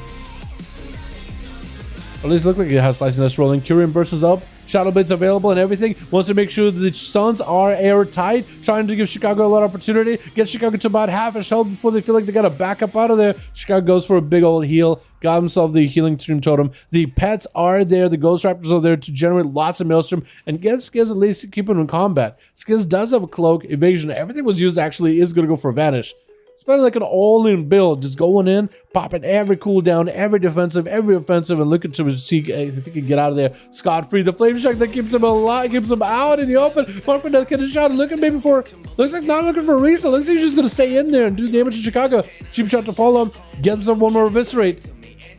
At least look like he has Slice Dice rolling. Curium bursts up. Shadow Blade's available and everything. Wants to make sure that the stuns are airtight. Trying to give Chicago a lot of opportunity. Get Chicago to about half his health before they feel like they gotta back up out of there. Chicago goes for a big old heal. Got himself the healing stream totem. The pets are there. The Ghost Raptors are there to generate lots of Maelstrom and get Skiz at least keep him in combat. Skiz does have a cloak, evasion. Everything was used actually is going to go for vanish. Especially like an all-in build, just going in, popping every cooldown, every defensive, every offensive, and looking to see if he can get out of there scot-free. The flame shock that keeps him alive, keeps him out in the open. Mark does get a shot, looking maybe for, looks like not looking for a reset. Looks like he's just going to stay in there and do damage to Chicago. Cheap shot to follow him, get himself one more eviscerate,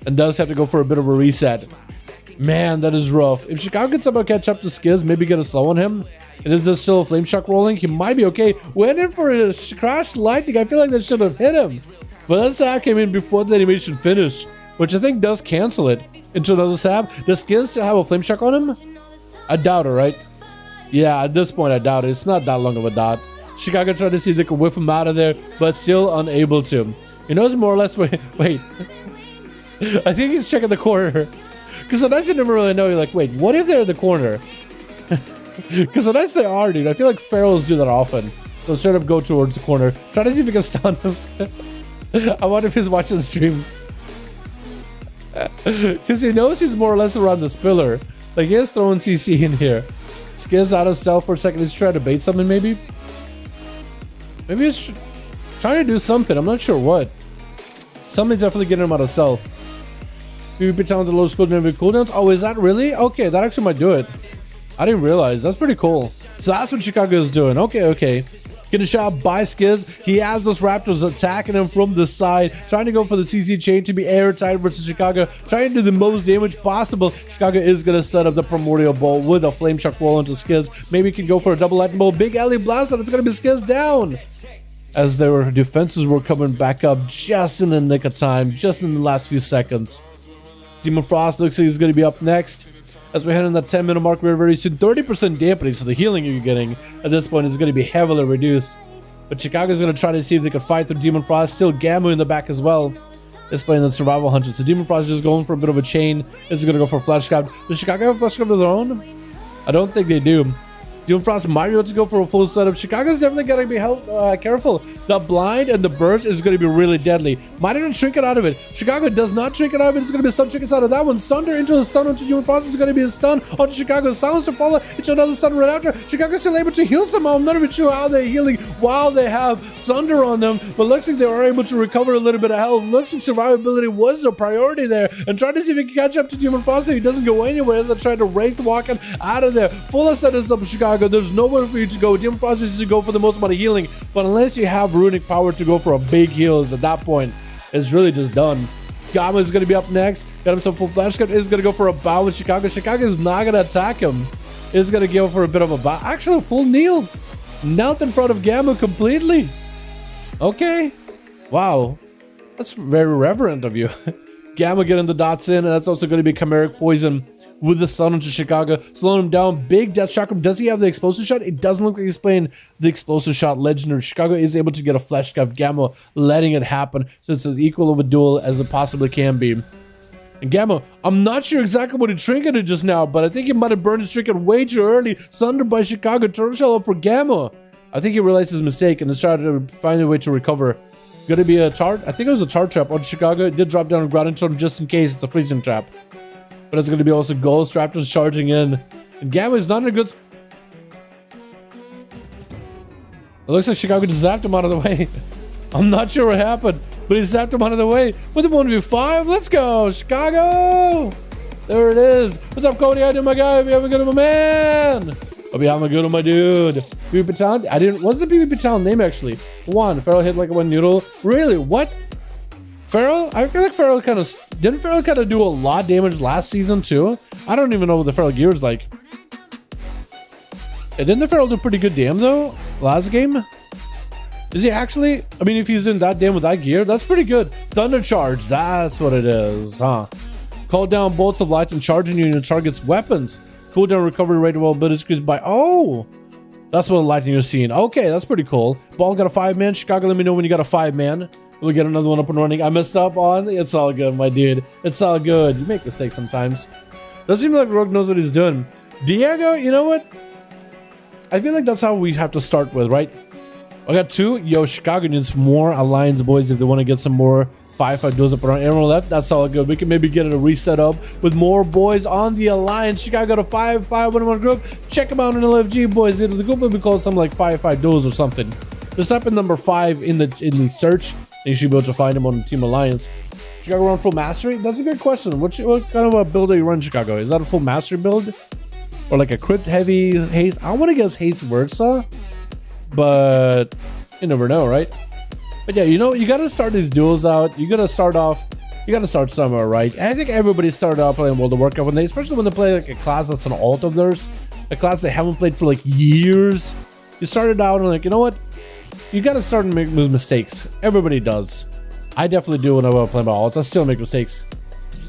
and does have to go for a bit of a reset. Man, that is rough. If Chicago can somehow catch up to Skiz, maybe get a slow on him, and if there's still a flame shock rolling, he might be okay. Went in for a crash lightning. I feel like that should have hit him. But that stab came in before the animation finished, which I think does cancel it into another stab. Does Skiz still have a flame shock on him? I doubt it, right? Yeah, at this point, I doubt it. It's not that long of a dot. Chicago tried to see if they could whiff him out of there, but still unable to. He knows more or less. Wait. I think he's checking the corner. Because sometimes you never really know. You're like, wait, what if they're in the corner? Because sometimes they are, dude. I feel like Pharaohs do that often. They'll straight up go towards the corner. Try to see if you can stun him. I wonder if he's watching the stream. Because he knows he's more or less around this pillar. Like, he is throwing CC in here. Skiz out of stealth for a second. He's trying to bait something, maybe? Maybe he's trying to do something. I'm not sure what. Something's definitely getting him out of stealth. PvP talent, the low school never cooldowns. Oh, is that really? Okay, that actually might do it. I didn't realize. That's pretty cool. So that's what Chicago is doing. Okay. Getting shot by Skiz. He has those Raptors attacking him from the side, trying to go for the CC chain to be airtight versus Chicago, trying to do the most damage possible. Chicago is going to set up the Primordial Bowl with a Flame Shock roll into Skiz. Maybe he can go for a double lightning bolt. Big alley blast, and it's going to be Skiz down. As their defenses were coming back up just in the nick of time, just in the last few seconds. Demon Frost looks like he's going to be up next. As we head in that 10-minute mark, we're very soon. 30% dampening, so the healing you're getting at this point is going to be heavily reduced. But Chicago's going to try to see if they can fight through Demon Frost. Still Gamma in the back as well. It's playing the survival hunter. So Demon Frost is just going for a bit of a chain. This is going to go for a flash grab. Does Chicago have a flash grab of their own? I don't think they do. Demon Frost might be able to go for a full setup. Chicago's definitely got to be careful. The blind and the burst is going to be really deadly. Might even shrink it out of it. Chicago does not shrink it out of it. It's going to be a stun trick inside of that one. Thunder into the stun onto Demon Frost. It's going to be a stun onto Chicago. Silence to follow into another stun right after. Chicago's still able to heal somehow. I'm not even sure how they're healing while they have Thunder on them. But looks like they are able to recover a little bit of health. Looks like survivability was a priority there. And trying to see if he can catch up to Demon Frost so he doesn't go anywhere as they try to wraith walking out of there. Full of setups up Chicago. There's nowhere for you to go. Demon Frost is to go for the most amount of healing, but unless you have runic power to go for a big heals, at that point it's really just done. Gamma is going to be up next. Got himself full flash cut. Is going to go for a bow with Chicago. Chicago is not going to attack him. Is going to go for a bit of a bow. Actually, a full kneel. Knelt in front of Gamma completely. Okay. Wow. That's very reverent of you. Gamma getting the dots in, and that's also going to be chimeric poison with the stun into Chicago, slowing him down. Big death shock. Does he have the explosive shot? It doesn't look like he's playing the explosive shot Legionnaire. Chicago is able to get a flash grab. Gamma letting it happen, so it's as equal of a duel as it possibly can be. And Gamma, I'm not sure exactly what he trinketed just now, but I think he might have burned his trinket way too early. Sundered by Chicago. Turtle shell up for Gamma. I think he realized his mistake and is trying to find a way to recover. Gonna be a chart. I think it was a chart trap on Chicago. It did drop down a ground into him just in case it's a freezing trap. But it's going to be also Ghost Raptors charging in. And Gamma is not in a good... It looks like Chicago just zapped him out of the way. I'm not sure what happened, but he zapped him out of the way. With the 1v5, let's go, Chicago! There it is. What's up, Cody? How you doing, my guy? Hope you having good on my man. Hope you having good on my dude. PvP talent? I didn't... What's the PvP talent name, actually? One. Feral hit like one noodle. Really? What? Feral? I feel like Feral kind of... Didn't Feral kind of do a lot of damage last season too? I don't even know what the Feral gear is like. Didn't the Feral do pretty good damn though? Last game? Is he actually... I mean, if he's doing that damn with that gear, that's pretty good. Thunder Charge, that's what it is, huh? Call down bolts of light and charging you and target's weapons. Cooldown recovery rate of all abilities increased by... Oh! That's what lightning you're seeing. Okay, that's pretty cool. Ball got a 5-man. Chicago, let me know when you got a 5-man. We'll get another one up and running. I messed up on. It's all good, my dude. It's all good. You make mistakes sometimes. Doesn't seem like Rogue knows what he's doing. Diego, you know what? I feel like that's how we have to start with, right? I got 2. Yo, Chicago needs more alliance boys if they want to get some more 5-5 duels up around everyone left. That's all good. We can maybe get a reset up with more boys on the alliance. Chicago got a 5-5 1v1 group. Check them out in LFG, boys. The group will be called something like 5-5 duels or something. Just type in number 5 in the search, and you should be able to find them on Team Alliance. Chicago run full mastery? That's a good question. What kind of a build do you run, Chicago? Is that a full mastery build? Or like a crit heavy haste? I want to guess haste Versa, but you never know, right? But yeah, you know, you got to start these duels out. You got to start off, you got to start somewhere, right? And I think everybody started out playing World of Warcraft, especially when they play like a class that's an alt of theirs, a class they haven't played for like years. You started out and like, you know what? You got to start and make mistakes. Everybody does. I definitely do whenever I play my alts. I still make mistakes.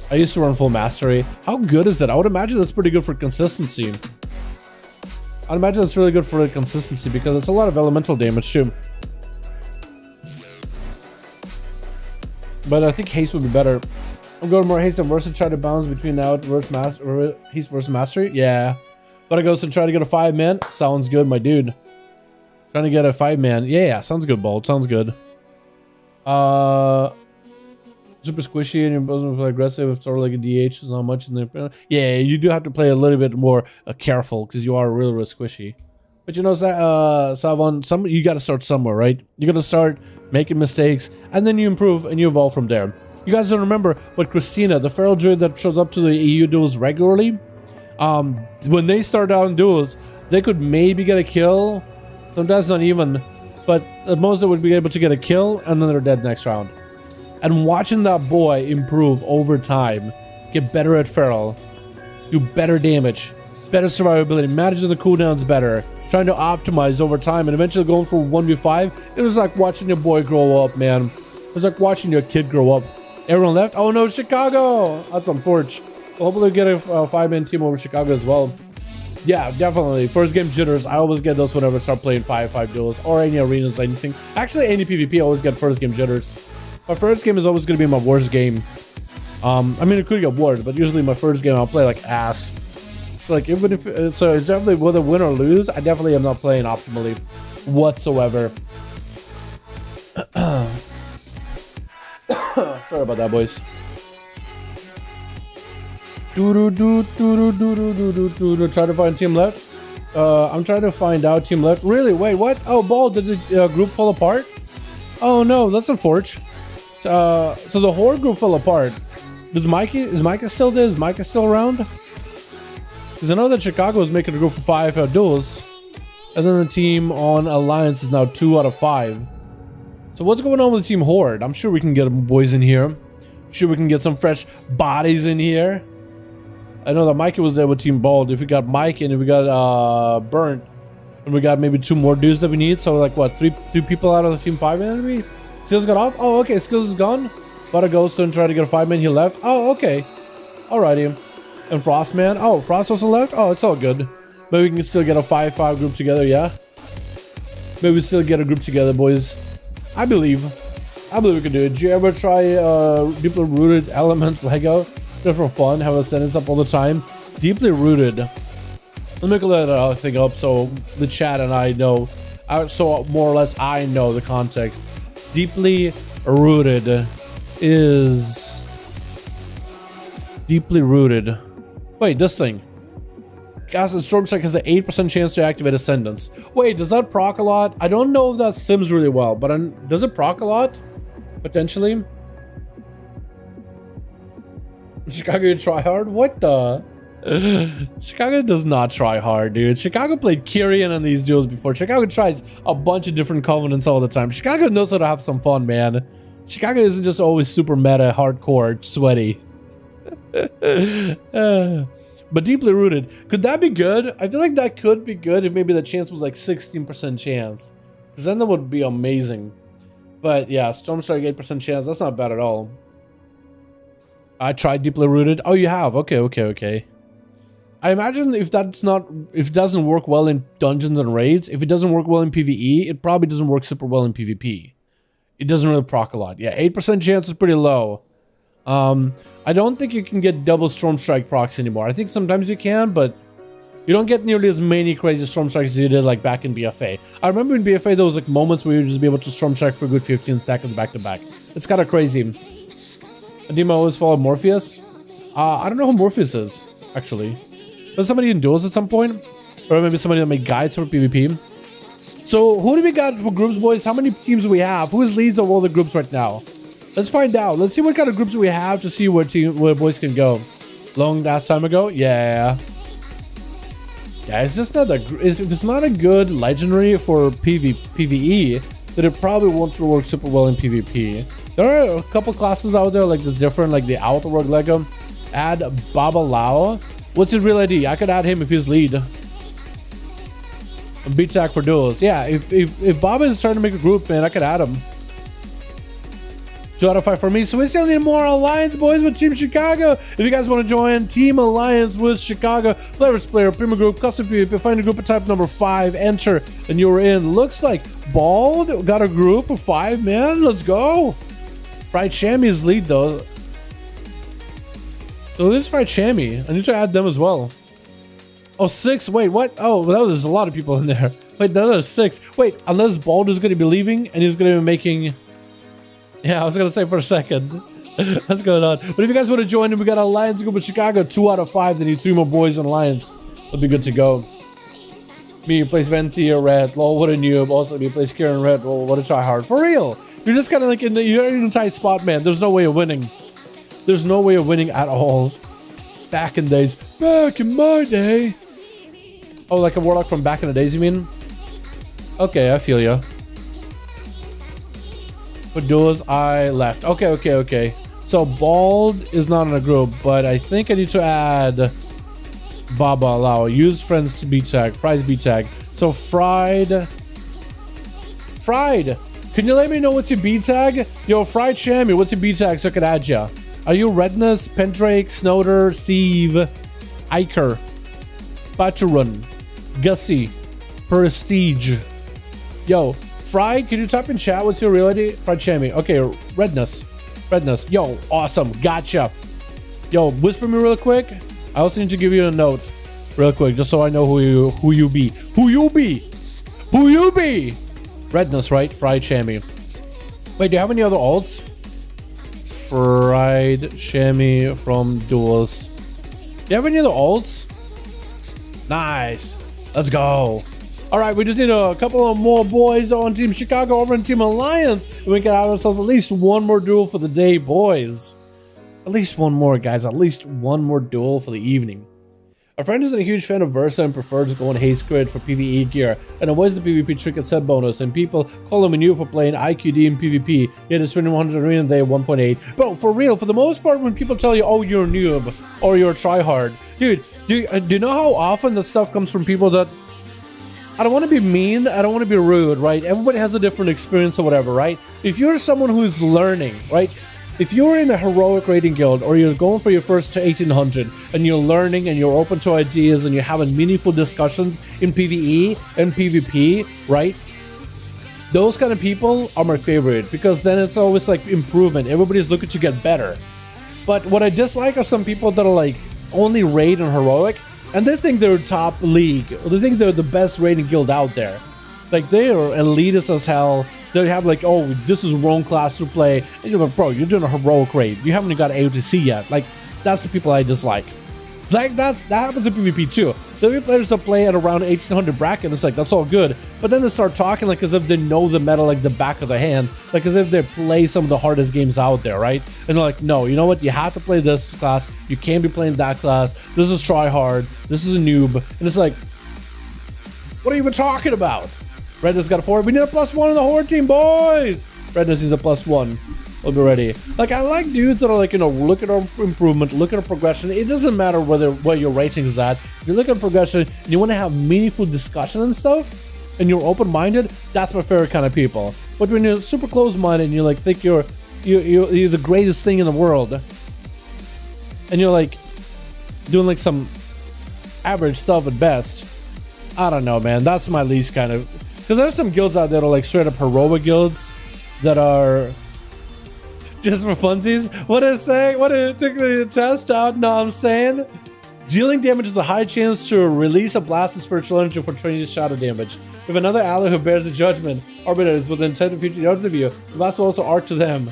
I used to run full mastery. How good is that? I would imagine that's pretty good for consistency. I'd imagine that's really good for consistency because it's a lot of elemental damage too. But I think haste would be better. I'm going more haste and versa, try to balance between now haste versus mastery. Yeah. But I go and try to get a 5-man. Sounds good, my dude. Trying to get a 5-man. Yeah, sounds good, Bolt. Sounds good. Super squishy and you're supposed to play aggressive. It's sort of like a DH. There's not much in there. Yeah, you do have to play a little bit more careful because you are really, really squishy. But you know, Savon, you got to start somewhere, right? You got to start making mistakes, and then you improve and you evolve from there. You guys don't remember what Christina, the feral druid that shows up to the EU duels regularly, when they start out in duels, they could maybe get a kill, sometimes not even, but at most they would be able to get a kill, and then they're dead next round. And watching that boy improve over time, get better at feral, do better damage, better survivability, managing the cooldowns better, trying to optimize over time, and eventually going for 1v5. It was like watching your boy grow up, man. It was like watching your kid grow up. Everyone left. Oh no, Chicago! That's unfortunate. Hopefully we'll get a 5-man team over Chicago as well. Yeah, definitely. First game jitters. I always get those whenever I start playing 5-5 duels or any arenas, anything. Actually, any PvP, I always get first game jitters. My first game is always going to be my worst game. I mean, it could get worse, but usually my first game I'll play like ass. So like, even if so, it's definitely whether win or lose. I definitely am not playing optimally whatsoever. Sorry about that, boys. Try to find team left. I'm trying to find out team left. Really? Wait, what? Oh, Ball, did the group fall apart? Oh no, that's unfortunate. So the horde group fell apart. Is Micah still there? Is Micah still around? Because I know that Chicago is making a group for 5 duels, and then the team on Alliance is now 2 out of 5. So what's going on with the team Horde? I'm sure we can get boys in here. I'm sure we can get some fresh bodies in here. I know that Micah was there with Team Bald. If we got Mike and if we got Burnt, and we got maybe 2 more dudes that we need. So like what, 3 people out of the team 5 enemy? Skills got off? Oh, okay. Skills is gone. But I go and try to get a 5-man. He left. Oh, okay. Alrighty. And Frostman. Oh, Frost also left. Oh, it's all good. Maybe we can still get a 5-5 group together. Yeah. Maybe we still get a group together, boys. I believe we can do it. Did you ever try deeply rooted elements Lego? Just for fun. Have a sentence up all the time. Deeply rooted. Let me look that thing up so the chat and I know. So more or less I know the context. Deeply rooted is deeply rooted. Wait, this thing. Gas and Storm Strike has an 8% chance to activate Ascendance. Wait, does that proc a lot? I don't know if that sims really well, but does it proc a lot? Potentially. Chicago try hard? What the? Chicago does not try hard, dude. Chicago played Kyrian in these duels before. Chicago tries a bunch of different covenants all the time. Chicago knows how to have some fun, man. Chicago isn't just always super meta, hardcore, sweaty. But deeply rooted. Could that be good? I feel like that could be good if maybe the chance was like 16% chance. Because then that would be amazing. But yeah, Storm Strike 8% chance. That's not bad at all. I tried deeply rooted. Oh, you have? Okay. I imagine if it doesn't work well in dungeons and raids, if it doesn't work well in PvE, it probably doesn't work super well in PvP. It doesn't really proc a lot. Yeah, 8% chance is pretty low. I don't think you can get double Storm Strike procs anymore. I think sometimes you can, but You don't get nearly as many crazy storm strikes as you did like back in BFA. I remember in BFA there was like moments where you would just be able to storm strike for a good 15 seconds back to back. It's kind of crazy. Adima always follow Morpheus. I don't know who Morpheus is, actually. Was somebody in duels at some point? Or maybe somebody that made guides for PvP? So who do we got for groups, boys? How many teams do we have? Who is leads of all the groups right now? Let's find out. Let's see what kind of groups we have to see where boys can go. Long last time ago? Yeah. Yeah, it's just not if it's not a good legendary for PvE, then it probably won't work super well in PvP. There are a couple classes out there like this different, like the Outwork Lego. Add Baba Lao. What's his real ID? I could add him if he's lead. Beat tag for duels. Yeah, if Baba is trying to make a group, man, I could add him. 2 out of 5 for me. So we still need more alliance, boys, with Team Chicago. If you guys want to join Team Alliance with Chicago, Players Player, Prima Group, Custom PvP, find a group of type number 5, enter, and you're in. Looks like Bald got a group of 5, man. Let's go. Fried Chamois is lead, though. So who's Fried Chamois? I need to add them as well. Oh, 6. Wait, what? Oh, well, there's a lot of people in there. Wait, the other 6. Wait, unless Bald is going to be leaving and he's going to be making... Yeah, I was going to say for a second. What's going on? But if you guys want to join him, we got Alliance group with Chicago. 2 out of 5. They need 3 more boys in Alliance. It'll be good to go. Me plays Venti or Red. Lol, what a noob. Also, me plays Kieran Red. Lol, what a tryhard. For real. You're just kind of like you're in a tight spot, man. There's no way of winning. There's no way of winning at all. Back in days. Back in my day. Oh, like a warlock from back in the days, you mean? Okay, I feel ya. For duels, I left. Okay. So Bald is not in a group, but I think I need to add Baba Lao. Use friends to B tag. Fried's B tag. So Fried, can you let me know what's your B tag? Yo, Fried Chamois, what's your B tag so I can add ya? Are you Redness, Pendrake, Snowder, Steve, Iker, Baturun, Gussie, Prestige? Yo, Fried, can you type in chat what's your reality? Fried Chamois. Okay, Redness. Yo, awesome. Gotcha. Yo, whisper me real quick. I also need to give you a note real quick, just so I know who you be. Who you be? Redness, right? Fried Chamois. Wait, do you have any other alts? Fried Chamois from Duels. Do you have any other alts? Nice. Let's go. All right, we just need a couple of more boys on Team Chicago over in Team Alliance, and we can have ourselves at least one more duel for the day, boys. At least one more, guys. At least one more duel for the evening. A friend isn't a huge fan of Versa and prefers going haste grid for PvE gear, and avoids the PvP trick and set bonus, and people call him a noob for playing IQD in PvP, yet it's 2100 arena day 1.8. Bro, for real, for the most part, when people tell you, oh, you're a noob, or you're a tryhard, dude, do you know how often that stuff comes from people that... I don't want to be mean, I don't want to be rude, right? Everybody has a different experience or whatever, right? If you're someone who's learning, right? If you're in a heroic raiding guild, or you're going for your first to 1800, and you're learning, and you're open to ideas, and you're having meaningful discussions in PvE and PvP, right? Those kind of people are my favorite, because then it's always like improvement. Everybody's looking to get better. But what I dislike are some people that are like only raid and heroic, and they think they're top league, or they think they're the best raiding guild out there. Like, they are elitist as hell. They have like, oh, this is wrong class to play. And you're like, bro, you're doing a heroic raid. You haven't got AOTC yet. Like, that's the people I dislike. Like, that happens in PvP too. There'll be players that play at around 1800 bracket, it's like, that's all good. But then they start talking like as if they know the meta like the back of their hand. Like as if they play some of the hardest games out there, right? And they're like, no, you know what? You have to play this class. You can't be playing that class. This is try hard. This is a noob. And it's like, what are you even talking about? Redness got a 4. We need a +1 on the horde team, boys. Redness is a +1. We'll be ready. Like, I like dudes that are like, you know, look at our improvement, look at our progression. It doesn't matter where your rating is at. If you look at progression and you want to have meaningful discussion and stuff, and you're open-minded, that's my favorite kind of people. But when you're super close-minded and you like think you're the greatest thing in the world, and you're like doing like some average stuff at best, I don't know, man. That's my least kind of. Because there's some guilds out there that are like straight up heroic guilds that are just for funsies. What is it saying? What is it? Took the test out? No, I'm saying Dealing damage has a high chance to release a blast of spiritual energy for 20 shadow damage. If another ally who bears a judgment arbiter is within 10 to 15 yards of you, the blast will also arc to them.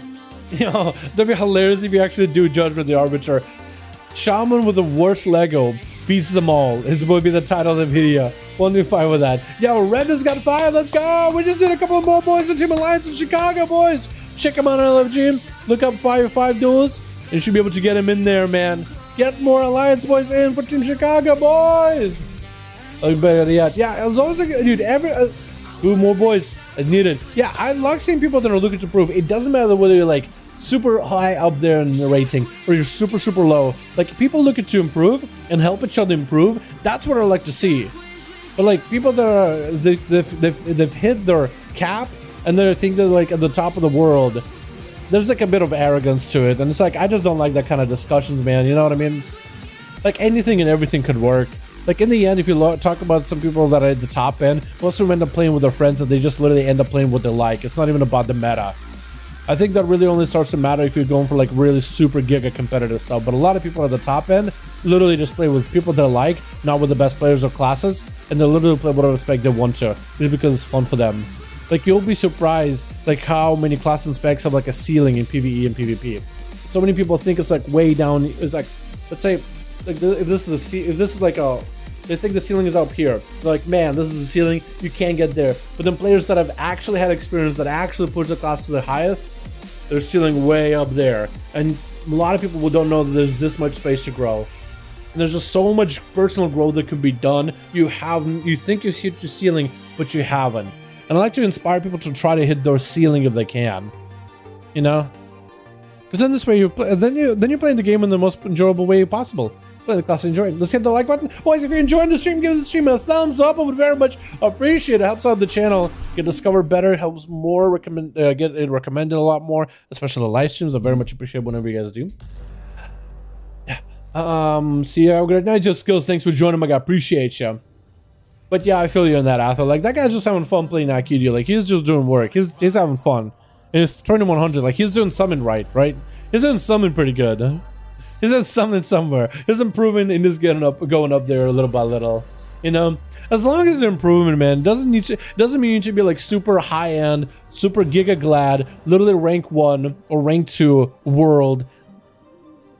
You know, that'd be hilarious if you actually do Judgment the Arbiter. Shaman with the worst Lego beats them all. This would be the title of the video. 1v5 with that. Yo, Red has got 5. Let's go. We just did a couple of more boys in Team Alliance in Chicago, boys. Check them out on Livestream. Look up 5v5 Duels, and you should be able to get them in there, man. Get more Alliance boys in for Team Chicago, boys. Yeah, as long as I dude, ooh, more boys needed. Yeah, I like seeing people that are looking to improve. It doesn't matter whether you're like super high up there in the rating or you're super low. Like, people looking to improve and help each other improve. That's what I like to see. But like, people that are they've hit their cap and they think they're like at the top of the world. There's like a bit of arrogance to it, and it's like, I just don't like that kind of discussions, man. You know what I mean? Like, anything and everything could work. Like, in the end, if you talk about some people that are at the top end, most of them end up playing with their friends and they just literally end up playing what they like. It's not even about the meta. I think that really only starts to matter if you're going for like really super giga competitive stuff. But a lot of people at the top end literally just play with people they like, not with the best players or classes, and they literally play whatever spec they want to, just because it's fun for them. Like, you'll be surprised like how many classes and specs have like a ceiling in PVE and PVP. So many people think it's like way down. It's like, let's say, like if this is like a, they think the ceiling is up here. They're like, man, this is the ceiling, you can't get there. But then players that have actually had experience, that actually push the class to the highest, their ceiling way up there. And a lot of people don't know that there's this much space to grow. And there's just so much personal growth that could be done. You think you've hit your ceiling, but you haven't. And I like to inspire people to try to hit their ceiling if they can. You know? Because then this way then you're playing the game in the most enjoyable way possible. Play the class and enjoy it. Let's hit the like button. Boys, if you're enjoying the stream, give the stream a thumbs up. I would very much appreciate it. It helps out the channel get discovered better, helps more get it recommended a lot more, especially the live streams. I very much appreciate whenever you guys do. Yeah. See you. Have a great night. Just skills. Thanks for joining, my guy. Appreciate you. But yeah, I feel you on that, Arthur. Like, that guy's just having fun playing IQD. Like, he's just doing work. He's having fun. And it's 2100. Like, he's doing summon right? He's doing summon pretty good. He's in something somewhere. He's improving and he's going up there little by little. You know, as long as they're improving, man, doesn't mean you should be like super high end, super giga glad, literally rank 1 or rank 2 world,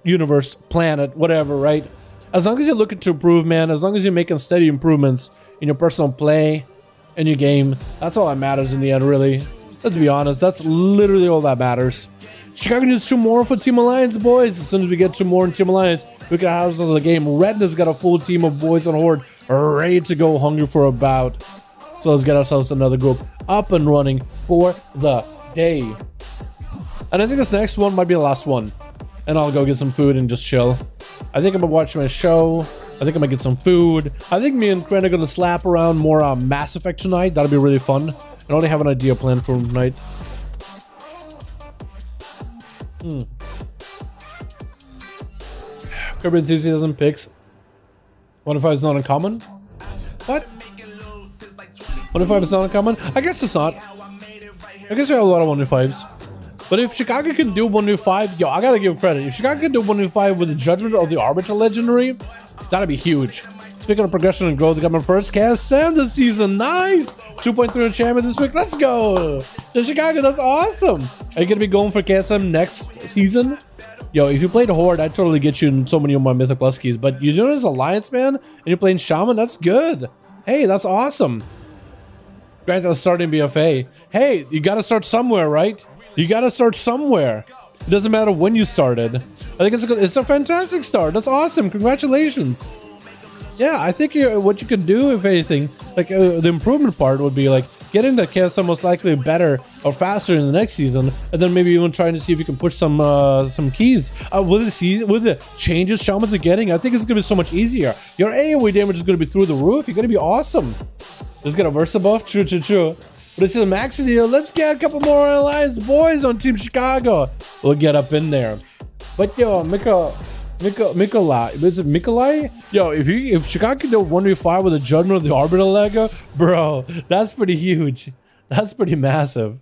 universe, planet, whatever, right? As long as you're looking to improve, man, as long as you're making steady improvements in your personal play and your game, that's all that matters in the end, really. Let's be honest, that's literally all that matters. Chicago needs 2 more for Team Alliance, boys. As soon as we get 2 more in Team Alliance, we can have the game. Red has got a full team of boys on Horde ready to go, hungry for a bout. So let's get ourselves another group up and running for the day. And I think this next one might be the last one. And I'll go get some food and just chill. I think I'm gonna watch my show. I think I'm gonna get some food. I think me and Kren are gonna slap around more Mass Effect tonight. That'll be really fun. I already have an idea planned for tonight. Kirby Enthusiasm picks 1v5 is not uncommon. What? 1v5 is not uncommon? I guess it's not. I guess we have a lot of 1v5s. But if Chicago can do 1v5, yo, I gotta give credit. If Chicago can do 1v5 with the Judgment of the Arbiter Legendary, that'd be huge. Speaking of progression and growth, I got my first KSM this season. Nice! 2.3 champion this week. Let's go! The Chicago, that's awesome! Are you gonna be going for KSM next season? Yo, if you played Horde, I'd totally get you in so many of my Mythic Plus keys. But you're doing this Alliance, man, and you're playing Shaman, that's good. Hey, that's awesome. Granted, I'm starting BFA. Hey, you gotta start somewhere, right? You gotta start somewhere. It doesn't matter when you started. I think it's a fantastic start. That's awesome. Congratulations. Yeah, I think what you could do, if anything, like the improvement part would be like getting the KSM most likely better or faster in the next season, and then maybe even trying to see if you can push some keys. With the changes Shamans are getting, I think it's gonna be so much easier. Your AoE damage is gonna be through the roof. You're gonna be awesome. Just get a Versa buff. True. But it's a max here. Let's get a couple more Alliance boys on Team Chicago. We'll get up in there. But yo, Mikolai, is it Mikolai? Yo, if Chicago can do 1v5 with a Judgment of the Arbiter Lego, bro, that's pretty huge. That's pretty massive.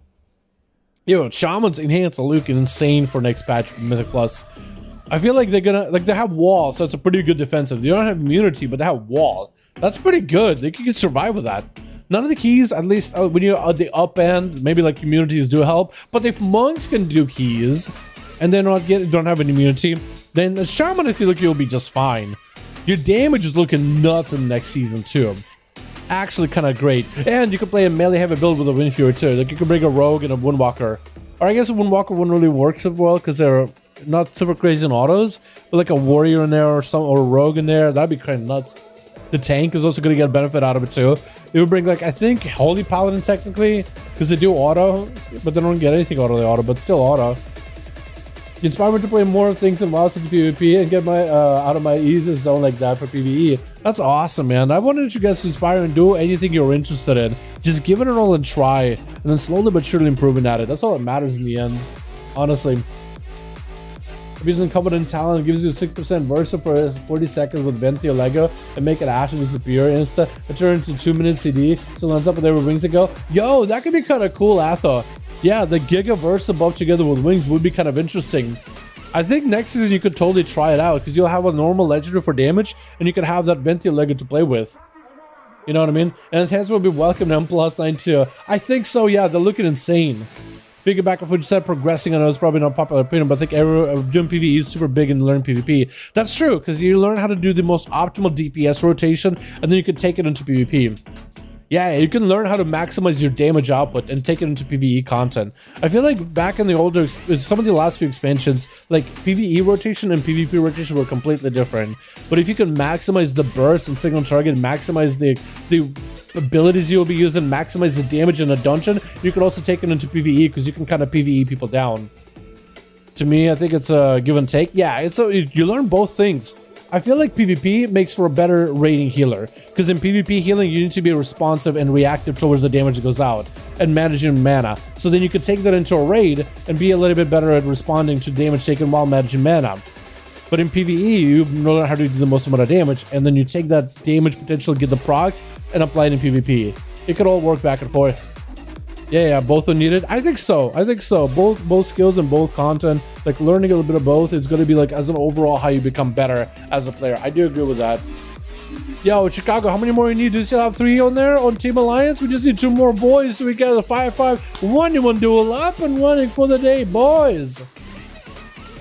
Yo, Shaman's enhanced are looking insane for next patch with Mythic Plus. I feel like they're gonna, like, they have wall, so it's a pretty good defensive. They don't have immunity, but they have wall. That's pretty good. They can survive with that. None of the keys, at least when you're at the up end, maybe like immunities do help. But if monks can do keys and they're not don't have an immunity, then the shaman, I feel like you'll be just fine. Your damage is looking nuts in the next season too. Actually kind of great. And you can play a melee heavy build with a Wind Fury too. Like you can bring a rogue and a Windwalker. Or I guess a Windwalker wouldn't really work so well because they're not super crazy in autos. But like a warrior in there or a rogue in there, that'd be kind of nuts. The tank is also going to get a benefit out of it too. It would bring, like, I think Holy Paladin technically, because they do auto, but they don't get anything out of the auto, but still auto. You inspire me to play more things in WoW since PvP and get my out of my easy zone like that for PvE. That's awesome, man. I wanted you guys to inspire and do anything you're interested in. Just give it a roll and try, and then slowly but surely improving at it. That's all that matters in the end, honestly. Using Covenant Talent gives you 6% Versa for 40 seconds with Ventia Lego and make it Ashen disappear insta. It turns into 2-minute CD, so lands up there with wings to go. Yo, that could be kind of cool, Atho. Yeah, the Giga Versa buff together with wings would be kind of interesting. I think next season you could totally try it out because you'll have a normal legendary for damage and you can have that Ventia Lego to play with. You know what I mean? And the will be welcome to M+9 too. I think so, yeah, they're looking insane. Speaking back of what you said, progressing, I know it's probably not popular opinion, but I think doing PvE is super big in learning PvP. That's true, because you learn how to do the most optimal DPS rotation, and then you can take it into PvP. Yeah, you can learn how to maximize your damage output and take it into PvE content. I feel like back in the older, some of the last few expansions, like PvE rotation and PvP rotation were completely different. But if you can maximize the burst and single target, maximize the abilities you'll be using, maximize the damage in a dungeon, you can also take it into PvE because you can kind of PvE people down. To me, I think it's a give and take. Yeah, you learn both things. I feel like PvP makes for a better raiding healer because in PvP healing you need to be responsive and reactive towards the damage that goes out and managing mana. So then you could take that into a raid and be a little bit better at responding to damage taken while managing mana. But in PvE, you learn how to do the most amount of damage, and then you take that damage potential, get the procs, and apply it in PvP. It could all work back and forth. Yeah, both are needed. I think so. Both skills and both content, like learning a little bit of both, it's going to be like as an overall how you become better as a player. I do agree with that. Yo, Chicago, how many more you need? Do you still have 3 on there on Team Alliance? We just need 2 more boys so we get a 5-5 1v1 duel up and running for the day, boys.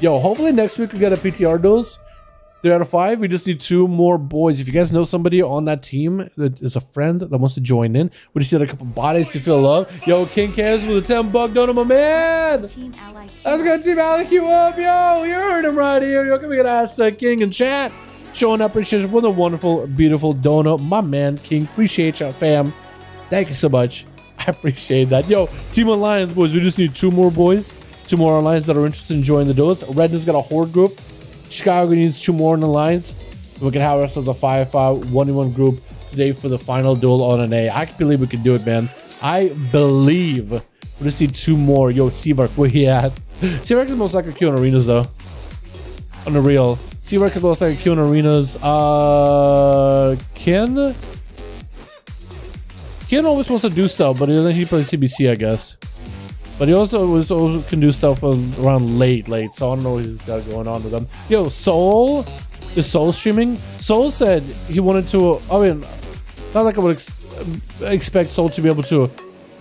Yo, hopefully next week we get a PTR duels. 3 out of 5. We just need 2 more boys. If you guys know somebody on that team that is a friend that wants to join in, we just need a couple bodies to feel love. Yo, King Cares with a 10 buck donut, my man. Let's go, Team Ally Q up. Yo, you heard him right here. Yo, can we get hashtag King in chat? Showing up appreciation with a wonderful, beautiful donut. My man, King. Appreciate you, fam. Thank you so much. I appreciate that. Yo, Team Alliance, boys. We just need 2 more boys. 2 more alliance that are interested in joining the duels. Redden's got a horde group. Chicago needs 2 more in the lines. We can have ourselves a 5-5 1v1 group today for the final duel on NA. I can believe we can do it, man. I believe. We just need 2 more. Yo, Seavark, where he at? Seavark is most likely Q in arenas, though. On the real. Seavark is most likely Q in arenas. Ken always wants to do stuff, but then he plays CBC, I guess. But he also can do stuff around late, so I don't know what he's got going on with them. Yo, Soul? Is Soul streaming? Soul said he wanted to, I mean, not like I would expect Soul to be able to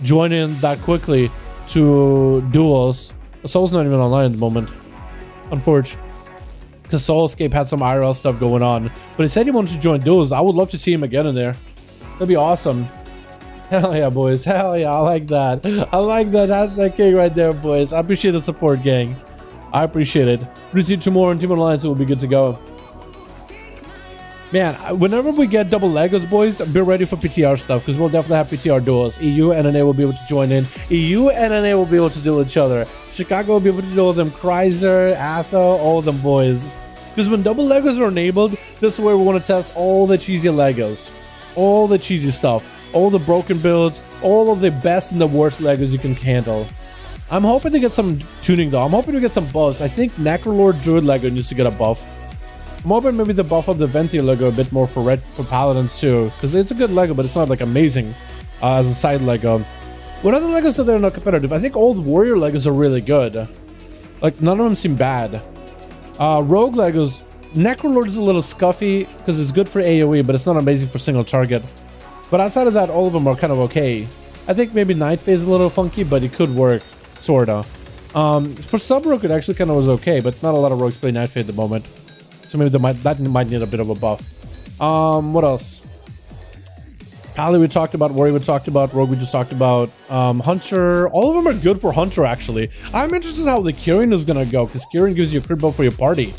join in that quickly to duels. Soul's not even online at the moment, unfortunately. Because Soul Escape had some IRL stuff going on. But he said he wanted to join duels. I would love to see him again in there. That'd be awesome. Hell yeah, boys. Hell yeah, I like that. I like that hashtag King right there, boys. I appreciate the support, gang. I appreciate it. We just need 2 more on Team Alliance, we'll be good to go. Man, whenever we get double Legos, boys, be ready for PTR stuff, because we'll definitely have PTR duels. EU and NA will be able to join in. EU and NA will be able to duel each other. Chicago will be able to duel them. Chrysler, Atho, all of them, boys. Because when double Legos are enabled, this is where we want to test all the cheesy Legos. All the cheesy stuff. All the broken builds, all of the best and the worst Legos you can handle. I'm hoping to get some tuning though. I'm hoping to get some buffs. I think Necrolord Druid Lego needs to get a buff. I'm hoping maybe the buff of the Ventia Lego a bit more for Paladins too, because it's a good Lego, but it's not like amazing as a side Lego. What other Legos are there not competitive? I think all the Warrior Legos are really good. Like none of them seem bad. Rogue Legos, Necrolord is a little scuffy because it's good for AoE, but it's not amazing for single target. But outside of that, all of them are kind of okay. I think maybe Night Phase is a little funky, but it could work, sorta. For sub rogue, it actually kind of was okay, but not a lot of rogues play Night Phase at the moment. So maybe that might need a bit of a buff. What else? Pally we talked about, Warrior we talked about, Rogue we just talked about, Hunter. All of them are good for Hunter actually. I'm interested in how the Kyrian is gonna go, because Kyrian gives you a crit buff for your party.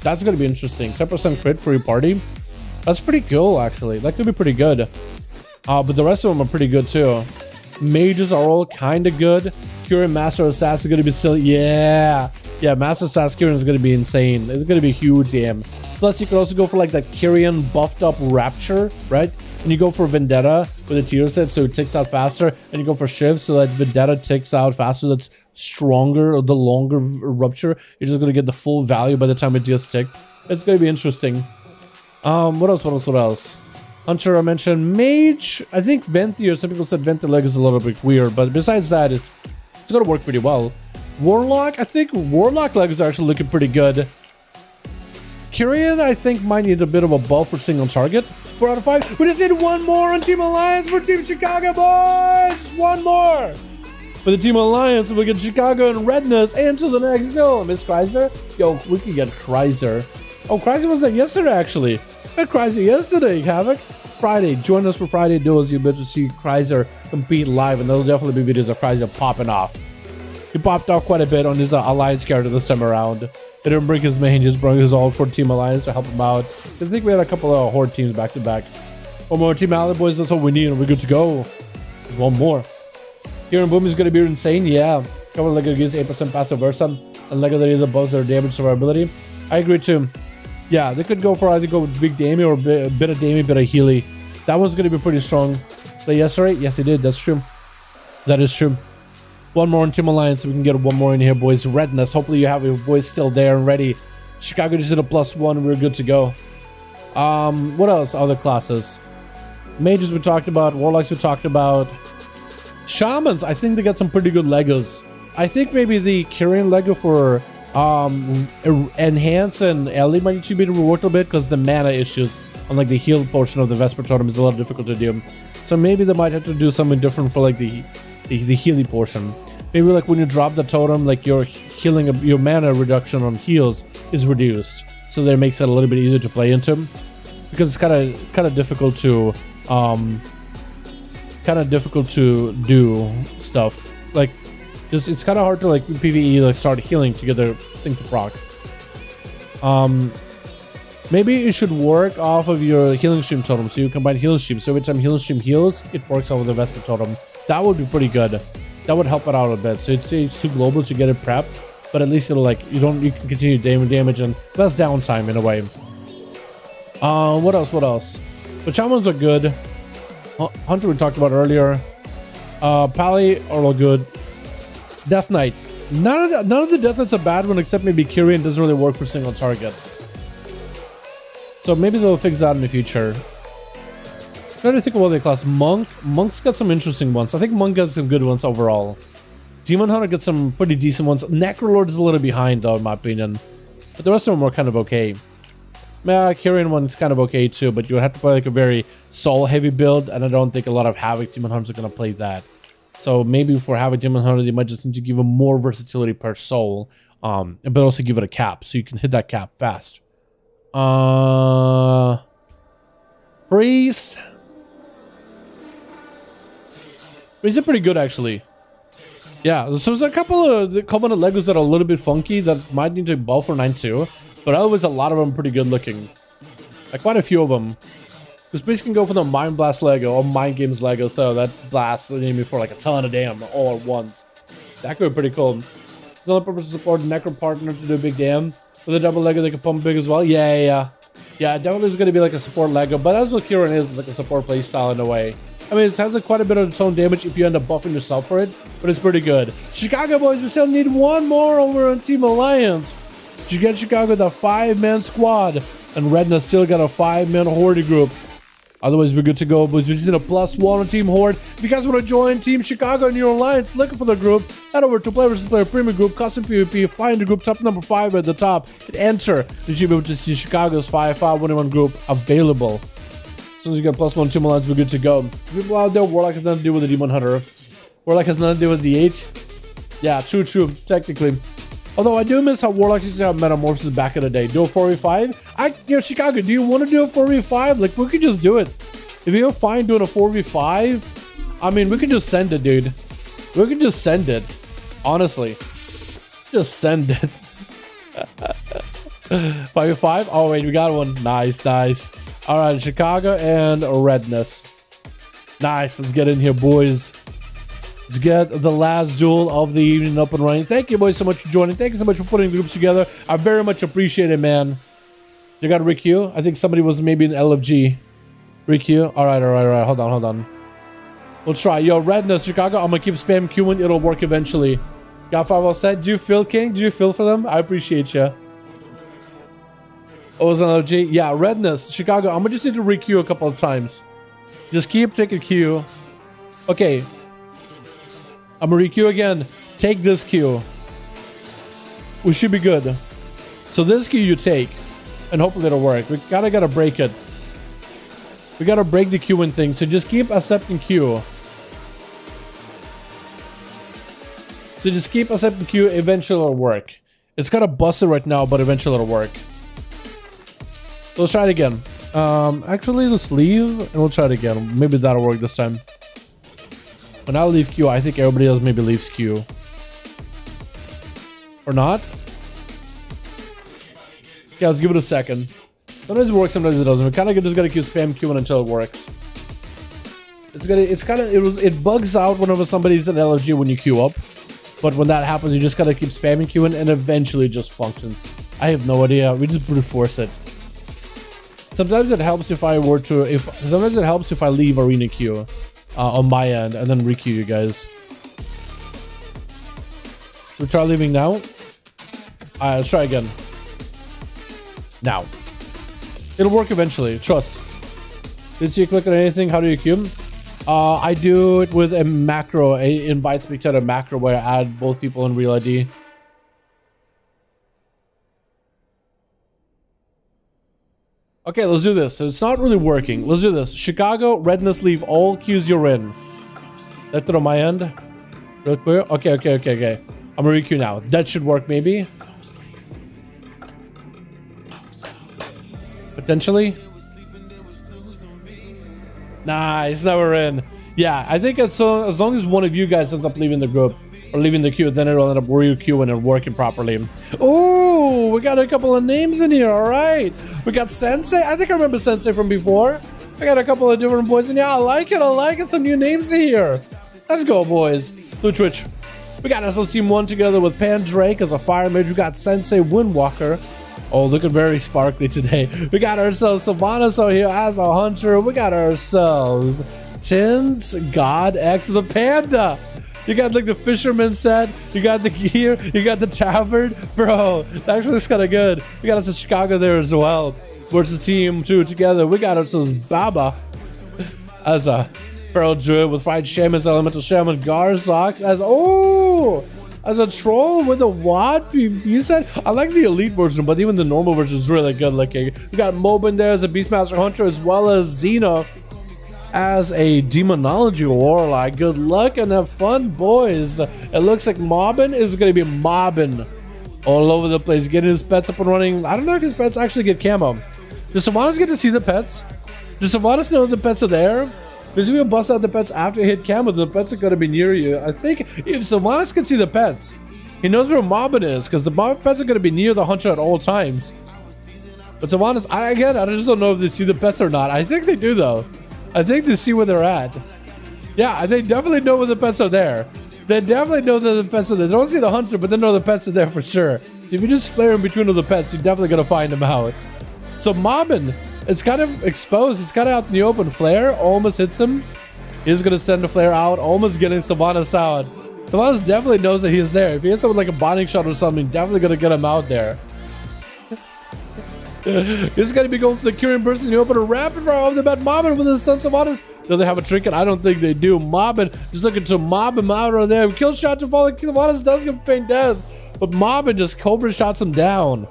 That's gonna be interesting. 10% crit for your party. That's pretty cool actually. That could be pretty good. But the rest of them are pretty good too. Mages are all kind of good. Kyrian Master Assassin is gonna be silly. Yeah, Master Assassin Kyrian is gonna be insane. It's gonna be a huge game. Plus, you could also go for like that Kyrian buffed up Rapture, right? And you go for Vendetta with a tier set, so it ticks out faster. And you go for Shiv, so that Vendetta ticks out faster. That's stronger, or the longer Rupture. You're just gonna get the full value by the time it gets ticked. It's gonna be interesting. What else? Hunter, I mentioned. Mage, I think Venti, or some people said Ventileg is a little bit weird, but besides that, it's gonna work pretty well. Warlock, I think Warlock leg is actually looking pretty good. Kyrian, I think, might need a bit of a buff for single target. 4 out of 5. We just need one more on Team Alliance for Team Chicago, boys! Just one more! For the Team Alliance, we get Chicago and Redness into the next duel. Miss Kreiser? Yo, we can get Kreiser. Oh, Kreiser was there yesterday, actually. I had Kreiser yesterday, Havoc. Friday, join us for Friday Duels. You'll be able to see Kreiser compete live, and there'll definitely be videos of Kreiser popping off. He popped off quite a bit on his Alliance character this time around. He didn't bring his main, he just brought his ult for Team Alliance to help him out. I think we had a couple of Horde teams back to back. One more Team Ally boys, that's all we need, and we're good to go. There's one more. Kieran Boom is going to be insane, yeah. Couple of Lego gives 8% passive versa, and Lego that either buffs their damage survivability. I agree too. Yeah, they could go for either go with big Damie or a bit of Damie, bit of Healy. That one's going to be pretty strong. So yes, right? Yes, he did. That's true. That is true. One more in Team Alliance, so we can get one more in here, boys. Redness. Hopefully you have your boys still there and ready. Chicago just did a +1. We're good to go. What else? Other classes. Mages we talked about. Warlocks we talked about. Shamans. I think they got some pretty good Legos. I think maybe the Kyrian Lego for Enhance and Ellie might need to be reworked a bit because the mana issues on like the heal portion of the Vesper Totem is a little difficult to do. So maybe they might have to do something different for like the healing portion. Maybe like when you drop the totem, like your healing, your mana reduction on heals is reduced, so that it makes it a little bit easier to play into, because it's kind of difficult to do stuff like just it's kind of hard to like PVE like start healing to get the thing to proc. Maybe you should work off of your healing stream totem, so you combine healing stream, so every time healing stream heals it works off of the Vesper Totem. That would be pretty good. That would help it out a bit. So it's too global to get it prepped, but at least it'll like you can continue damage and less downtime in a way. What else? The Shamans are good. Hunter we talked about earlier. Pally are all good. Death Knight. None of the Death Knights are bad one, except maybe Kyrian doesn't really work for single target. So maybe they'll fix that in the future. Trying to think of what they class. Monk's got some interesting ones. I think Monk got some good ones overall. Demon Hunter gets some pretty decent ones. Necrolord is a little behind though, in my opinion. But the rest of them are kind of okay. Yeah, Kyrian one's kind of okay too, but you would have to play like a very soul heavy build, and I don't think a lot of Havoc Demon Hunters are going to play that. So maybe for Havoc Demon Hunter, they might just need to give them more versatility per soul, but also give it a cap, so you can hit that cap fast. Priest. Priest are pretty good actually. Yeah, so there's a couple of the Covenant Legos that are a little bit funky that might need to buff for 9-2, but otherwise a lot of them pretty good looking. Like quite a few of them. Because Priest can go for the Mind Blast Lego or Mind Games Lego, so that blasts the enemy for like a ton of damn all at once. That could be pretty cool. It's on purpose to support Necro Partner to do big damn. With a double Lego they can pump big as well. Yeah, definitely is going to be like a support Lego, but that's what Kyrian is like a support playstyle in a way. I mean, it has like quite a bit of its own damage if you end up buffing yourself for it, but it's pretty good. Chicago boys, we still need one more over on Team Alliance. Did you get Chicago the 5-man squad? And Redna still got a 5-man horde group. Otherwise, we're good to go, boys. We just need a +1 on Team Horde. If you guys want to join Team Chicago and your alliance, looking for the group, head over to Player vs. Player Premium Group, Custom PvP, find the group top number 5 at the top, and enter. You should be able to see Chicago's 5V5 1v1 group available. As soon as you get +1 Team Alliance, we're good to go. People out there, Warlock has nothing to do with the Demon Hunter. Warlock has nothing to do with the H. Yeah, true, technically. Although I do miss how Warlock used to have Metamorphosis back in the day. Do a 4v5? Chicago, do you want to do a 4v5? Like, we could just do it. If you're fine doing a 4v5, I mean, we could just send it, dude. We could just send it. Honestly. Just send it. 5v5? Oh, wait, we got one. Nice. Alright, Chicago and Redness. Nice, let's get in here, boys. Let's get the last duel of the evening up and running. Thank you, boys, so much for joining. Thank you so much for putting groups together. I very much appreciate it, man. You got Rick Q? I think somebody was maybe in LFG. Rick Q? Alright. Hold on. We'll try. Yo, Redness, Chicago. I'm gonna keep spam queuing. It'll work eventually. Got 5 all set. Do you feel, King? Do you feel for them? I appreciate you. Oh, was an LFG? Yeah, Redness, Chicago. I'm gonna just need to re-queue a couple of times. Just keep taking queue. Okay. I'm gonna re-queue again. Take this queue. We should be good. So this queue you take, and hopefully it'll work. We gotta break it. We gotta break the queuing thing. So just keep accepting queue. Eventually it'll work. It's kind of busted right now, but eventually it'll work. So let's try it again. Actually, let's leave and we'll try it again. Maybe that'll work this time. When I leave queue, I think everybody else maybe leaves queue. Or not? Yeah, let's give it a second. Sometimes it works, sometimes it doesn't. We kind of just gotta keep spam queuing until it works. It bugs out whenever somebody's in LFG when you queue up. But when that happens, you just gotta keep spamming queuing and eventually it just functions. I have no idea. We just brute force it. Sometimes it helps if I leave arena queue on my end and then re-queue you guys. We'll try leaving now. Alright, let's try again. Now. It'll work eventually, trust. Did you click on anything? How do you queue? I do it with a macro, a invite spectator macro where I add both people in real ID. Okay, let's do this. So it's not really working. Let's do this. Chicago, Redness, leave all queues you're in. That's it on my end. Real quick. Okay. I'm gonna re-queue now. That should work, maybe. Potentially. Nice, now we're in. Yeah, I think it's as long as one of you guys ends up leaving the group or leaving the queue, then it'll end up re-queuing and working properly. Oh, we got a couple of names in here. All right, we got Sensei. I think I remember Sensei from before. I got a couple of different boys in here. I like it. Some new names in here. Let's go, boys. Blue Twitch. We got ourselves Team 1 together with Pan Drake as a fire mage. We got Sensei Windwalker. Oh, looking very sparkly today. We got ourselves Sylvanas out here as a hunter. We got ourselves Tins God X the Panda. You got like the fisherman set. You got the gear. You got the tavern. Bro, that actually looks kind of good. We got ourselves Chicago there as well. Versus Team 2 together. We got ourselves Baba as a feral druid with fried shamans, elemental shaman, Garzox as a troll with a what? You said I like the elite version, but even the normal version is really good looking. We got Mobin there as a Beastmaster Hunter, as well as Xena as a Demonology Warlock. Good luck and have fun, boys. It looks like Mobbin is going to be mobbing all over the place, getting his pets up and running. I don't know if his pets actually get camo. Does Sylvanas get to see the pets? Does Sylvanas know the pets are there? Because if you bust out the pets after you hit camo, the pets are going to be near you. I think if Sylvanas can see the pets, he knows where Mobbin is, because the pets are going to be near the hunter at all times. But Sylvanas, I just don't know if they see the pets or not. I think they do, though. I think they see where they're at. Yeah, they definitely know where the pets are there. They definitely know that the pets are there. They don't see the hunter, but they know the pets are there for sure. If you just flare in between all the pets, you're definitely going to find them out. So Mobbin, it's kind of exposed. It's kind of out in the open. Flare almost hits him. He's going to send the flare out, almost getting Sylvanas out. Sylvanas definitely knows that he's there. If he hits him with like a bonding shot or something, definitely going to get him out there. He's going to be going for the Curing Burst and the open a rapid fire off the bat. Mobbin with his Sons of Addons. Do they have a trinket? I don't think they do. Mobbin just looking to mob him out right there. Kill shot to fall. Kill Addons does get faint death. But Mobbin just Cobra shots him down.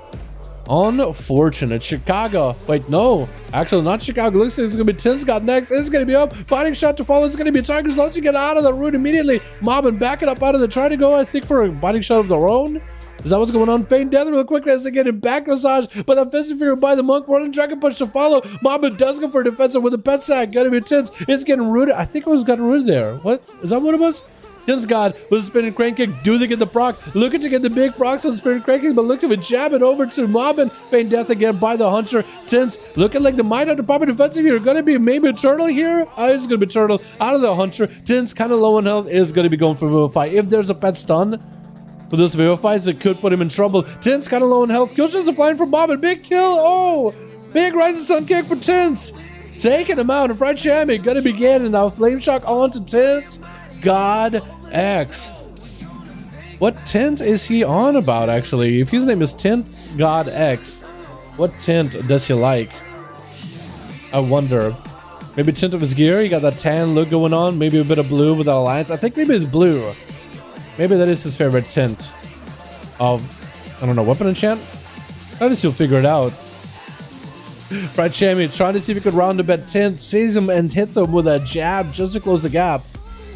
Unfortunate. Chicago. Wait, no. Actually, not Chicago. Looks like it's going to be Tinscott next. It's going to be up. Biting shot to follow. It's going to be Tigers. Once you get out of the route immediately. Mobbin backing up out of the try to go, I think, for a biting shot of their own. Is that what's going on? Feign death real quickly as they get in back massage. But the offensive figure by the monk. Whirling dragon punch to follow. Mobbin does go for a defensive with a pet sack. Going to be Tins. It's getting rooted. I think it was getting rooted there. What? Is that what it was? Tinscott with a spinning crank kick. Do they get the proc? Looking to get the big procs on the spinning crank kick, but looking to jab it over to Mobbin. Feign death again by the Hunter. Tins looking like the might have to pop a defensive here. Going to be maybe a turtle here. It's going to be turtle out of the Hunter. Tins kind of low on health is going to be going for Vivify. If there's a pet stun for those Vivifies, it could put him in trouble. Tins kind of low on health. Kill shots are flying from Mobbin. Big kill. Oh, big rising sun kick for Tins. Taking him out. And Fried Chamois going to be getting now. Flame shock onto Tins. God X. What tint is he on about, actually? If his name is Tint God X, what tint does he like? I wonder. Maybe tint of his gear? He got that tan look going on. Maybe a bit of blue with that alliance. I think maybe it's blue. Maybe that is his favorite tint of, I don't know, weapon enchant? I guess you'll figure it out. Fried Chamois trying to see if he could round up at tint, sees him and hits him with a jab just to close the gap.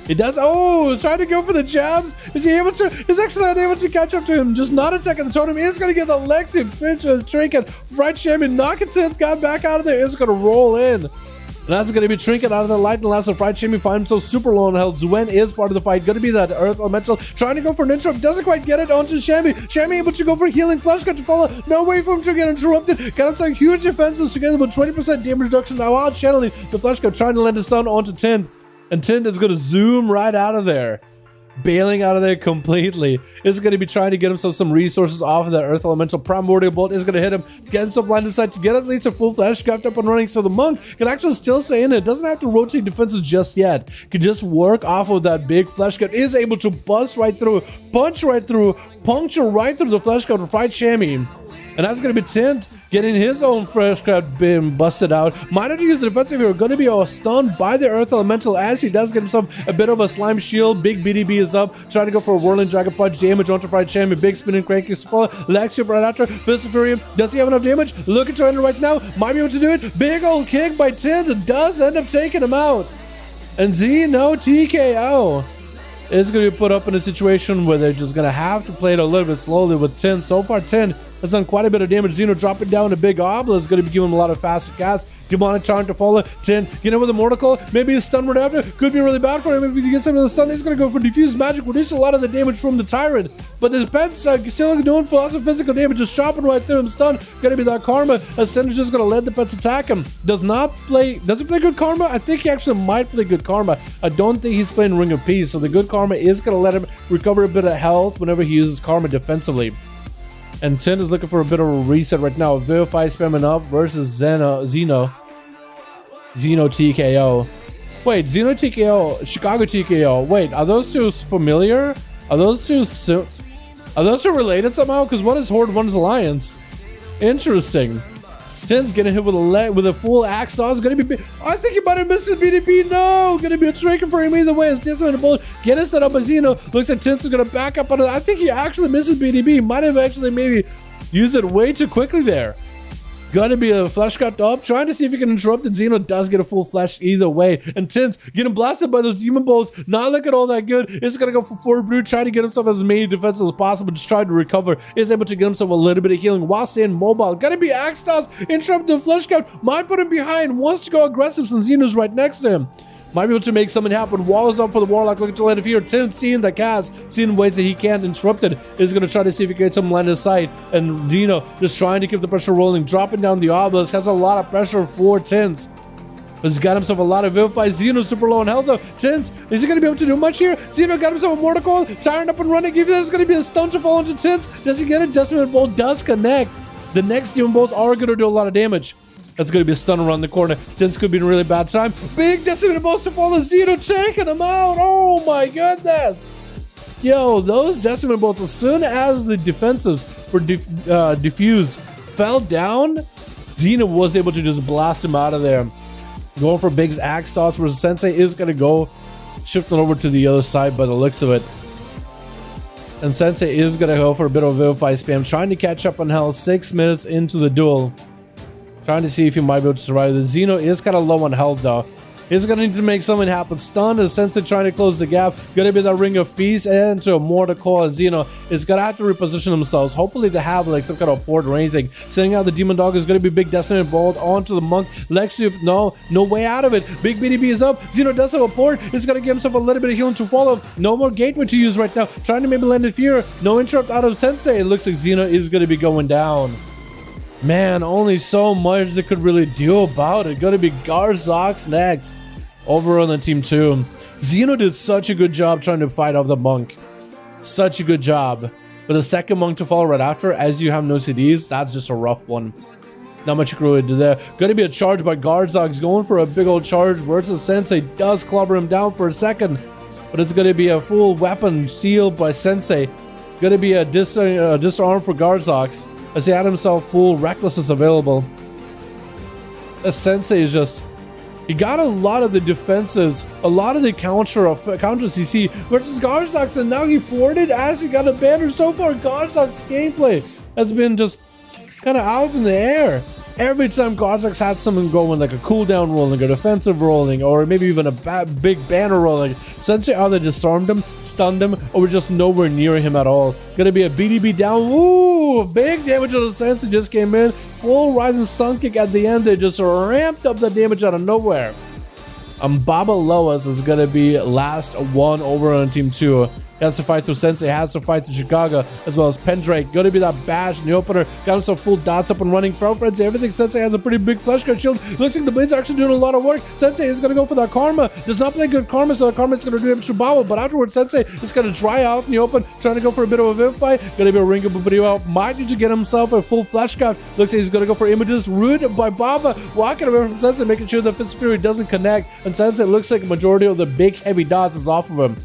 He does. Oh, trying to go for the jabs. Is he able to? He's actually not able to catch up to him. Just not attacking the totem. He's going to get the Lexi finish the trinket. Fried Chamois knocking Tinscott back out of there. Is going to roll in. And that's going to be trinket out of the light and last. So Fried Chamois finds himself super low on health. Zuen is part of the fight. Going to be that Earth Elemental. Trying to go for an interrupt. Doesn't quite get it onto Chamois. Chamois able to go for healing. Flash cut to follow. No way for him to get interrupted. Got himself huge defenses together with 20% damage reduction. Now while channeling the flash cut, trying to land a stun onto Tin. And Tint is going to zoom right out of there. Bailing out of there completely. Is going to be trying to get himself some resources off of that Earth Elemental. Primordial Bolt is going to hit him. Get himself line of sight to get at least a full flash scuffed up and running. So the monk can actually still stay in it. Doesn't have to rotate defenses just yet. Can just work off of that big flash cut. Is able to bust right through. Punch right through. Puncture right through the flash cut for Fried Chamois. And that's going to be Tint getting his own fresh cut being busted out. Might have to use the defensive here. Going to be stunned by the Earth Elemental as he does get himself a bit of a slime shield. Big BDB is up. Trying to go for a whirling dragon punch. Damage onto Fried Chamois. Big spinning crank kicks to follow. Lex super right after. Fist of Fury. Does he have enough damage? Looking to enter right now. Might be able to do it. Big old kick by Tint. Does end up taking him out. And Zeno TKO is going to be put up in a situation where they're just going to have to play it a little bit slowly with 10. So far, 10 has done quite a bit of damage. Zeno dropping down a big obelisk is going to be giving him a lot of faster cast. Demonic trying to follow. 10, get in with a Mortal Coil. Maybe a stun right after. Could be really bad for him. If he gets him with a stun, he's going to go for Diffuse Magic, reduce a lot of the damage from the Tyrant. But the pets still doing lots of physical damage, just chopping right through him. Stun. Going to be that Karma. Ascender's just going to let the pets attack him. Does he play good Karma? I think he actually might play good Karma. I don't think he's playing Ring of Peace. So the good Karma is going to let him recover a bit of health whenever he uses Karma defensively. And 10 is looking for a bit of a reset right now. Vivify spamming up versus Zeno TKO. Wait, Zeno TKO, Chicago TKO. Wait, are those two familiar? Are those two related somehow? Because one is Horde, one is Alliance. Interesting. 10's getting hit with a full axe. It's gonna be big. I think he might have missed his BDP. No, gonna be a striker for him either way. As 10's in the bullet, getting set up by Zeno. Looks like 10's gonna back up on it. I think he actually misses BDP. Might have actually maybe used it way too quickly there. Gonna be a flash cut up, trying to see if he can interrupt it. Zeno does get a full flash either way. And Tins getting blasted by those demon bolts. Not looking all that good. It's gonna go for forward brute, trying to get himself as many defenses as possible, just trying to recover. Is able to get himself a little bit of healing while staying mobile. Gonna be axe toss, interrupting the flash cut. Might put him behind, wants to go aggressive since Zeno's right next to him. Might be able to make something happen. Wall is up for the Warlock, looking to land a fear. 10 seeing the cast, seeing ways that he can't interrupt it. Is going to try to see if he can get some line of sight. And Dino just trying to keep the pressure rolling, dropping down the obelisk. Has a lot of pressure for Tins. He's got himself a lot of Vivify. Zeno super low on health though. Tins, is he going to be able to do much here? Zeno got himself a Mortal Coil, tired up and running. If there's going to be a stun to fall into Tins, does he get it? Decimate Bolt does connect. The next Demon Bolts are going to do a lot of damage. That's going to be a stun around the corner. Tins could be in a really bad time. Big Decimated Bolts to follow. Zeno taking him out. Oh my goodness. Yo, those Decimated Bolts, as soon as the defensives for Diffuse fell down, Xeno was able to just blast him out of there. Going for Big's axe toss, where Sensei is going to go shifting over to the other side by the looks of it. And Sensei is going to go for a bit of Vivify spam, trying to catch up on health 6 minutes into the duel. Trying to see if he might be able to survive. The Xeno is kind of low on health though. He's going to need to make something happen. Stun is Sensei trying to close the gap. Going to be that Ring of Peace and to a Mortal Coil. And Xeno is going to have to reposition themselves. Hopefully they have like some kind of port or anything. Sending out the Demon Dog is going to be Big Destiny involved onto the Monk. Lexi, no way out of it. Big BDB is up. Xeno does have a port. He's going to give himself a little bit of healing to follow. No more Gateway to use right now. Trying to maybe land a Fear. No interrupt out of Sensei. It looks like Xeno is going to be going down. Man, only so much they could really do about it. Going to be Garzox next. Over on the team 2. Xeno did such a good job trying to fight off the Monk. Such a good job. But the second Monk to follow right after, as you have no CDs, that's just a rough one. Not much you can really do there. Gonna be a charge by Garzox, going for a big old charge versus Sensei. Does clobber him down for a second. But it's gonna be a full weapon steal by Sensei. Gonna be a disarm for Garzox, as he had himself full recklessness available. As Sensei is just... He got a lot of the defensives, a lot of the counter CC versus Garzox, and now he ported as he got a banner. So far, Garzox's gameplay has been just kind of out in the air. Every time Garzox had something going, like a cooldown rolling, a defensive rolling, or maybe even a big banner rolling, Sensei either disarmed him, stunned him, or were just nowhere near him at all. Gonna be a BDB down. Ooh, big damage on the Sensei just came in. Full Rising Sun Kick at the end. They just ramped up the damage out of nowhere. Baba Loas is gonna be last one over on team 2. He has to fight through Sensei, has to fight through Chicago, as well as Pendrake. Gonna be that bash in the opener. Got himself full dots up and running. From Frenzy, everything. Sensei has a pretty big flesh cut shield. Looks like the blades are actually doing a lot of work. Sensei is gonna go for that Karma. Does not play good Karma, so the Karma is gonna do him to Baba. But afterwards, Sensei is gonna dry out in the open, trying to go for a bit of a Vivify. Gonna be a Ring of Bubidi out. Might need to get himself a full flesh cut. Looks like he's gonna go for Images. Rude by Baba. Walking away from Sensei, making sure that Fist of Fury doesn't connect. And Sensei looks like a majority of the big heavy dots is off of him.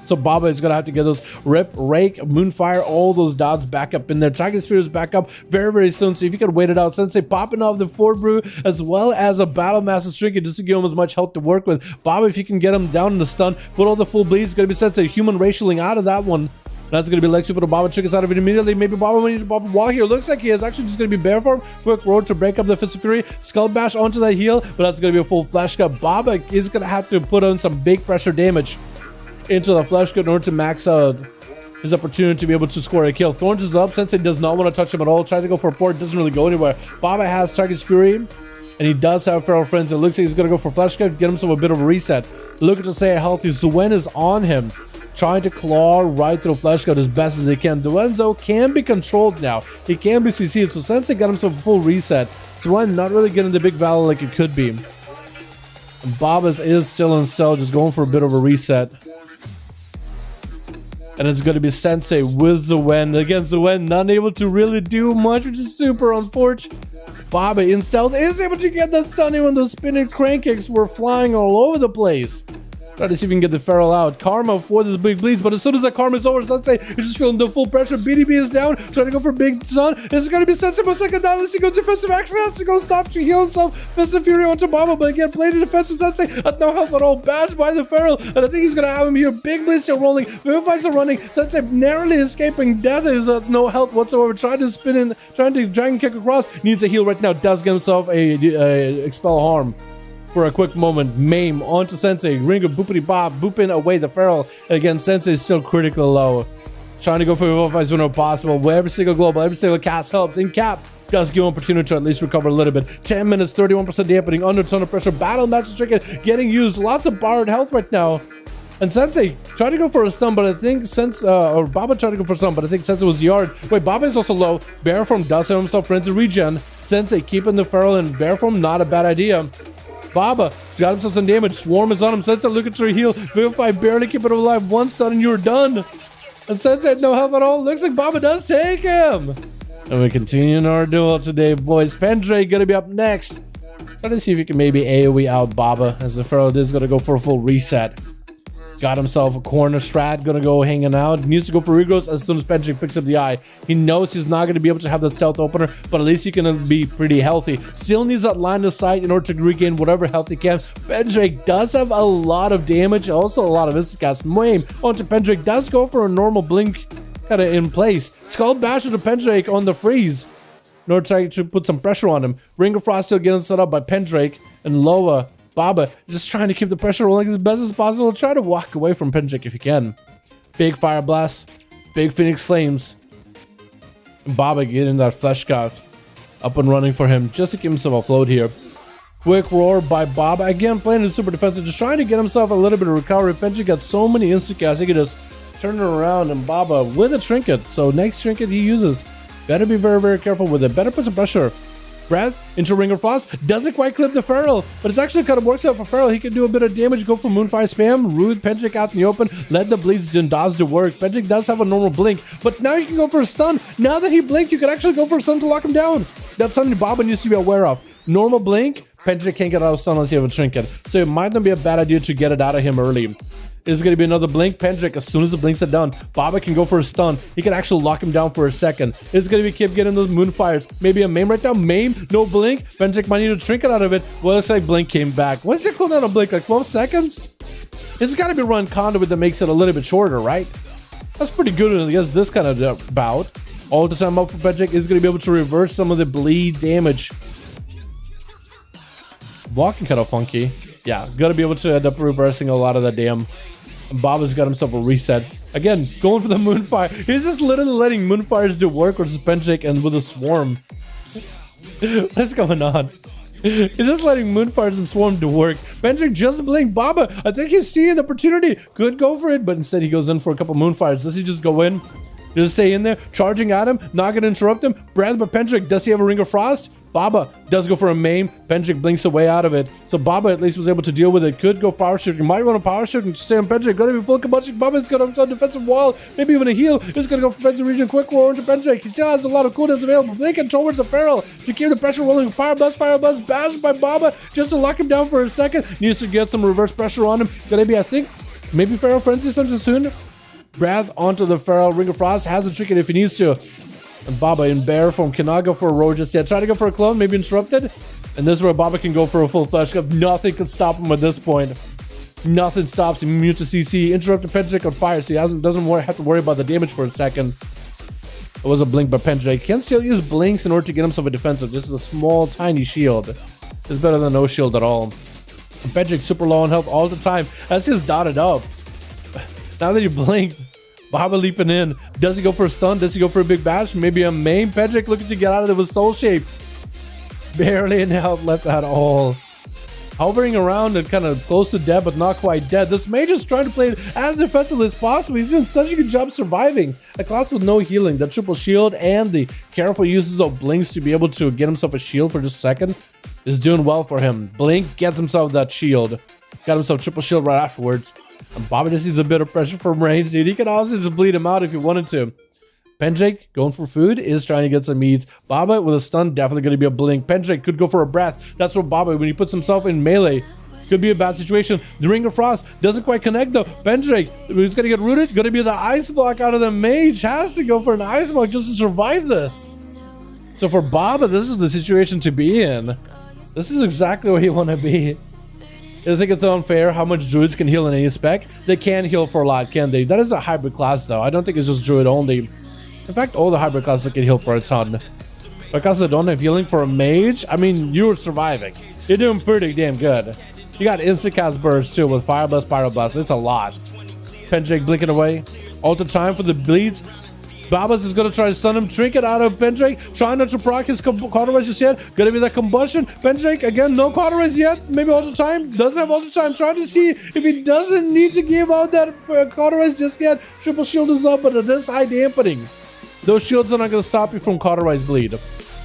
So Baba is going to have to get those Rip, Rake, Moonfire, all those dots back up in there. Tiger Sphere is back up very, very soon. So if you could wait it out, Sensei popping off the Ford Brew as well as a Battle Master Trinket just to give him as much health to work with. Baba, if you can get him down in the stun, put all the full bleeds, going to be Sensei human racialing out of that one. That's going to be Lexi, but Baba triggers out of it immediately. Maybe Baba might need to Baba wall here. Looks like he is actually just going to be Bear Form. Quick road to break up the Fist of Fury. Skull Bash onto that heal, but that's going to be a full Flash Cut. Baba is going to have to put on some big pressure damage into the Flash Cut in order to max out his opportunity to be able to score a kill. Thorns is up. Sensei does not want to touch him at all. Trying to go for a port. Doesn't really go anywhere. Baba has Target's Fury, and he does have Feral Friends. It looks like he's going to go for Flash Cut, get himself a bit of a reset. Looking to stay healthy. Zuen is on him, trying to claw right through the Flash Cut as best as he can. Duenzo can be controlled now. He can be CC'd, so Sensei got himself a full reset. Zuen not really getting the big value like it could be. And Baba's is still in stealth, just going for a bit of a reset. And it's going to be Sensei with Zuen. Again, Zuen not able to really do much, which is super unfortunate. Baba in stealth is able to get that stun when those spinning crank kicks were flying all over the place. Try to see if we can get the Feral out. Karma for this big bleeds, but as soon as that Karma is over, Sensei is just feeling the full pressure. BDB is down, trying to go for big stun. It's going to be Sensei, but second down. Let's see, go defensive action. Has to go stop to heal himself. Fist of Fury onto Baba, but again, played the defensive Sensei at no health at all. Bashed by the Feral, and I think he's going to have him here. Big bleeds still rolling. Vivify's still running. Sensei narrowly escaping death. Is at no health whatsoever. Trying to spin in, trying to dragon kick across. Needs a heal right now. Does get himself a expel harm. For a quick moment, Maim onto Sensei. Ring of Boopity Bob, booping away the Feral. And again, Sensei is still critically low. Trying to go for Vivify's whenever possible. But every single global, every single cast helps. In cap, does give him opportunity to at least recover a little bit. 10 minutes, 31% dampening, under a ton of pressure. Battle Master Trinket getting used. Lots of borrowed health right now. And Sensei tried to go for a stun, but I think Baba tried to go for some, but I think Sensei was yard. Wait, Baba is also low. Bear Form does have himself Frenzy Regen. Sensei keeping the Feral in Bear Form, not a bad idea. Baba got himself some damage. Swarm is on him. Sensei looking to heal. Vivify barely keep it alive. One stun and you're done. And Sensei had no health at all. Looks like Baba does take him. And we continue in our duel today, boys. Pendrake gonna be up next. Try to see if he can maybe AoE out Baba, as the Feral is gonna go for a full reset. Got himself a corner strat, gonna go hanging out. Needs to go for regrowth as soon as Pendrick picks up the eye. He knows he's not gonna be able to have that stealth opener, but at least he can be pretty healthy. Still needs that line of sight in order to regain whatever health he can. Pendrick does have a lot of damage, also a lot of instant cast. Mwame onto Pendrick, does go for a normal blink kind of in place. Skull Bash to Pendrick on the freeze in order to try to put some pressure on him. Ring of Frost still getting set up by Pendrick, and Loa Baba just trying to keep the pressure rolling as best as possible. Try to walk away from Pendrick if you can. Big Fire Blast, big Phoenix Flames. And Baba getting that Flesh Scout up and running for him just to keep himself afloat here. Quick Roar by Baba. Again, playing in super defensive, just trying to get himself a little bit of recovery. Pendrick got so many instant casts, he could just turn it around, and Baba with a trinket. So next trinket he uses, better be very, very careful with it. Better put some pressure. Breath into Ring of Frost. Doesn't quite clip the Feral, but it's actually kind of works out for Feral. He can do a bit of damage, go for Moonfire spam, root Pendrick out in the open, let the bleeds do the work. Pendrick does have a normal blink, but now you can go for a stun. Now that he blinked, you can actually go for a stun to lock him down. That's something Baba needs to be aware of. Normal blink, Pendrick can't get out of stun unless you have a trinket, so it might not be a bad idea to get it out of him early. Is going to be another blink. Pendrick, as soon as the blinks are done, Baba can go for a stun. He can actually lock him down for a second. It's going to be keep getting those moonfires. Maybe a maim right now. Maim, no blink. Pendrick might need a trinket out of it. Well, looks like blink came back. What's the cooldown of blink? Like 12 seconds? It's got to be run conduit that makes it a little bit shorter, right? That's pretty good against this kind of bout. All the time up for Pendrick is going to be able to reverse some of the bleed damage. Walking kind of funky. Yeah, gonna be able to end up reversing a lot of that damn. And Baba's got himself a reset. Again, going for the Moonfire. He's just literally letting Moonfires do work versus Pendrick and with a Swarm. What's going on? He's just letting Moonfires and Swarm do work. Pendrick just blinked. Baba, I think he's seeing the opportunity. Could go for it, but instead he goes in for a couple Moonfires. Does he just go in? Just stay in there, charging at him, not gonna interrupt him. Breath by Pendrick. Does he have a Ring of Frost? Baba does go for a maim. Pendrick blinks away out of it. So Baba at least was able to deal with it. Could go power shift. You might want to power shift and stay on Pendrick. Gonna be full combustion. Baba's got a defensive wall. Maybe even a heal. He's gonna go for defensive region. Quick roar into Pendrick. He still has a lot of cooldowns available. Blinking towards the Feral to keep the pressure rolling. Fire Blast, bash by Baba just to lock him down for a second. Needs to get some reverse pressure on him. Gonna be, I think, maybe Feral Frenzy something soon. Breath onto the Feral. Ring of Frost has a trinket if he needs to. And Baba in bear form cannot go for a roar just yet. Try to go for a clone, maybe interrupted. And this is where Baba can go for a full flash cup. Nothing can stop him at this point. Nothing stops him. Immune to CC. Interrupted Pendrick on fire, so he doesn't have to worry about the damage for a second. It was a blink by Pendrick. Can still use blinks in order to get himself a defensive. This is a small, tiny shield. It's better than no shield at all. And Pendrick super low on health all the time. That's just dotted up. Now that you blinked, Baba leaping in. Does he go for a stun? Does he go for a big bash? Maybe a main. Pendrick looking to get out of there with Soul Shape. Barely any health left at all. Hovering around and kind of close to dead, but not quite dead. This mage is trying to play it as defensively as possible. He's doing such a good job surviving. A class with no healing, the triple shield, and the careful uses of blinks to be able to get himself a shield for just a second is doing well for him. Blink gets himself that shield. Got himself triple shield right afterwards. And Baba just needs a bit of pressure from range, dude. He can also just bleed him out if he wanted to. Pendrick going for food is trying to get some meats. Baba with a stun, definitely going to be a blink. Pendrick could go for a breath. That's what Baba, when he puts himself in melee, could be a bad situation. The Ring of Frost doesn't quite connect though. Pendrick, he's going to get rooted. Going to be the ice block out of the mage. Has to go for an ice block just to survive this. So for Baba, this is the situation to be in. This is exactly where you want to be. I think it's unfair how much druids can heal in any spec. They can heal for a lot, can they? That is a hybrid class though. I don't think it's just druid only. In fact, all the hybrid classes can heal for a ton. Because they don't have healing for a mage, I mean, you're surviving. You're doing pretty damn good. You got instant cast burst too with Fire Blast, Pyro Blast. It's a lot. Pendrick blinking away. All the time for the bleeds. Babas is going to try to stun him. Trinket out of Pendrick. Trying not to proc his cauterize just yet. Going to be that combustion. Pendrick, again, no cauterize yet. Maybe all the time. Doesn't have all the time. Trying to see if he doesn't need to give out that cauterize just yet. Triple shield is up, but it is high dampening. Those shields are not going to stop you from cauterize bleed.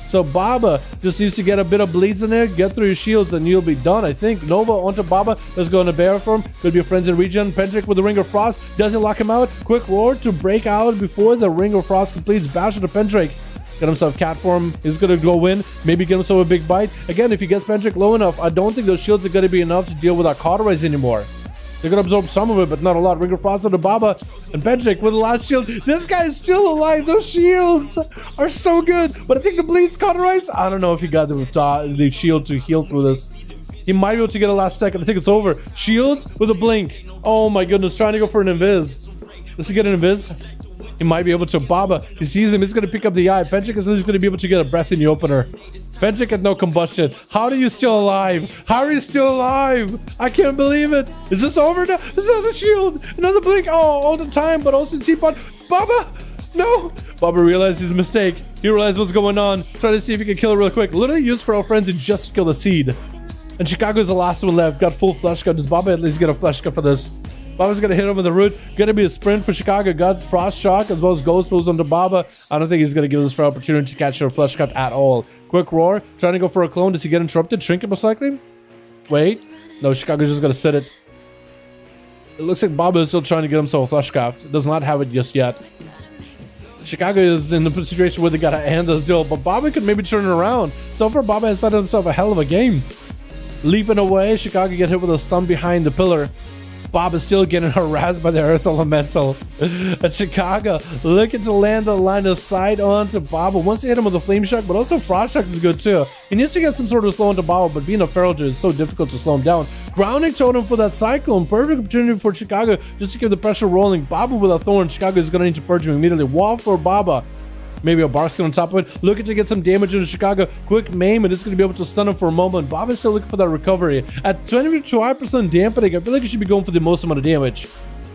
So Baba just needs to get a bit of bleeds in there, get through your shields, and you'll be done, I think. Nova onto Baba. Let's go into bear form. Could be a frenzied regen. Pendrick with the Ring of Frost. Doesn't lock him out. Quick roar to break out before the Ring of Frost completes. Bash to Pendrick. Get himself cat form. He's going to go in. Maybe get himself a big bite. Again, if he gets Pendrick low enough, I don't think those shields are going to be enough to deal with our cauterize anymore. They're gonna absorb some of it, but not a lot. Rigor Frost to Baba and Benjik with the last shield. This guy is still alive. Those shields are so good. But I think the bleeds cauterize. I don't know if he got the shield to heal through this. He might be able to get a last second. I think it's over. Shields with a blink. Oh my goodness, trying to go for an invis. Does he get an invis? He might be able to. Baba, he sees him. He's going to pick up the eye. Benjik is going to be able to get a breath in the opener. Benjik had no combustion. How are you still alive? How are you still alive? I can't believe it. Is this over now? There's another shield. Another blink. Oh, all the time, but also Teapot. Baba! No! Baba realized his mistake. He realized what's going on. Trying to see if he can kill it real quick. Literally used Feral Frenzy just to kill the seed. And Chicago is the last one left. Got full flesh cut. Does Baba at least get a flesh cut for this? Baba's gonna hit him with the root. Gonna be a sprint for Chicago. Got Frost Shock as well as Ghost Rules onto Baba. I don't think he's gonna give this for opportunity to catch a flesh cut at all. Quick Roar. Trying to go for a clone. Does he get interrupted? Trinket most likely? Wait. No, Chicago's just gonna sit it. It looks like Baba is still trying to get himself a flesh craft. Does not have it just yet. Chicago is in the situation where they gotta end this duel, but Baba could maybe turn it around. So far, Baba has set himself a hell of a game. Leaping away, Chicago get hit with a stun behind the pillar. Bob is still getting harassed by the Earth Elemental. And Chicago looking to land the line of sight onto Baba. Once he hit him with a Flame Shock, but also Frost Shock is good too. He needs to get some sort of slow into Baba, but being a Feral Druid is so difficult to slow him down. Grounding Totem for that Cyclone. Perfect opportunity for Chicago just to keep the pressure rolling. Baba with a Thorn. Chicago is going to need to purge him immediately. Wall for Baba. Maybe a Barskin on top of it. Looking to get some damage into Chicago. Quick maim, and it's going to be able to stun him for a moment. Bob is still looking for that recovery. At 25% dampening, I feel like he should be going for the most amount of damage.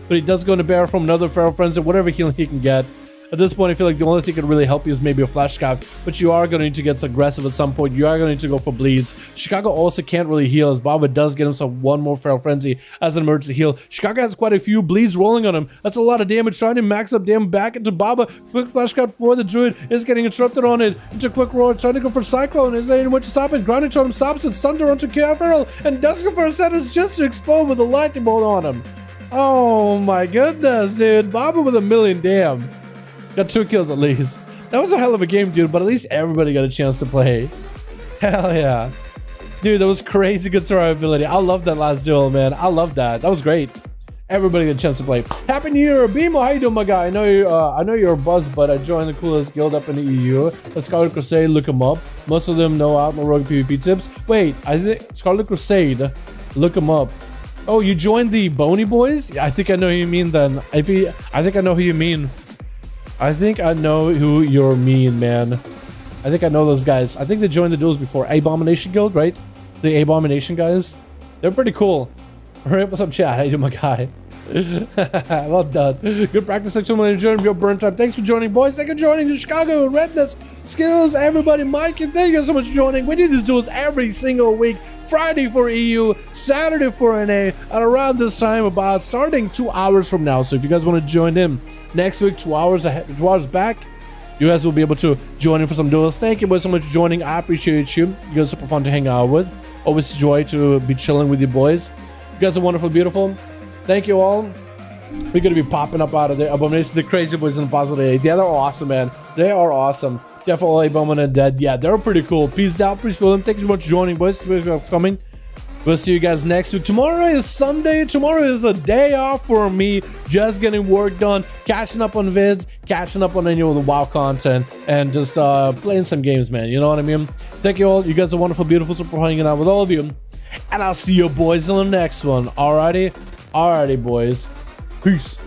But he does go into bear from another Feral Frenzy, whatever healing he can get. At this point, I feel like the only thing that can really help you is maybe a Flash Cap, but you are going to need to get aggressive at some point. You are going to need to go for bleeds. Chicago also can't really heal, as Baba does get himself one more Feral Frenzy as an emergency heal. Chicago has quite a few bleeds rolling on him. That's a lot of damage. Trying to max up damage back into Baba. Quick Flash Cut for the Druid is getting interrupted on it. Into Quick Roar, trying to go for Cyclone. Is there any way to stop it? Grounding Totem stops it. Thunder onto Feral, and does go for a set just to explode with a lightning bolt on him. Oh my goodness, dude. Baba with a million damn. Got 2 kills at least. That was a hell of a game, dude, but at least everybody got a chance to play. Hell yeah. Dude, that was crazy good survivability. I love that last duel, man. I love that. That was great. Everybody got a chance to play. Happy New Year, Beamo. How you doing, my guy? I know you're a buzz, but I joined the coolest guild up in the EU. The Scarlet Crusade, look them up. Most of them know Outlaw Rogue PvP tips. Wait, I think Scarlet Crusade, look them up. Oh, you joined the Boney Boys? I think I know who you mean then. I think I know who you mean. I think I know who you're mean, man. I think I know those guys. I think they joined the duels before. Abomination Guild, right? The Abomination guys. They're pretty cool. Alright, what's up, chat? How you doing, my guy? Well done. Good practice, gentlemen. Enjoying your burn time. Thanks for joining, boys. Thank you for joining the Chicago Redness Skills. Everybody, Mike, and thank you so much for joining. We do these duels every single week. Friday for EU, Saturday for NA, and around this time, about starting 2 hours from now. So if you guys want to join in next week, 2 hours ahead, 2 hours back, you guys will be able to join in for some duels. Thank you boys so much for joining. I appreciate you. You guys are super fun to hang out with. Always a joy to be chilling with you boys. You guys are wonderful, beautiful. Thank you all. We're gonna be popping up out of the Abomination, the Crazy Boys in the positive. Yeah, they're awesome, man. They are awesome. Definitely Abomination and Dead. Yeah, they're pretty cool. Peace out, peace William. Thank you so much for joining, boys. Thank you for coming. We'll see you guys next week. Tomorrow is Sunday. Tomorrow is a day off for me. Just getting work done, catching up on vids, catching up on any of the WoW content, and just playing some games, man. You know what I mean? Thank you all. You guys are wonderful, beautiful, super hanging out with all of you. And I'll see you boys in the next one. Alrighty? Alrighty, boys. Peace.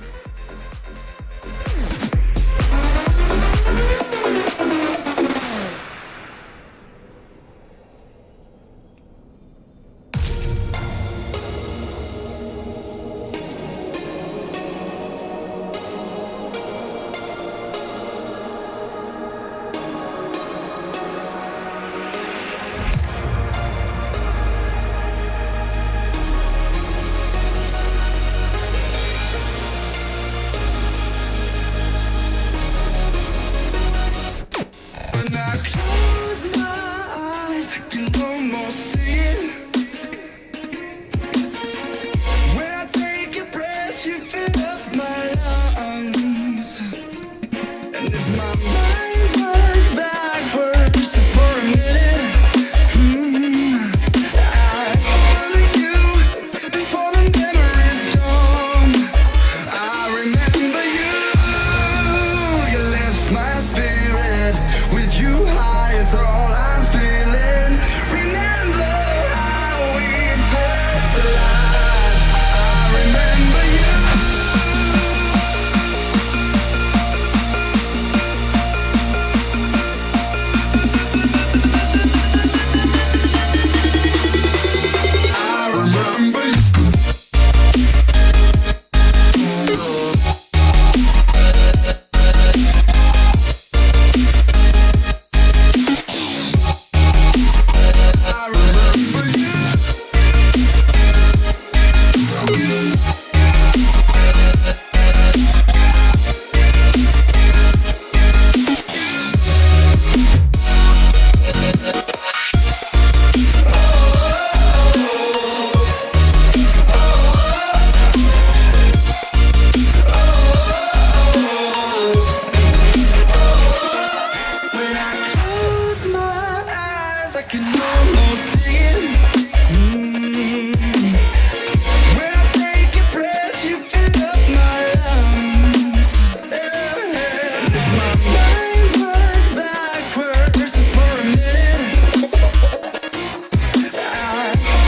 can know